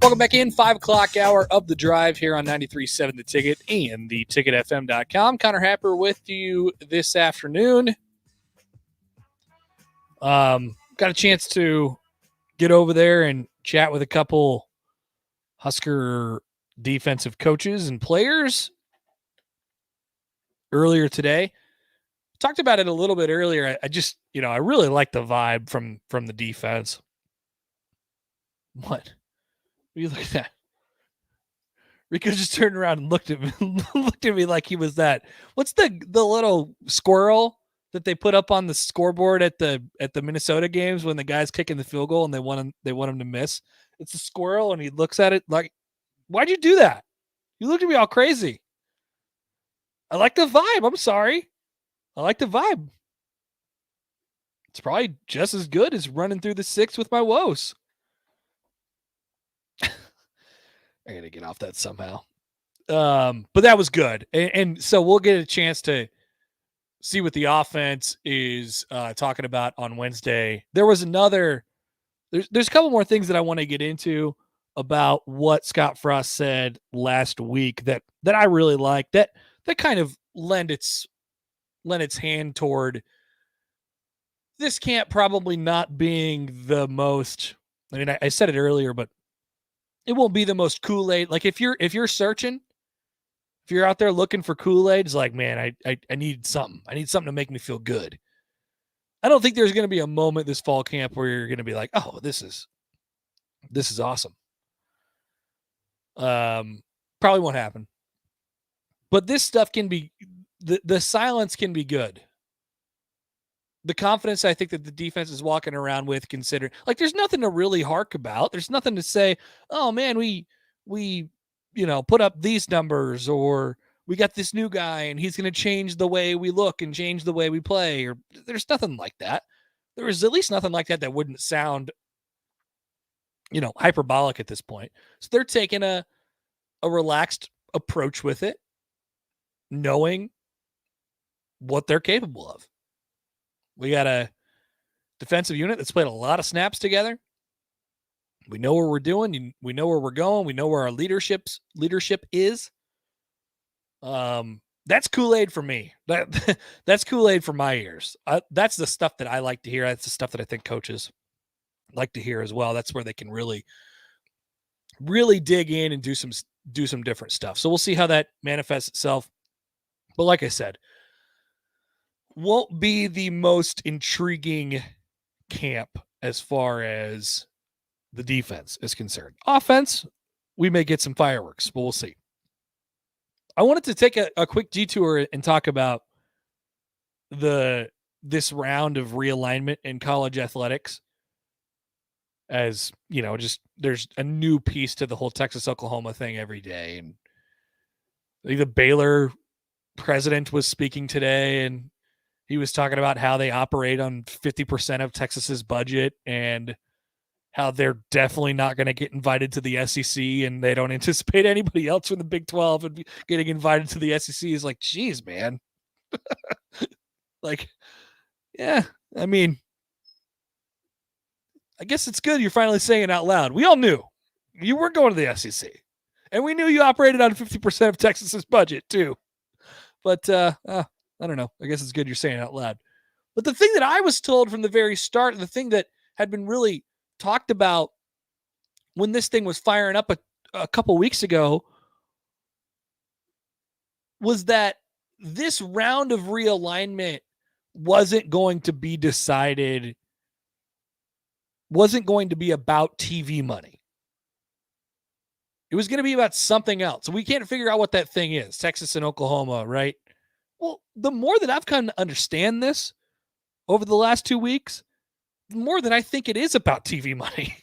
Welcome back in, 5 o'clock hour of The Drive here on 93.7 The Ticket and theticketfm.com. Connor Happer with you this afternoon. Got a chance to get over there and chat with a couple Husker defensive coaches and players earlier today. Talked about it a little bit earlier. I just, I really like the vibe from the defense. What? You look at that. Rico just turned around and looked at me like he was that. What's the little squirrel that they put up on the scoreboard at the Minnesota games when the guy's kicking the field goal and they want him to miss? It's a squirrel, and he looks at it like, "Why'd you do that? You looked at me all crazy." I like the vibe. I'm sorry. I like the vibe. It's probably just as good as running through the 6 with my woes. I got to get off that somehow. But that was good. And so we'll get a chance to see what the offense is talking about on Wednesday. There was there's a couple more things that I want to get into about what Scott Frost said last week that I really like, that kind of lend its hand toward this camp probably not being the most, I said it earlier, but it won't be the most Kool-Aid. Like if you're searching, if you're out there looking for Kool-Aid, it's like, man, I need something. I need something to make me feel good. I don't think there's going to be a moment this fall camp where you're going to be like, oh, this is awesome. Probably won't happen. But this stuff can be, the silence can be good. The confidence I think that the defense is walking around with, considering, like, there's nothing to really hark about. There's nothing to say, oh man, we put up these numbers, or we got this new guy and he's going to change the way we look and change the way we play. Or there's nothing like that. There is at least nothing like that wouldn't sound, hyperbolic at this point. So they're taking a relaxed approach with it, knowing what they're capable of. We got a defensive unit that's played a lot of snaps together. We know where we're doing. We know where we're going. We know where our leadership is. That's Kool-Aid for me. That's Kool-Aid for my ears. That's the stuff that I like to hear. That's the stuff that I think coaches like to hear as well. That's where they can really, really dig in and do some different stuff. So we'll see how that manifests itself. But like I said, won't be the most intriguing camp as far as the defense is concerned. Offense, we may get some fireworks, but we'll see. I wanted to take a quick detour and talk about this round of realignment in college athletics. As just there's a new piece to the whole Texas-Oklahoma thing every day. And I think the Baylor president was speaking today, and he was talking about how they operate on 50% of Texas's budget and how they're definitely not going to get invited to the SEC, and they don't anticipate anybody else from the Big 12 and getting invited to the SEC. Is like, geez, man. Like, yeah, I mean, I guess it's good you're finally saying it out loud. We all knew you weren't going to the SEC, and we knew you operated on 50% of Texas's budget too. But I don't know. I guess it's good you're saying it out loud. But the thing that I was told from the very start, the thing that had been really talked about when this thing was firing up a couple weeks ago, was that this round of realignment wasn't going to be decided, wasn't going to be about TV money. It was going to be about something else. We can't figure out what that thing is. Texas and Oklahoma, right? Well, the more that I've come to understand this over the last 2 weeks, the more that I think it is about TV money.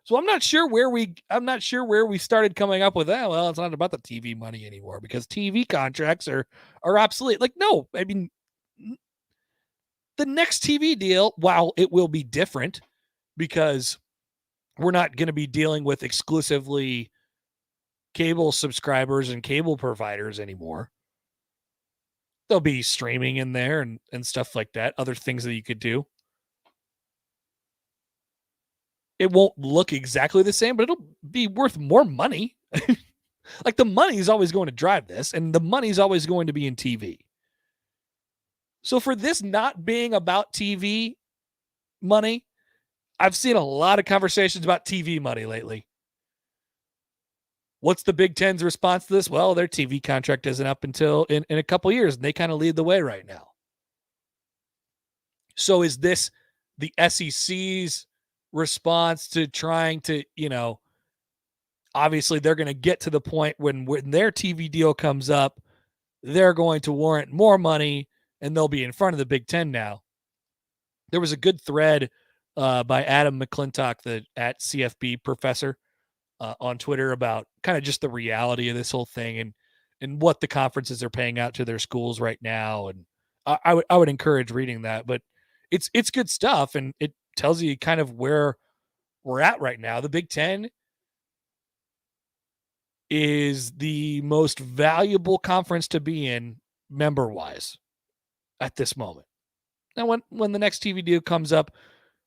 So I'm not sure where we started coming up with that. Well, it's not about the TV money anymore because TV contracts are obsolete. Like, no, I mean, the next TV deal, while it will be different because we're not going to be dealing with exclusively cable subscribers and cable providers anymore. There'll be streaming in there and stuff like that, other things that you could do. It won't look exactly the same, but it'll be worth more money. Like, the money is always going to drive this, and the money is always going to be in TV. So for this not being about TV money, I've seen a lot of conversations about TV money lately. What's the Big Ten's response to this? Well, their TV contract isn't up until in a couple years, and they kind of lead the way right now. So is this the SEC's response to trying to, obviously they're going to get to the point when their TV deal comes up, they're going to warrant more money, and they'll be in front of the Big Ten now. There was a good thread by Adam McClintock, the at CFB professor, on Twitter about kind of just the reality of this whole thing and what the conferences are paying out to their schools right now. And I would encourage reading that, but it's good stuff. And it tells you kind of where we're at right now. The Big Ten is the most valuable conference to be in member wise at this moment. Now, when the next TV deal comes up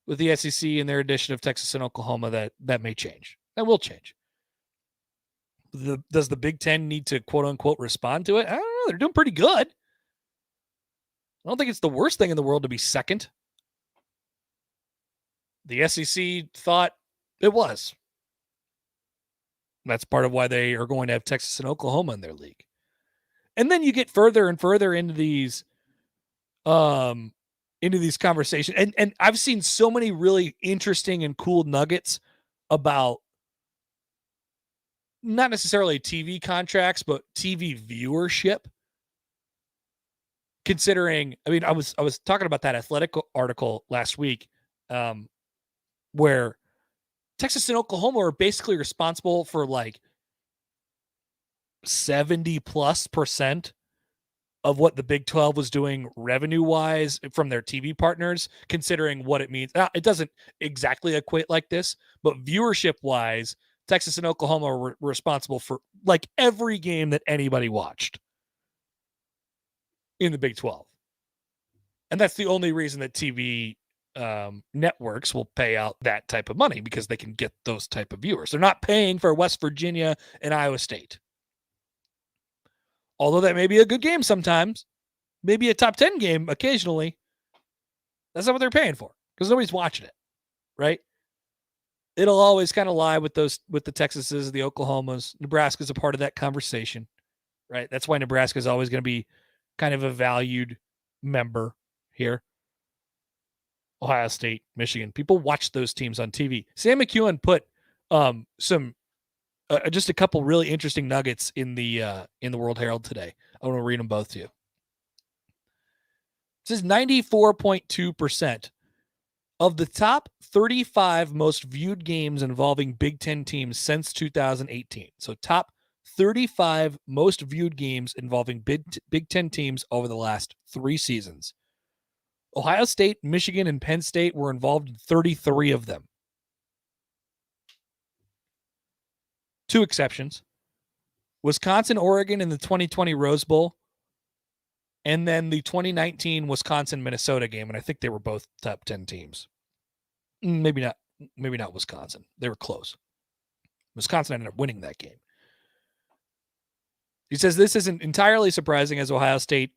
with the SEC and their addition of Texas and Oklahoma, that may change. That will change. Does the Big Ten need to quote unquote respond to it? I don't know. They're doing pretty good. I don't think it's the worst thing in the world to be second. The SEC thought it was. That's part of why they are going to have Texas and Oklahoma in their league. And then you get further and further into these conversations. And I've seen so many really interesting and cool nuggets about not necessarily TV contracts, but TV viewership. Considering, I mean, I was talking about that Athletic article last week, where Texas and Oklahoma are basically responsible for like 70+% of what the Big 12 was doing revenue-wise from their TV partners, considering what it means. Now, it doesn't exactly equate like this, but viewership-wise, Texas and Oklahoma were responsible for like every game that anybody watched in the Big 12. And that's the only reason that TV networks will pay out that type of money, because they can get those type of viewers. They're not paying for West Virginia and Iowa State. Although that may be a good game sometimes, maybe a top 10 game occasionally. That's not what they're paying for, because nobody's watching it, right? It'll always kind of lie with the Texases, the Oklahomas. Nebraska's a part of that conversation, right? That's why Nebraska is always going to be kind of a valued member here. Ohio State, Michigan. People watch those teams on TV. Sam McEwen put just a couple really interesting nuggets in the World Herald today. I want to read them both to you. It says 94.2% of the top 35 most viewed games involving Big Ten teams since 2018. So top 35 most viewed games involving Big Ten teams over the last 3 seasons. Ohio State, Michigan, and Penn State were involved in 33 of them. 2 exceptions. Wisconsin, Oregon in the 2020 Rose Bowl, and then the 2019 Wisconsin-Minnesota game, and I think they were both top 10 teams. Maybe not Wisconsin. They were close. Wisconsin ended up winning that game. He says this isn't entirely surprising, as Ohio State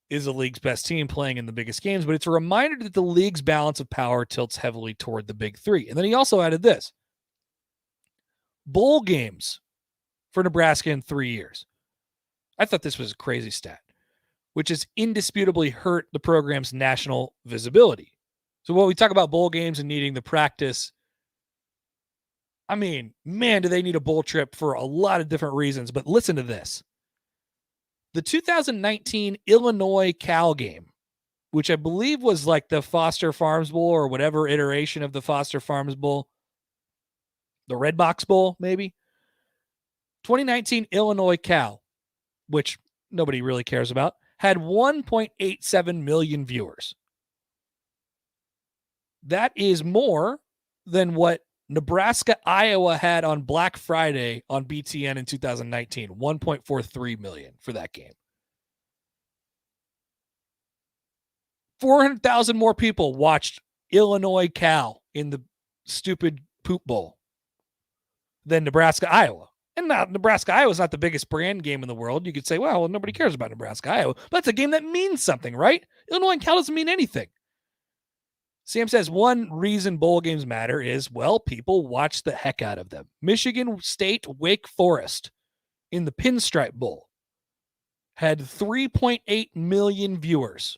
is the league's best team playing in the biggest games, but it's a reminder that the league's balance of power tilts heavily toward the big 3. And then he also added this. Bowl games for Nebraska in 3 years. I thought this was a crazy stat, which has indisputably hurt the program's national visibility. So when we talk about bowl games and needing the practice, I mean, man, do they need a bowl trip for a lot of different reasons. But listen to this. The 2019 Illinois-Cal game, which I believe was like the Foster Farms Bowl or whatever iteration of the Foster Farms Bowl, the Red Box Bowl, maybe. 2019 Illinois-Cal, which nobody really cares about, had 1.87 million viewers. That is more than what Nebraska-Iowa had on Black Friday on BTN in 2019, 1.43 million for that game. 400,000 more people watched Illinois-Cal in the stupid poop bowl than Nebraska-Iowa. And now Nebraska-Iowa is not the biggest brand game in the world. You could say, well, nobody cares about Nebraska-Iowa. But that's a game that means something, right? Illinois and Cal doesn't mean anything. Sam says one reason bowl games matter is, well, people watch the heck out of them. Michigan State Wake Forest in the Pinstripe Bowl had 3.8 million viewers.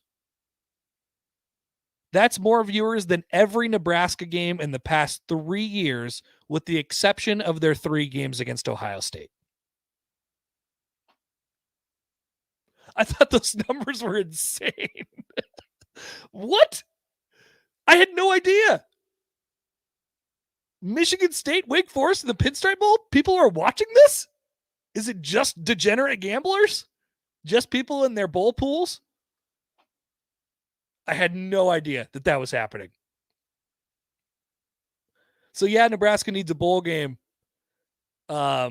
That's more viewers than every Nebraska game in the past 3 years, with the exception of their 3 games against Ohio State. I thought those numbers were insane. What? I had no idea. Michigan State, Wake Forest, and the Pinstripe Bowl? People are watching this? Is it just degenerate gamblers? Just people in their bowl pools? I had no idea that that was happening. So yeah, Nebraska needs a bowl game. They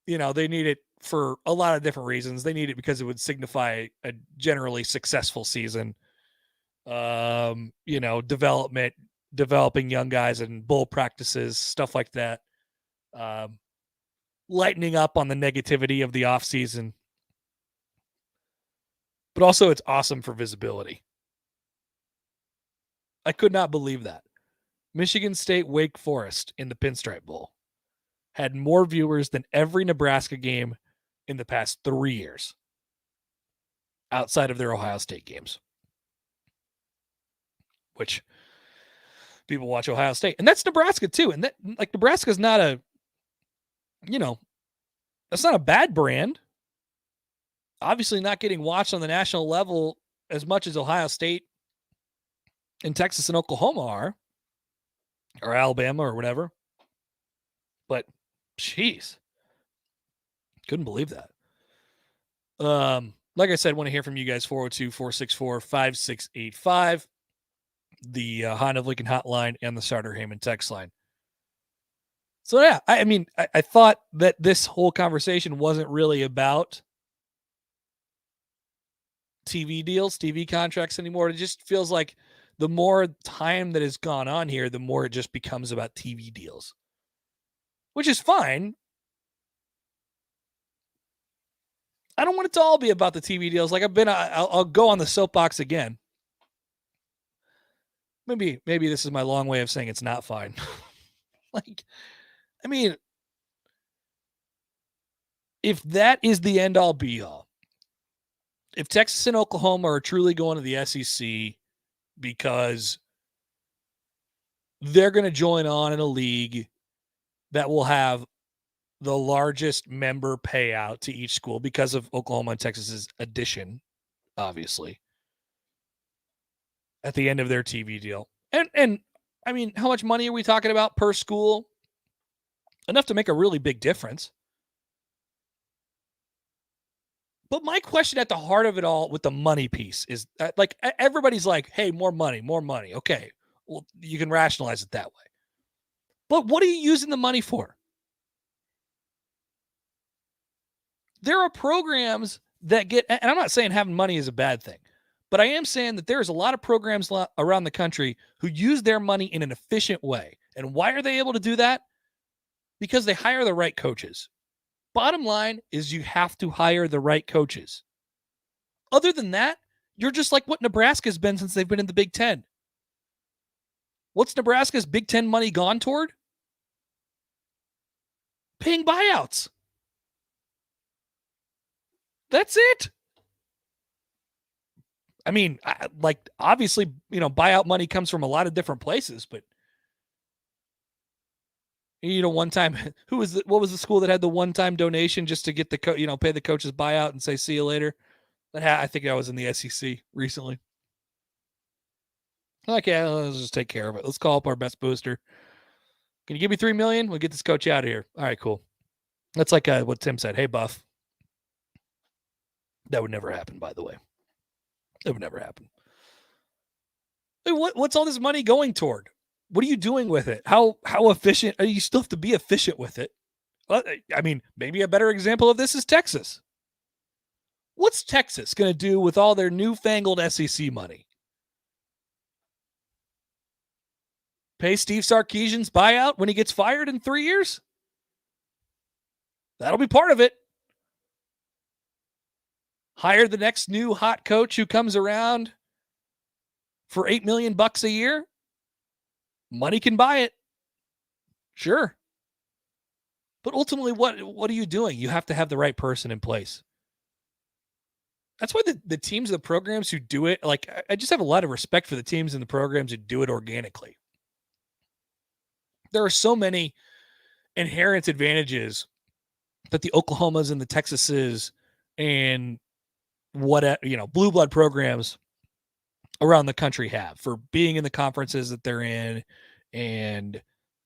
need it for a lot of different reasons. They need it because it would signify a generally successful season. Developing young guys and bowl practices, stuff like that. Lightening up on the negativity of the offseason. But also it's awesome for visibility. I could not believe that. Michigan State Wake Forest in the Pinstripe Bowl had more viewers than every Nebraska game in the past 3 years, outside of their Ohio State games, which people watch Ohio State. And that's Nebraska too. And that, like, Nebraska's not that's not a bad brand. Obviously not getting watched on the national level as much as Ohio State and Texas and Oklahoma are, or Alabama or whatever. But, jeez. Couldn't believe that. Like I said, want to hear from you guys. 402-464-5685. The Honda of Lincoln hotline and the Starter Heyman text line. So yeah, I mean, I thought that this whole conversation wasn't really about TV deals, TV contracts anymore. It just feels like the more time that has gone on here, the more it just becomes about TV deals, which is fine. I don't want it to all be about the TV deals. Like I'll go on the soapbox again. Maybe this is my long way of saying it's not fine. Like, I mean, if that is the end all be all, if Texas and Oklahoma are truly going to the SEC because they're going to join on in a league that will have the largest member payout to each school because of Oklahoma and Texas's addition, obviously, at the end of their TV deal. And I mean, how much money are we talking about per school? Enough to make a really big difference. But my question at the heart of it all with the money piece is like, everybody's like, hey, more money. Okay, well, you can rationalize it that way. But what are you using the money for? There are programs that get, and I'm not saying having money is a bad thing, but I am saying that there's a lot of programs around the country who use their money in an efficient way. And why are they able to do that? Because they hire the right coaches. Bottom line is you have to hire the right coaches. Other than that, you're just like what Nebraska's been since they've been in the Big Ten. What's Nebraska's Big Ten money gone toward? Paying buyouts. That's it. I mean, obviously, buyout money comes from a lot of different places, but one time, what was the school that had the one-time donation just to get the pay the coach's buyout and say, see you later? I think I was in the SEC recently. Okay, let's just take care of it. Let's call up our best booster. Can you give me $3 million? We'll get this coach out of here. All right, cool. That's like what Tim said. Hey, Buff. That would never happen, by the way. That would never happen. What's all this money going toward? What are you doing with it? How efficient? You still have to be efficient with it. I mean, maybe a better example of this is Texas. What's Texas going to do with all their newfangled SEC money? Pay Steve Sarkisian's buyout when he gets fired in 3 years? That'll be part of it. Hire the next new hot coach who comes around for $8 million a year. Money can buy it. Sure. But ultimately, what are you doing? You have to have the right person in place. That's why the teams and the programs who do it, like, I just have a lot of respect for the teams and the programs who do it organically. There are so many inherent advantages that the Oklahomas and the Texases and blue blood programs around the country have for being in the conferences that they're in and,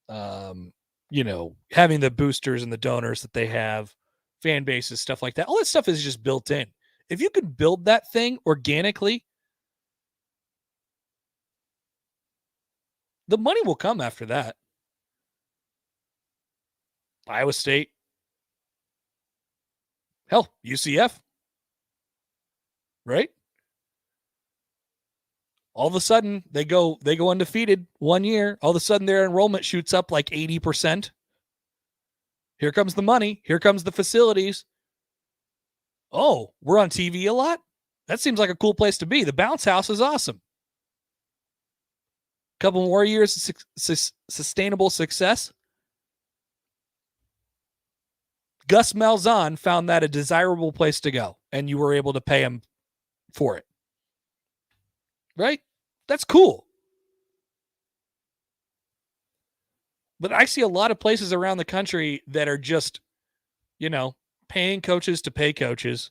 having the boosters and the donors that they have, fan bases, stuff like that. All that stuff is just built in. If you can build that thing organically, the money will come after that. Iowa State. Hell, UCF. Right? All of a sudden, they go undefeated 1 year. All of a sudden, their enrollment shoots up like 80%. Here comes the money. Here comes the facilities. Oh, we're on TV a lot? That seems like a cool place to be. The bounce house is awesome. Couple more years of sustainable success. Gus Malzahn found that a desirable place to go, and you were able to pay him for it. Right? That's cool. But I see a lot of places around the country that are just, paying coaches to pay coaches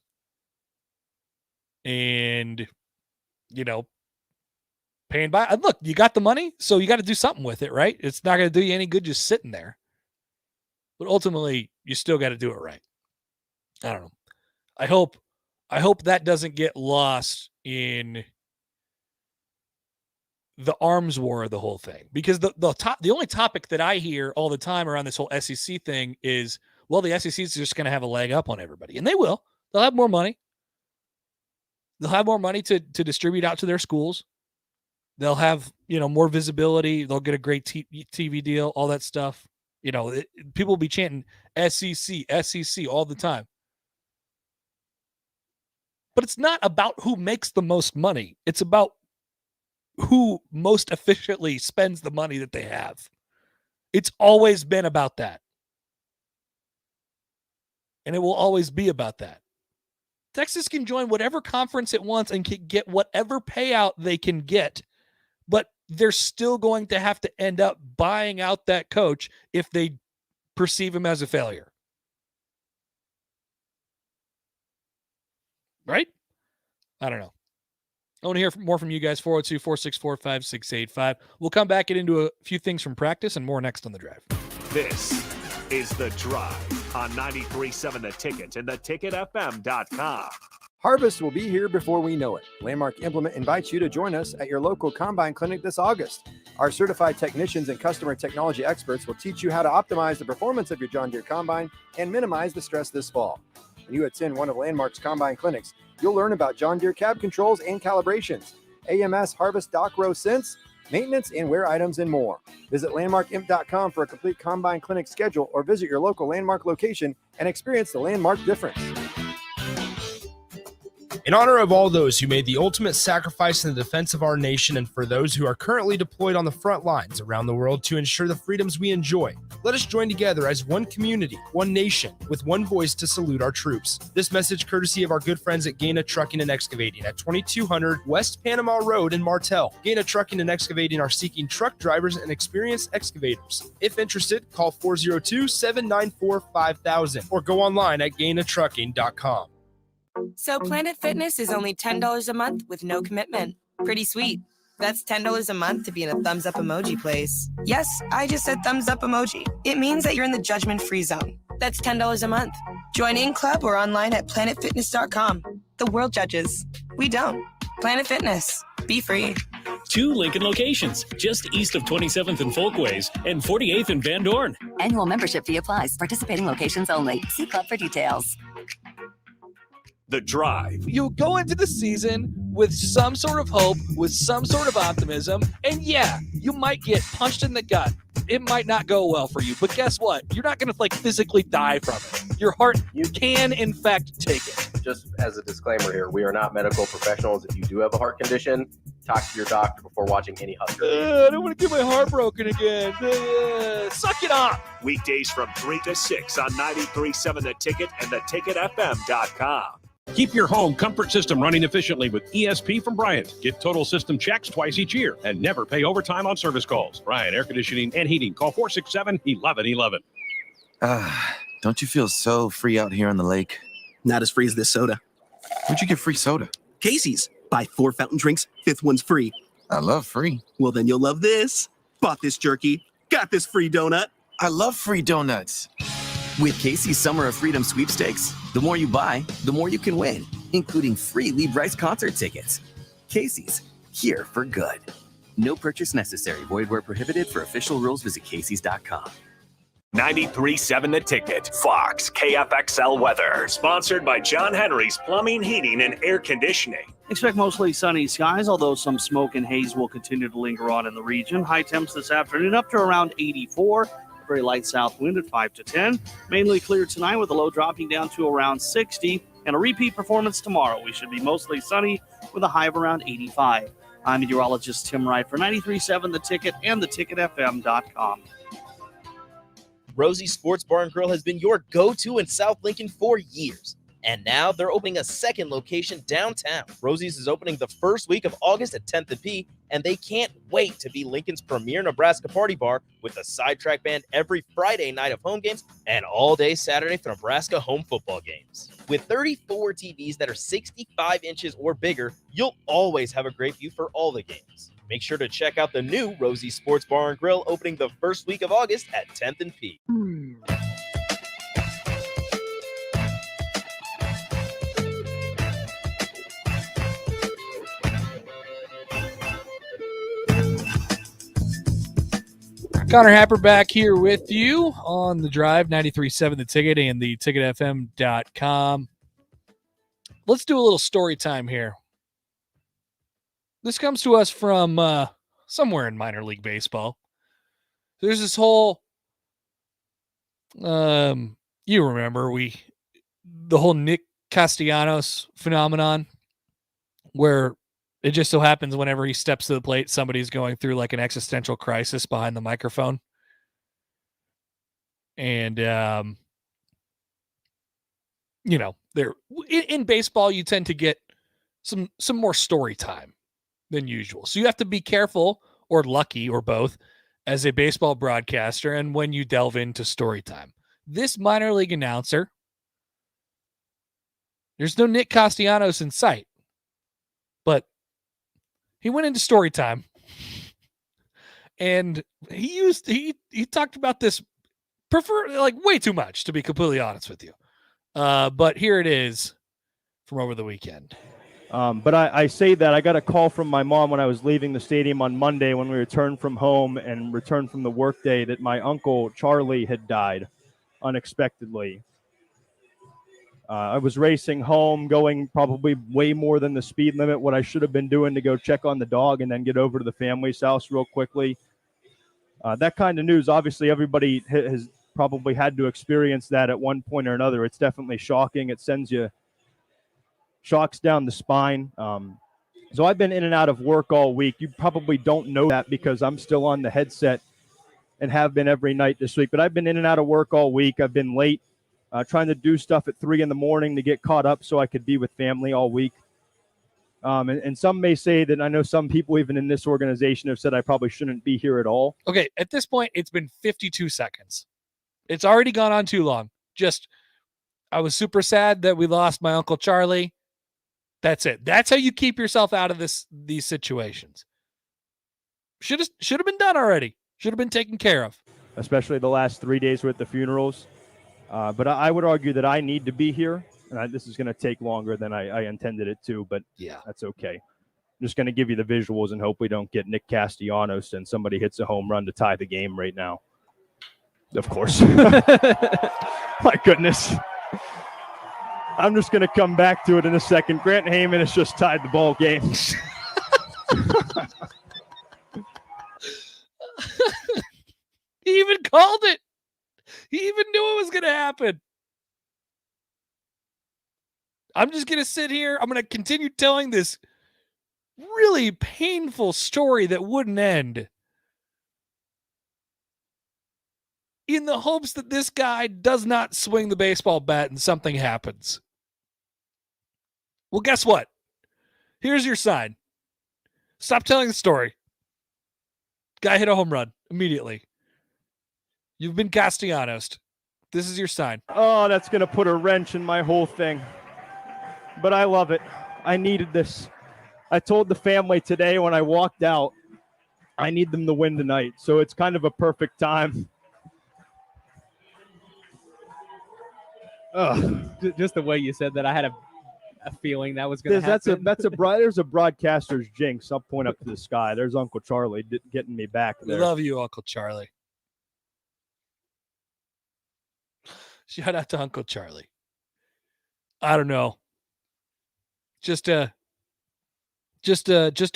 and, paying by. Look, you got the money, so you got to do something with it, right? It's not going to do you any good just sitting there. But ultimately, you still got to do it right. I don't know. I hope that doesn't get lost in the arms war of the whole thing, because the only topic that I hear all the time around this whole SEC thing is, well, the SEC is just going to have a leg up on everybody, and they will. They'll have more money. They'll have more money to distribute out to their schools. They'll have, more visibility. They'll get a great TV deal, all that stuff. People will be chanting SEC, SEC all the time. But it's not about who makes the most money. It's about who most efficiently spends the money that they have. It's always been about that. And it will always be about that. Texas can join whatever conference it wants and can get whatever payout they can get, but they're still going to have to end up buying out that coach if they perceive him as a failure. Right? I don't know. I want to hear more from you guys. 402-464-5685. We'll come back, get into a few things from practice and more next on The Drive. This is The Drive on 93.7 The Ticket and theticketfm.com. Harvest will be here before we know it. Landmark Implement invites you to join us at your local Combine Clinic this August. Our certified technicians and customer technology experts will teach you how to optimize the performance of your John Deere Combine and minimize the stress this fall. When you attend one of Landmark's Combine Clinics, you'll learn about John Deere cab controls and calibrations, AMS harvest dock row sense, maintenance and wear items, and more. Visit landmarkimp.com for a complete Combine Clinic schedule or visit your local Landmark location and experience the Landmark difference. In honor of all those who made the ultimate sacrifice in the defense of our nation and for those who are currently deployed on the front lines around the world to ensure the freedoms we enjoy, let us join together as one community, one nation, with one voice to salute our troops. This message courtesy of our good friends at Gaina Trucking and Excavating at 2200 West Panama Road in Martel. Gaina Trucking and Excavating are seeking truck drivers and experienced excavators. If interested, call 402-794-5000 or go online at gainatrucking.com. So Planet Fitness is only $10 a month with no commitment. Pretty sweet. That's $10 a month to be in a thumbs up emoji place. Yes, I just said thumbs up emoji. It means that you're in the judgment-free zone. That's $10 a month. Join in club or online at planetfitness.com. The world judges. We don't. Planet Fitness. Be free. 2 Lincoln locations, just east of 27th and Folkways and 48th and Van Dorn. Annual membership fee applies. Participating locations only. See club for details. The Drive. You go into the season with some sort of hope, with some sort of optimism, and yeah, you might get punched in the gut. It might not go well for you, but guess what? You're not going to physically die from it. Your heart can, in fact, take it. Just as a disclaimer here, we are not medical professionals. If you do have a heart condition, talk to your doctor before watching any Husker. I don't want to get my heart broken again. Suck it up. Weekdays from 3 to 6 on 93.7 The Ticket and theticketfm.com. Keep your home comfort system running efficiently with ESP from Bryant. Get total system checks twice each year and never pay overtime on service calls. Bryant Air Conditioning and Heating. Call 467-1111. Don't you feel so free out here on the lake? Not as free as this soda. Where'd you get free soda? Casey's. Buy 4 fountain drinks, 5th one's free. I love free. Well, then you'll love this. Bought this jerky. Got this free donut. I love free donuts. With Casey's Summer of Freedom sweepstakes, the more you buy, the more you can win, including free Lee Brice concert tickets. Casey's, here for good. No purchase necessary. Void where prohibited. For official rules, visit Casey's.com. 93.7 The Ticket. Fox KFXL weather. Sponsored by John Henry's Plumbing, Heating, and Air Conditioning. Expect mostly sunny skies, although some smoke and haze will continue to linger on in the region. High temps this afternoon up to around 84. Very light south wind at 5 to 10. Mainly clear tonight with the low dropping down to around 60. And a repeat performance tomorrow. We should be mostly sunny with a high of around 85. I'm meteorologist Tim Wright for 93.7 The Ticket and theticketfm.com. Rosie's Sports Bar and Grill has been your go-to in South Lincoln for years. And now they're opening a second location downtown. Rosie's is opening the first week of August at 10th and P, and they can't wait to be Lincoln's premier Nebraska party bar with a sidetrack band every Friday night of home games and all day Saturday for Nebraska home football games. With 34 TVs that are 65 inches or bigger, you'll always have a great view for all the games. Make sure to check out the new Rosie's Sports Bar and Grill opening the first week of August at 10th and P. Connor Happer back here with you on the drive, 93.7 The Ticket and the ticketfm.com. Let's do a little story time here. This comes to us from somewhere in minor league baseball. There's this whole, you remember, the whole Nick Castellanos phenomenon, where it just so happens whenever he steps to the plate, somebody's going through like an existential crisis behind the microphone. And, there in baseball, you tend to get some more story time than usual. So you have to be careful or lucky or both as a baseball broadcaster and when you delve into story time. This minor league announcer, there's no Nick Castellanos in sight, but he went into story time and he talked about this way too much, to be completely honest with you. But here it is from over the weekend. But I say that I got a call from my mom when I was leaving the stadium on Monday when we returned from home and returned from the workday that my uncle Charlie had died unexpectedly. I was racing home, going probably way more than the speed limit, what I should have been doing to go check on the dog and then get over to the family's house real quickly. That kind of news, obviously everybody has probably had to experience that at one point or another. It's definitely shocking. It sends you shocks down the spine. So I've been in and out of work all week. You probably don't know that because I'm still on the headset and have been every night this week. But I've been in and out of work all week. I've been late trying to do stuff at 3 a.m. to get caught up so I could be with family all week. And some may say that I know some people even in this organization have said I probably shouldn't be here at all. Okay, at this point, it's been 52 seconds. It's already gone on too long. I was super sad that we lost my Uncle Charlie. That's it. That's how you keep yourself out of these situations. Should have been done already. Should have been taken care of. Especially the last 3 days with the funerals. But I would argue that I need to be here. And this is going to take longer than I intended it to, but yeah, that's okay. I'm just going to give you the visuals and hope we don't get Nick Castellanos and somebody hits a home run to tie the game right now. Of course. My goodness. I'm just going to come back to it in a second. Grant Heyman has just tied the ball game. He even called it. He even knew it was going to happen. I'm just going to sit here. I'm going to continue telling this really painful story that wouldn't end in the hopes that this guy does not swing the baseball bat and something happens. Well, guess what? Here's your sign. Stop telling the story. Guy hit a home run immediately. You've been Castellanos. This is your sign. Oh, that's going to put a wrench in my whole thing. But I love it. I needed this. I told the family today when I walked out, I need them to win tonight. So it's kind of a perfect time. Just the way you said that, I had a feeling that was going to happen. There's a broadcaster's jinx. I'll point up to the sky. There's Uncle Charlie getting me back there. We love you, Uncle Charlie. Shout out to Uncle Charlie. I don't know. Just a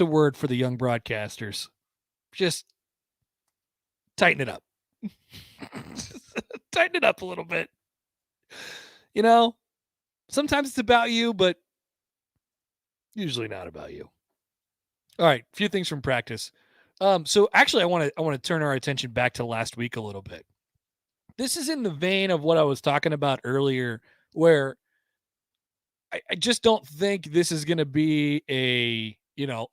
word for the young broadcasters. Just tighten it up. Tighten it up a little bit. You know, sometimes it's about you, but usually not about you. All right, a few things from practice. So actually I want to turn our attention back to last week a little bit. This is in the vein of what I was talking about earlier, where I just don't think this is going to be a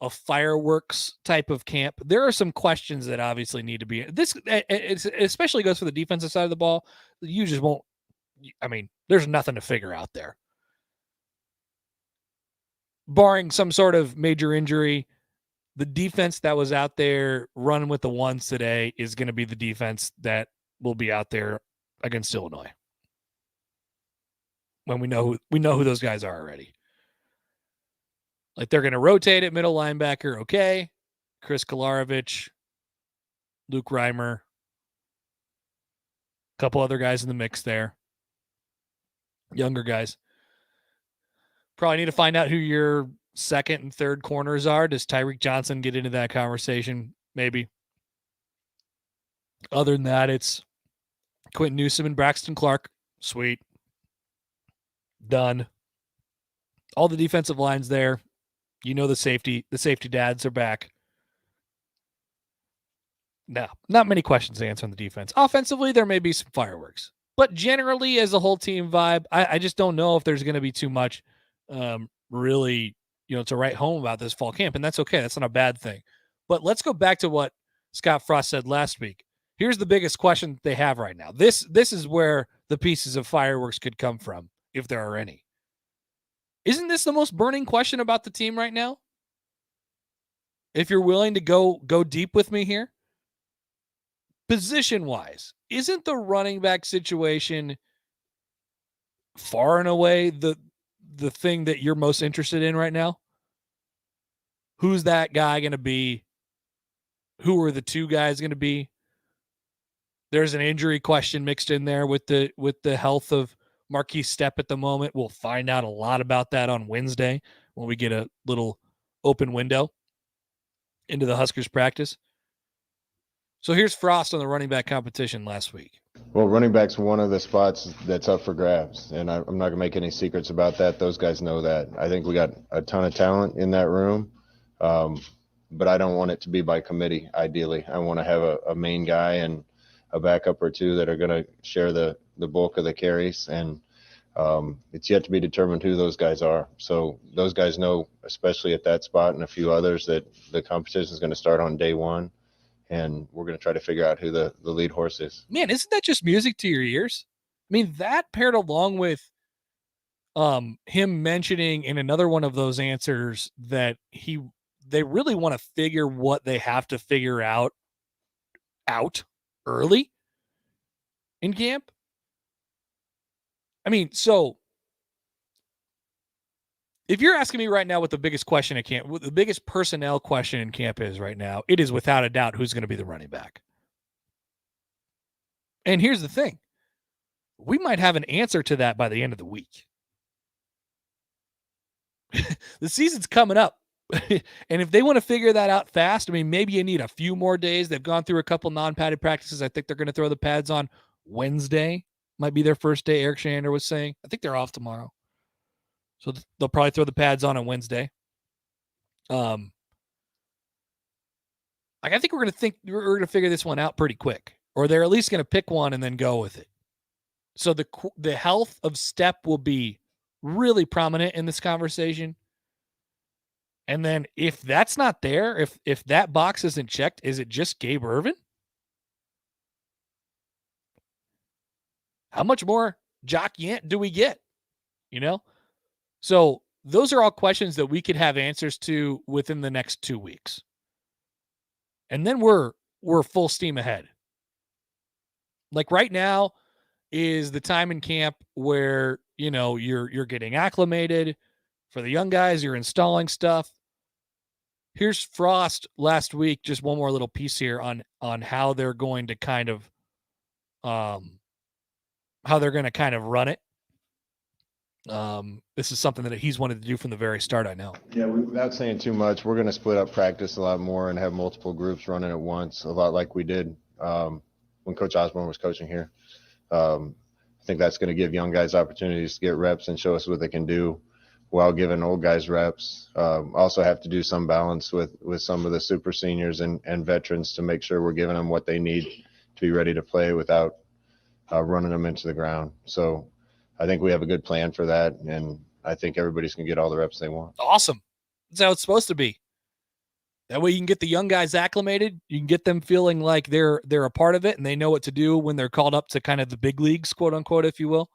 fireworks type of camp. There are some questions that obviously need to be. It especially goes for the defensive side of the ball. You just won't. I mean, there's nothing to figure out there. Barring some sort of major injury, the defense that was out there running with the ones today is going to be the defense that will be out there against Illinois. When we know who those guys are already. Like, they're going to rotate at middle linebacker, okay. Chris Kolarovich, Luke Reimer, couple other guys in the mix there. Younger guys. Probably need to find out who your second and third corners are. Does Tyreek Johnson get into that conversation? Maybe. Other than that, it's Quentin Newsom and Braxton Clark. Sweet. Done. All the defensive lines there. You know the safety dads are back. No, not many questions to answer on the defense. Offensively, there may be some fireworks. But generally, as a whole team vibe, I just don't know if there's going to be too much really, to write home about this fall camp. And that's okay. That's not a bad thing. But let's go back to what Scott Frost said last week. Here's the biggest question they have right now. This is where the pieces of fireworks could come from, if there are any. Isn't this the most burning question about the team right now? If you're willing to go deep with me here. Position-wise, isn't the running back situation far and away the thing that you're most interested in right now? Who's that guy going to be? Who are the two guys going to be? There's an injury question mixed in there with the health of Marquise Stepp at the moment. We'll find out a lot about that on Wednesday when we get a little open window into the Huskers practice. So here's Frost on the running back competition last week. Well, running back's one of the spots that's up for grabs, and I'm not going to make any secrets about that. Those guys know that. I think we got a ton of talent in that room, but I don't want it to be by committee, ideally. I want to have a main guy and a backup or two that are going to share the bulk of the carries, and it's yet to be determined who those guys are. So those guys know, especially at that spot and a few others, that the competition is going to start on day one. And we're going to try to figure out who the lead horse is. Man, isn't that just music to your ears? I mean, that paired along with him mentioning in another one of those answers that they really want to figure what they have to figure out early in camp. I mean, so if you're asking me right now what the biggest question at camp, what the biggest personnel question in camp is right now, it is without a doubt who's going to be the running back. And here's the thing. We might have an answer to that by the end of the week. The season's coming up. And if they want to figure that out fast, I mean, maybe you need a few more days. They've gone through a couple non-padded practices. I think they're going to throw the pads on Wednesday. Might be their first day, Eric Shander was saying. I think they're off tomorrow. So they'll probably throw the pads on Wednesday. I think we're going to figure this one out pretty quick, or they're at least going to pick one and then go with it. So the health of Stepp will be really prominent in this conversation. And then if that's not there, if that box isn't checked, is it just Gabe Ervin? How much more Jock Yant do we get? So those are all questions that we could have answers to within the next 2 weeks. And then we're full steam ahead. Like right now is the time in camp where, you're getting acclimated. For the young guys, you're installing stuff. Here's Frost last week, just one more little piece here on how they're going to kind of run it. This is something that he's wanted to do from the very start, I know. Yeah, without saying too much, we're going to split up practice a lot more and have multiple groups running at once, a lot like we did when Coach Osborne was coaching here. I think that's going to give young guys opportunities to get reps and show us what they can do while giving old guys reps. Also have to do some balance with some of the super seniors and veterans to make sure we're giving them what they need to be ready to play without running them into the ground. So I think we have a good plan for that, and I think everybody's going to get all the reps they want. Awesome. That's how it's supposed to be. That way you can get the young guys acclimated. You can get them feeling like they're a part of it and they know what to do when they're called up to kind of the big leagues, quote unquote, if you will.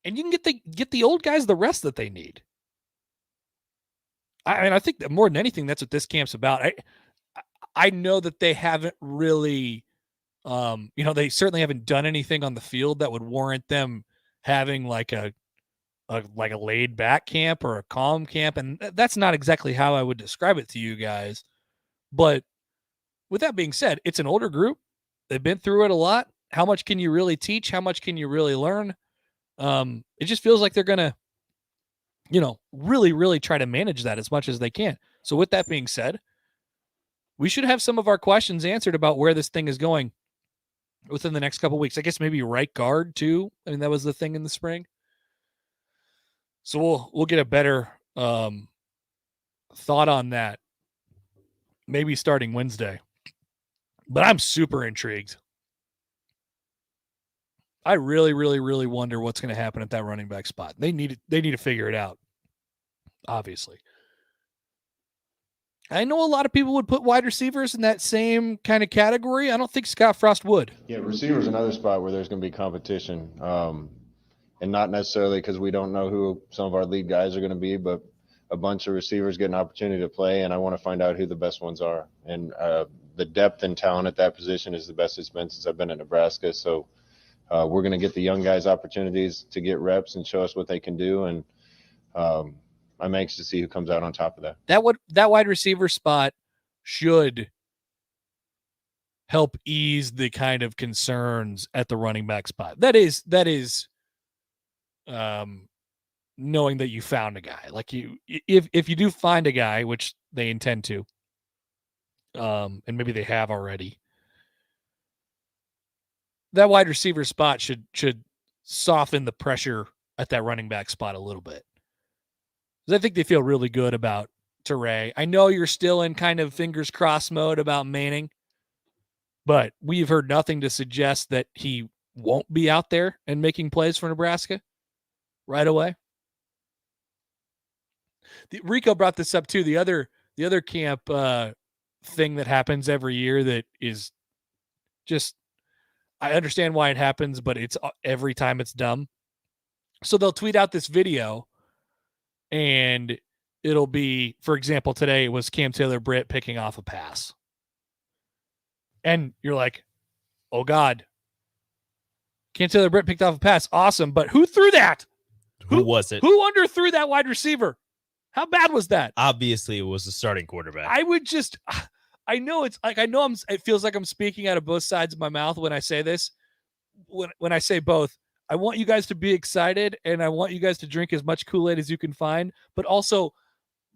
And you can get the old guys the rest that they need. I think that more than anything, that's what this camp's about. I know that they haven't really, they certainly haven't done anything on the field that would warrant them having like a laid back camp or a calm camp. And that's not exactly how I would describe it to you guys. But with that being said, it's an older group. They've been through it a lot. How much can you really teach? How much can you really learn? It just feels like they're going to, really, really try to manage that as much as they can. So with that being said, we should have some of our questions answered about where this thing is going within the next couple of weeks. I guess maybe right guard too. I mean, that was the thing in the spring. So we'll get a better thought on that maybe starting Wednesday. But I'm super intrigued. I really, really, really wonder what's going to happen at that running back spot. They need to figure it out, obviously. I know a lot of people would put wide receivers in that same kind of category. I don't think Scott Frost would. Yeah, receiver is another spot where there's going to be competition. And not necessarily because we don't know who some of our lead guys are going to be, but a bunch of receivers get an opportunity to play, and I want to find out who the best ones are. And the depth and talent at that position is the best it's been since I've been at Nebraska. So we're going to get the young guys opportunities to get reps and show us what they can do. And I'm anxious to see who comes out on top of that. That wide receiver spot should help ease the kind of concerns at the running back spot. That is knowing that you found a guy. Like if you do find a guy, which they intend to, and maybe they have already, that wide receiver spot should soften the pressure at that running back spot a little bit. Because I think they feel really good about Teray. I know you're still in kind of fingers crossed mode about Manning, but we've heard nothing to suggest that he won't be out there and making plays for Nebraska right away. Rico brought this up too. The other camp thing that happens every year that is just, I understand why it happens, but it's every time it's dumb. So they'll tweet out this video and it'll be, for example, today it was Cam Taylor-Britt picking off a pass. And you're like, oh God, Cam Taylor-Britt picked off a pass. Awesome. But who threw that? Who was it? Who underthrew that wide receiver? How bad was that? Obviously, it was the starting quarterback. It feels like I'm speaking out of both sides of my mouth when I say this. When I say both, I want you guys to be excited and I want you guys to drink as much Kool-Aid as you can find, but also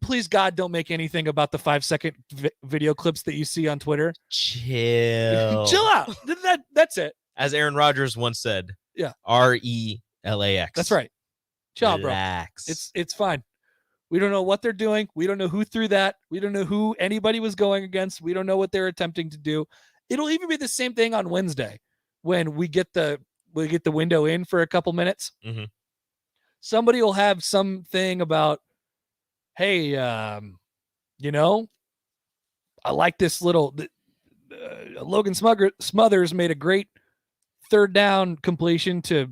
please God, don't make anything about the 5-second video clips that you see on Twitter. Chill. Chill out. That's it. As Aaron Rodgers once said, yeah. RELAX. That's right. Chill, Relax. Bro. It's fine. We don't know what they're doing. We don't know who threw that. We don't know who anybody was going against. We don't know what they're attempting to do. It'll even be the same thing on Wednesday when we get the window in for a couple minutes. Mm-hmm. Somebody will have something about, hey, I like this little Logan Smothers made a great third down completion to,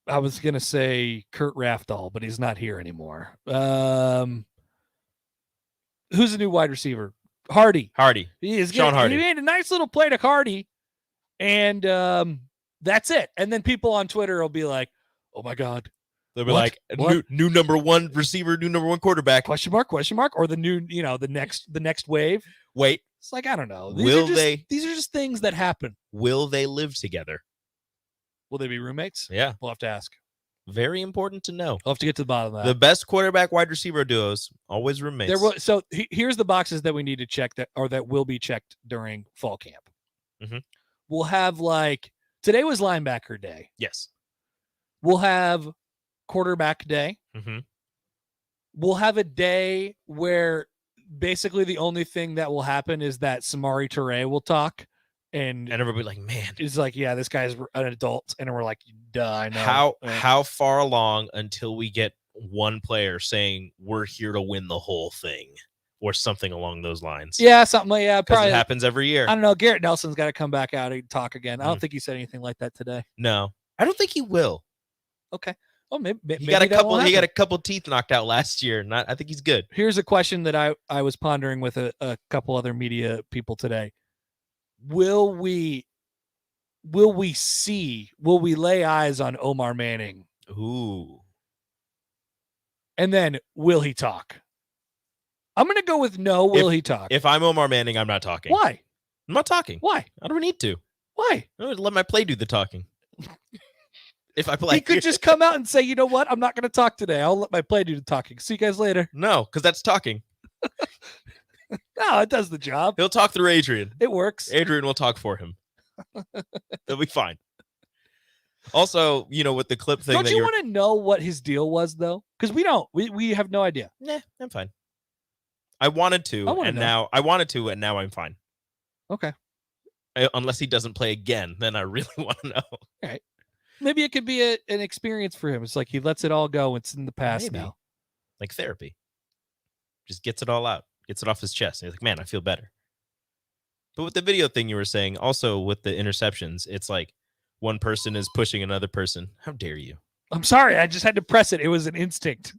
I was going to say Kurt Rafdal, but he's not here anymore. Who's the new wide receiver? Hardy. Sean Hardy. He made a nice little play to Hardy, and that's it. And then people on Twitter will be like, oh my God. They'll be like, new number one receiver, new number one quarterback. Question mark, or the new, the next wave. Wait. It's like, I don't know. These are just things that happen. Will they live together? Will they be roommates? Yeah. We'll have to ask. Very important to know. We'll have to get to the bottom of that. The best quarterback wide receiver duos, always roommates. So here's the boxes that we need to check that will be checked during fall camp. Mm-hmm. We'll have today was linebacker day. Yes. We'll have quarterback day. Mm-hmm. We'll have a day where basically the only thing that will happen is that Samori Toure will talk. And everybody like, man, it's like, yeah, this guy's an adult. And we're like, duh, I know. How far along until we get one player saying we're here to win the whole thing or something along those lines? Yeah, something like that. Probably. It happens every year. I don't know. Garrett Nelson's got to come back out and talk again. I don't think he said anything like that today. No, I don't think he will. Okay. Oh, maybe he got a couple teeth knocked out last year. I think he's good. Here's a question that I was pondering with a couple other media people today. Will we lay eyes on Omar Manning? Ooh. And then will he talk? I'm going to go with no. Will he talk? If I'm Omar Manning, I'm not talking. Why? I'm not talking. Why? I don't need to. Why? I would let my play do the talking. If I play, He could just come out and say, you know what? I'm not going to talk today. I'll let my play do the talking. See you guys later. No, because that's talking. No, it does the job. He'll talk through Adrian. It works. Adrian will talk for him. It'll be fine. Also, with the clip thing. Don't you want to know what his deal was, though? Because we don't. We have no idea. Nah, I'm fine. I wanted to, and now I'm fine. Okay. Unless he doesn't play again, then I really want to know. All right. Maybe it could be an experience for him. It's like he lets it all go. It's in the past now. Like therapy. Just gets it all out. Gets it off his chest. And he's like, man, I feel better. But with the video thing you were saying, also with the interceptions, it's like one person is pushing another person. How dare you? I'm sorry. I just had to press it. It was an instinct.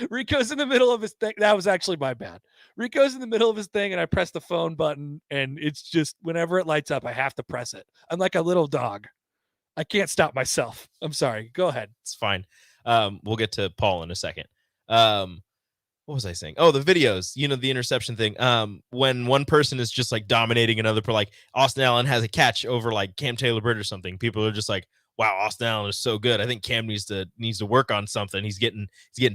Rico's in the middle of his thing. That was actually my bad. Rico's in the middle of his thing, and I press the phone button, and it's just whenever it lights up, I have to press it. I'm like a little dog. I can't stop myself. I'm sorry. Go ahead. It's fine. We'll get to Paul in a second. What was I saying? Oh, the videos, the interception thing. When one person is just like dominating another, like Austin Allen has a catch over like Cam Taylor-Britt or something. People are just like, wow, Austin Allen is so good. I think Cam needs to work on something. He's getting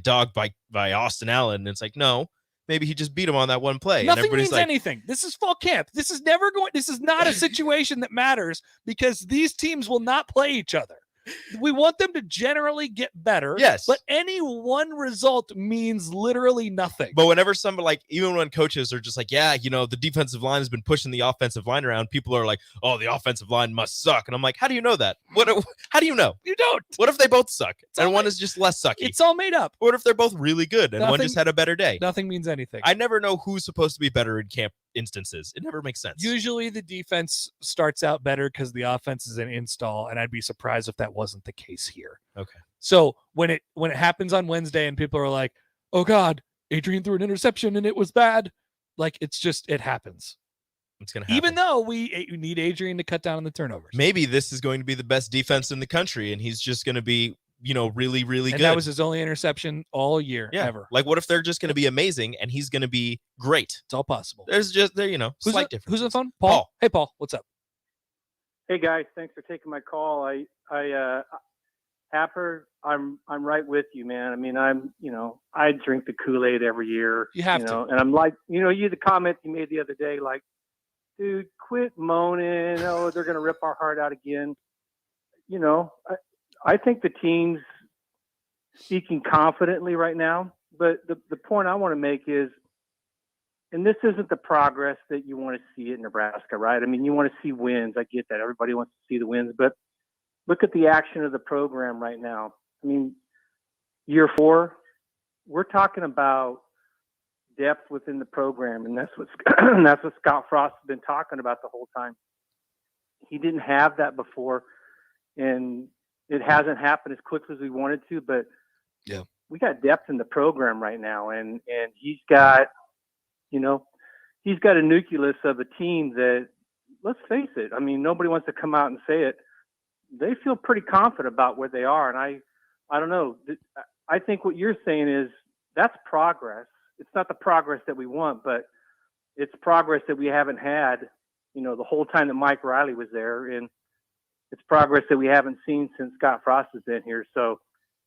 dogged by Austin Allen. And it's like, no, maybe he just beat him on that one play. Nothing means anything. This is fall camp. This is not a situation that matters because these teams will not play each other. We want them to generally get better. Yes. But any one result means literally nothing. But whenever somebody even when coaches are just like, yeah, the defensive line has been pushing the offensive line around, people are like, oh, the offensive line must suck. And I'm like, how do you know that? How do you know? You don't. What if they both suck and one is just less sucky? It's all made up. What if they're both really good and one just had a better day? Nothing means anything. I never know who's supposed to be better in camp instances. It never makes sense. Usually the defense starts out better because the offense is an install, and I'd be surprised if that wasn't the case here. Okay. So when it happens on Wednesday and people are like, oh God, Adrian threw an interception and it was bad. Like it happens. It's gonna happen. Even though we need Adrian to cut down on the turnovers. Maybe this is going to be the best defense in the country, and he's just going to be really, really good. That was his only interception all year, ever. Like, what if they're just going to be amazing and he's going to be great? It's all possible. There's just slight difference. Who's on the phone? Paul. Hey, Paul. What's up? Hey guys, thanks for taking my call. Happer, I'm right with you, man. I mean, I drink the Kool-Aid every year. You have to. And I'm like, the comment you made the other day, like, dude, quit moaning. Oh, they're gonna rip our heart out again. I think the team's speaking confidently right now, but the point I want to make is, and this isn't the progress that you want to see at Nebraska, right? I mean, you want to see wins. I get that. Everybody wants to see the wins, but look at the action of the program right now. I mean, year 4, we're talking about depth within the program, and that's what Scott Frost has been talking about the whole time. He didn't have that before, and it hasn't happened as quickly as we wanted to, but yeah, we got depth in the program right now, and he's got, he's got a nucleus of a team that, let's face it, I mean, nobody wants to come out and say it. They feel pretty confident about where they are, and I don't know. I think what you're saying is that's progress. It's not the progress that we want, but it's progress that we haven't had, the whole time that Mike Riley was there, and it's progress that we haven't seen since Scott Frost has been here. So,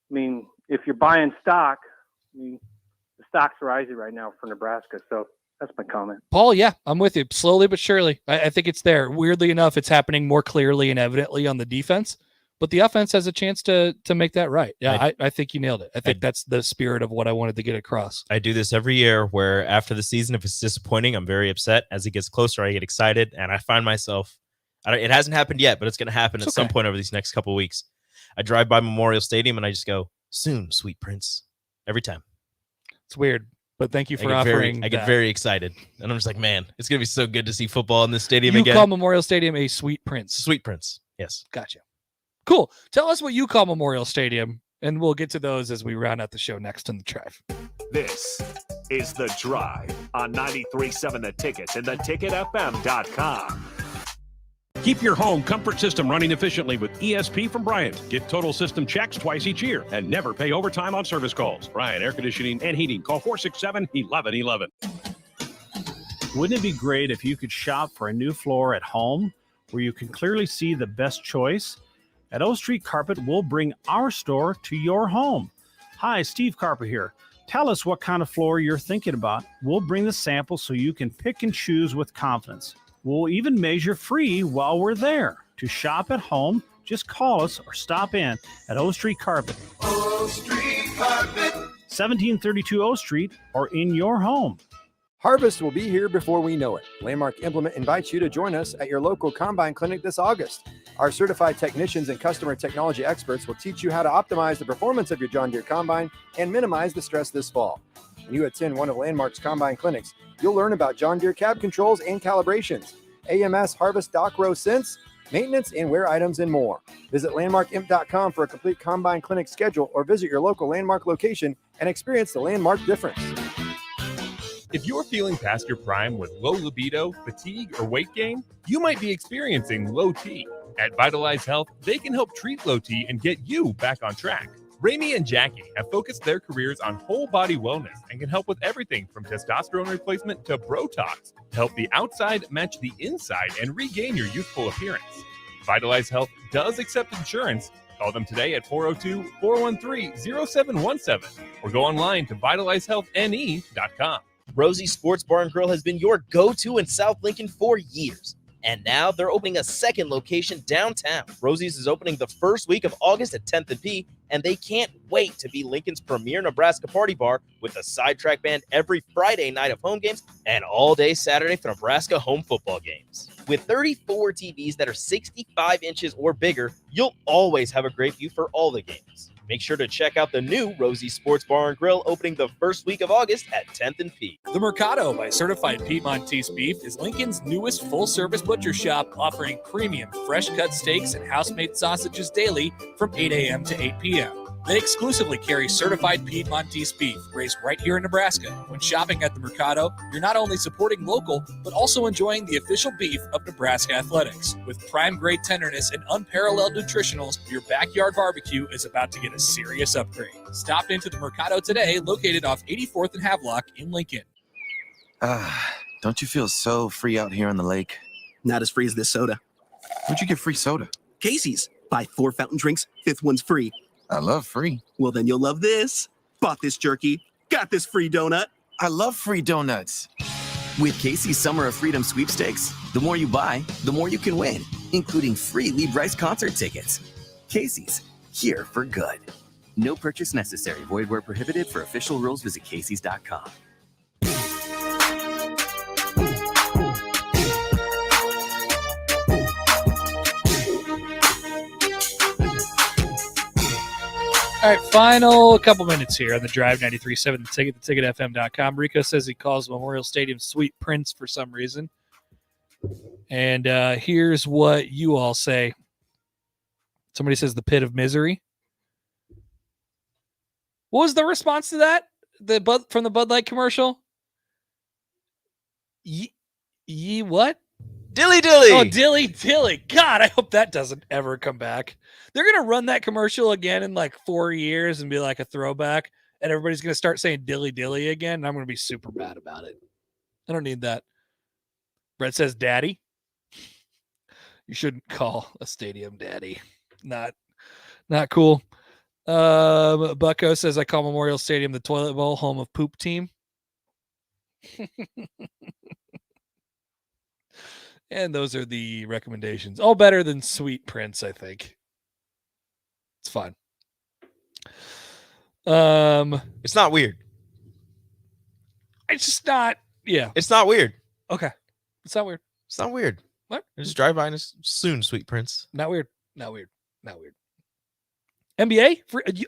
I mean, if you're buying stock, the stock's rising right now for Nebraska. So that's my comment. Paul, yeah, I'm with you. Slowly but surely. I think it's there. Weirdly enough, it's happening more clearly and evidently on the defense, but the offense has a chance to make that right. Yeah, I think you nailed it. I think that's the spirit of what I wanted to get across. I do this every year where after the season, if it's disappointing, I'm very upset. As it gets closer, I get excited, and I find myself, it hasn't happened yet, but it's going to happen at some point over these next couple of weeks. I drive by Memorial Stadium, and I just go, soon, sweet prince, every time. It's weird. But thank you for offering. I get very excited. And I'm just like, man, it's going to be so good to see football in this stadium you again. You call Memorial Stadium a sweet prince. Sweet prince. Yes. Gotcha. Cool. Tell us what you call Memorial Stadium, and we'll get to those as we round out the show next on The Drive. This is The Drive on 93.7 The Ticket and theticketfm.com. Keep your home comfort system running efficiently with ESP from Bryant. Get total system checks twice each year and never pay overtime on service calls. Bryant Air Conditioning and Heating. Call 467-1111. Wouldn't it be great if you could shop for a new floor at home where you can clearly see the best choice? At O Street Carpet, we'll bring our store to your home. Hi, Steve Carpet here. Tell us what kind of floor you're thinking about. We'll bring the sample so you can pick and choose with confidence. We'll even measure free while we're there. To shop at home, just call us or stop in at O Street Carpet. O Street Carpet. 1732 O Street or in your home. Harvest will be here before we know it. Landmark Implement invites you to join us at your local Combine Clinic this August. Our certified technicians and customer technology experts will teach you how to optimize the performance of your John Deere Combine and minimize the stress this fall. When you attend one of Landmark's Combine Clinics, you'll learn about John Deere cab controls and calibrations, AMS Harvest Dock Row Sense, maintenance and wear items, and more. Visit landmarkimp.com for a complete Combine Clinic schedule or visit your local Landmark location and experience the Landmark difference. If you're feeling past your prime with low libido, fatigue, or weight gain, you might be experiencing low T. At Vitalize Health, they can help treat low T and get you back on track. Rami and Jackie have focused their careers on whole body wellness and can help with everything from testosterone replacement to Botox to help the outside match the inside and regain your youthful appearance. Vitalize Health does accept insurance. Call them today at 402-413-0717 or go online to vitalizehealthne.com. Rosie's Sports Bar and Grill has been your go-to in South Lincoln for years. And now they're opening a second location downtown. Rosie's is opening the first week of August at 10th and P, and they can't wait to be Lincoln's premier Nebraska party bar with a sidetrack band every Friday night of home games and all day Saturday for Nebraska home football games. With 34 TVs that are 65 inches or bigger, you'll always have a great view for all the games. Make sure to check out the new Rosie Sports Bar and Grill opening the first week of August at 10th and P. The Mercado by Certified Piedmontese Beef is Lincoln's newest full-service butcher shop, offering premium fresh-cut steaks and house-made sausages daily from 8 a.m. to 8 p.m. They exclusively carry certified Piedmontese beef raised right here in Nebraska. When shopping at the Mercado, you're not only supporting local, but also enjoying the official beef of Nebraska Athletics. With prime-grade tenderness and unparalleled nutritionals, your backyard barbecue is about to get a serious upgrade. Stop into the Mercado today, located off 84th and Havelock in Lincoln. Don't you feel so free out here on the lake? Not as free as this soda. Where'd you get free soda? Casey's. Buy 4 fountain drinks, 5th one's free. I love free. Well, then you'll love this. Bought this jerky. Got this free donut. I love free donuts. With Casey's Summer of Freedom sweepstakes, the more you buy, the more you can win, including free Lee Brice concert tickets. Casey's, here for good. No purchase necessary. Void where prohibited. For official rules, visit Casey's.com. All right, final couple minutes here on the Drive 93.7 The Ticket, theticketfm.com. Rico says he calls Memorial Stadium Sweet Prince for some reason. And here's what you all say. Somebody says the pit of misery. What was the response to that? From the Bud Light commercial? What? Dilly Dilly. Oh, Dilly Dilly. God, I hope that doesn't ever come back. They're going to run that commercial again in like 4 years and be like a throwback, and everybody's going to start saying Dilly Dilly again, and I'm going to be super bad about it. I don't need that. Brett says, Daddy. You shouldn't call a stadium daddy. Not cool. Bucko says, I call Memorial Stadium the toilet bowl, home of poop team. And those are the recommendations. All better than Sweet Prince, I think. It's fine. It's not weird. It's just not. Yeah. It's not weird. Okay. It's not weird. It's not weird. What? Just drive by and soon, Sweet Prince. Not weird. Not weird. Not weird. NBA?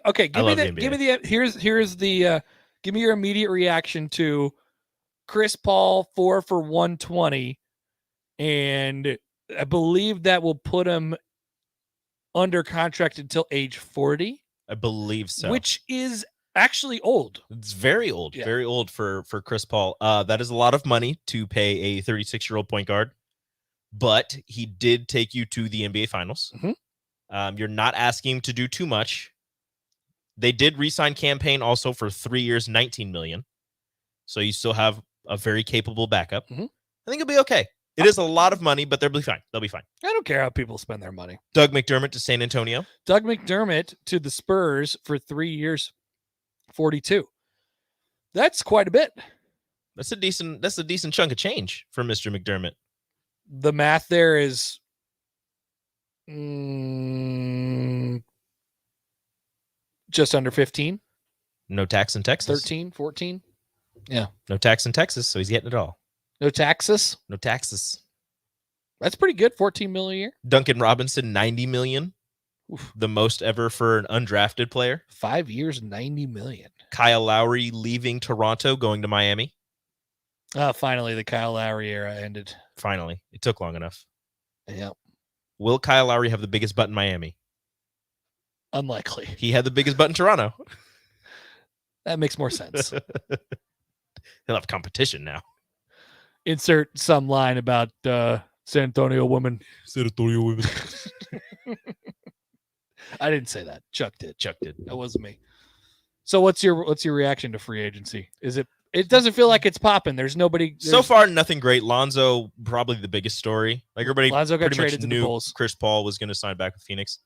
Okay. Give me the NBA. Here's the give me your immediate reaction to Chris Paul 4 for 120. And I believe that will put him under contract until age 40. I believe so. Which is actually old. It's very old. Yeah. Very old for Chris Paul. That is a lot of money to pay a 36-year-old point guard. but he did take you to the NBA Finals. Mhm. You're not asking him to do too much. They did re-sign Campaign also for 3 years, $19 million. So you still have a very capable backup. Mhm. I think it'll be okay. It is a lot of money, but they'll be fine. They'll be fine. I don't care how people spend their money. Doug McDermott to San Antonio. Doug McDermott to the Spurs for 3 years, 42. That's quite a bit. That's a decent chunk of change for Mr. McDermott. The math there is just under 15. No tax in Texas. 13, 14. Yeah. No tax in Texas, so he's getting it all. No taxes. No taxes. That's pretty good. 14 million a year. Duncan Robinson, $90 million. The most ever for an undrafted player. 5 years, $90 million. Kyle Lowry leaving Toronto, going to Miami. Finally, the Kyle Lowry era ended. Finally. It took long enough. Yeah. Will Kyle Lowry have the biggest butt in Miami? Unlikely. He had the biggest butt in Toronto. That makes more sense. He'll have competition now. Insert some line about San Antonio women. San Antonio women. I didn't say that. Chuck did. Chuck did. That wasn't me. So what's your reaction to free agency? Is it doesn't feel like it's popping. There's nobody. So far, nothing great. Lonzo, probably the biggest story. Like everybody Lonzo got pretty much traded to the knew Bulls. Chris Paul was going to sign back with Phoenix.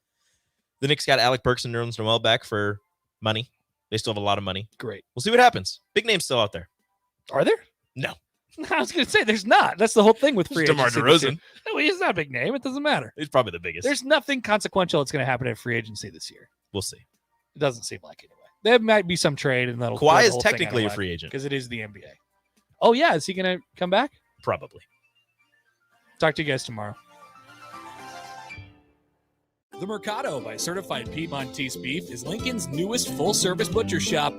The Knicks got Alec Burks and Nerlens Noel back for money. They still have a lot of money. Great. We'll see what happens. Big names still out there. Are there? No. I was going to say there's not. That's the whole thing with free DeMar agency. DeRozan. No, he's not a big name. It doesn't matter. He's probably the biggest. There's nothing consequential that's going to happen at free agency this year. We'll see. It doesn't seem like anyway. There might be some trade, and that'll. Kawhi is technically a free agent because it is the NBA. Oh yeah, is he going to come back? Probably. Talk to you guys tomorrow. The Mercado by Certified Piedmontese Beef is Lincoln's newest full-service butcher shop,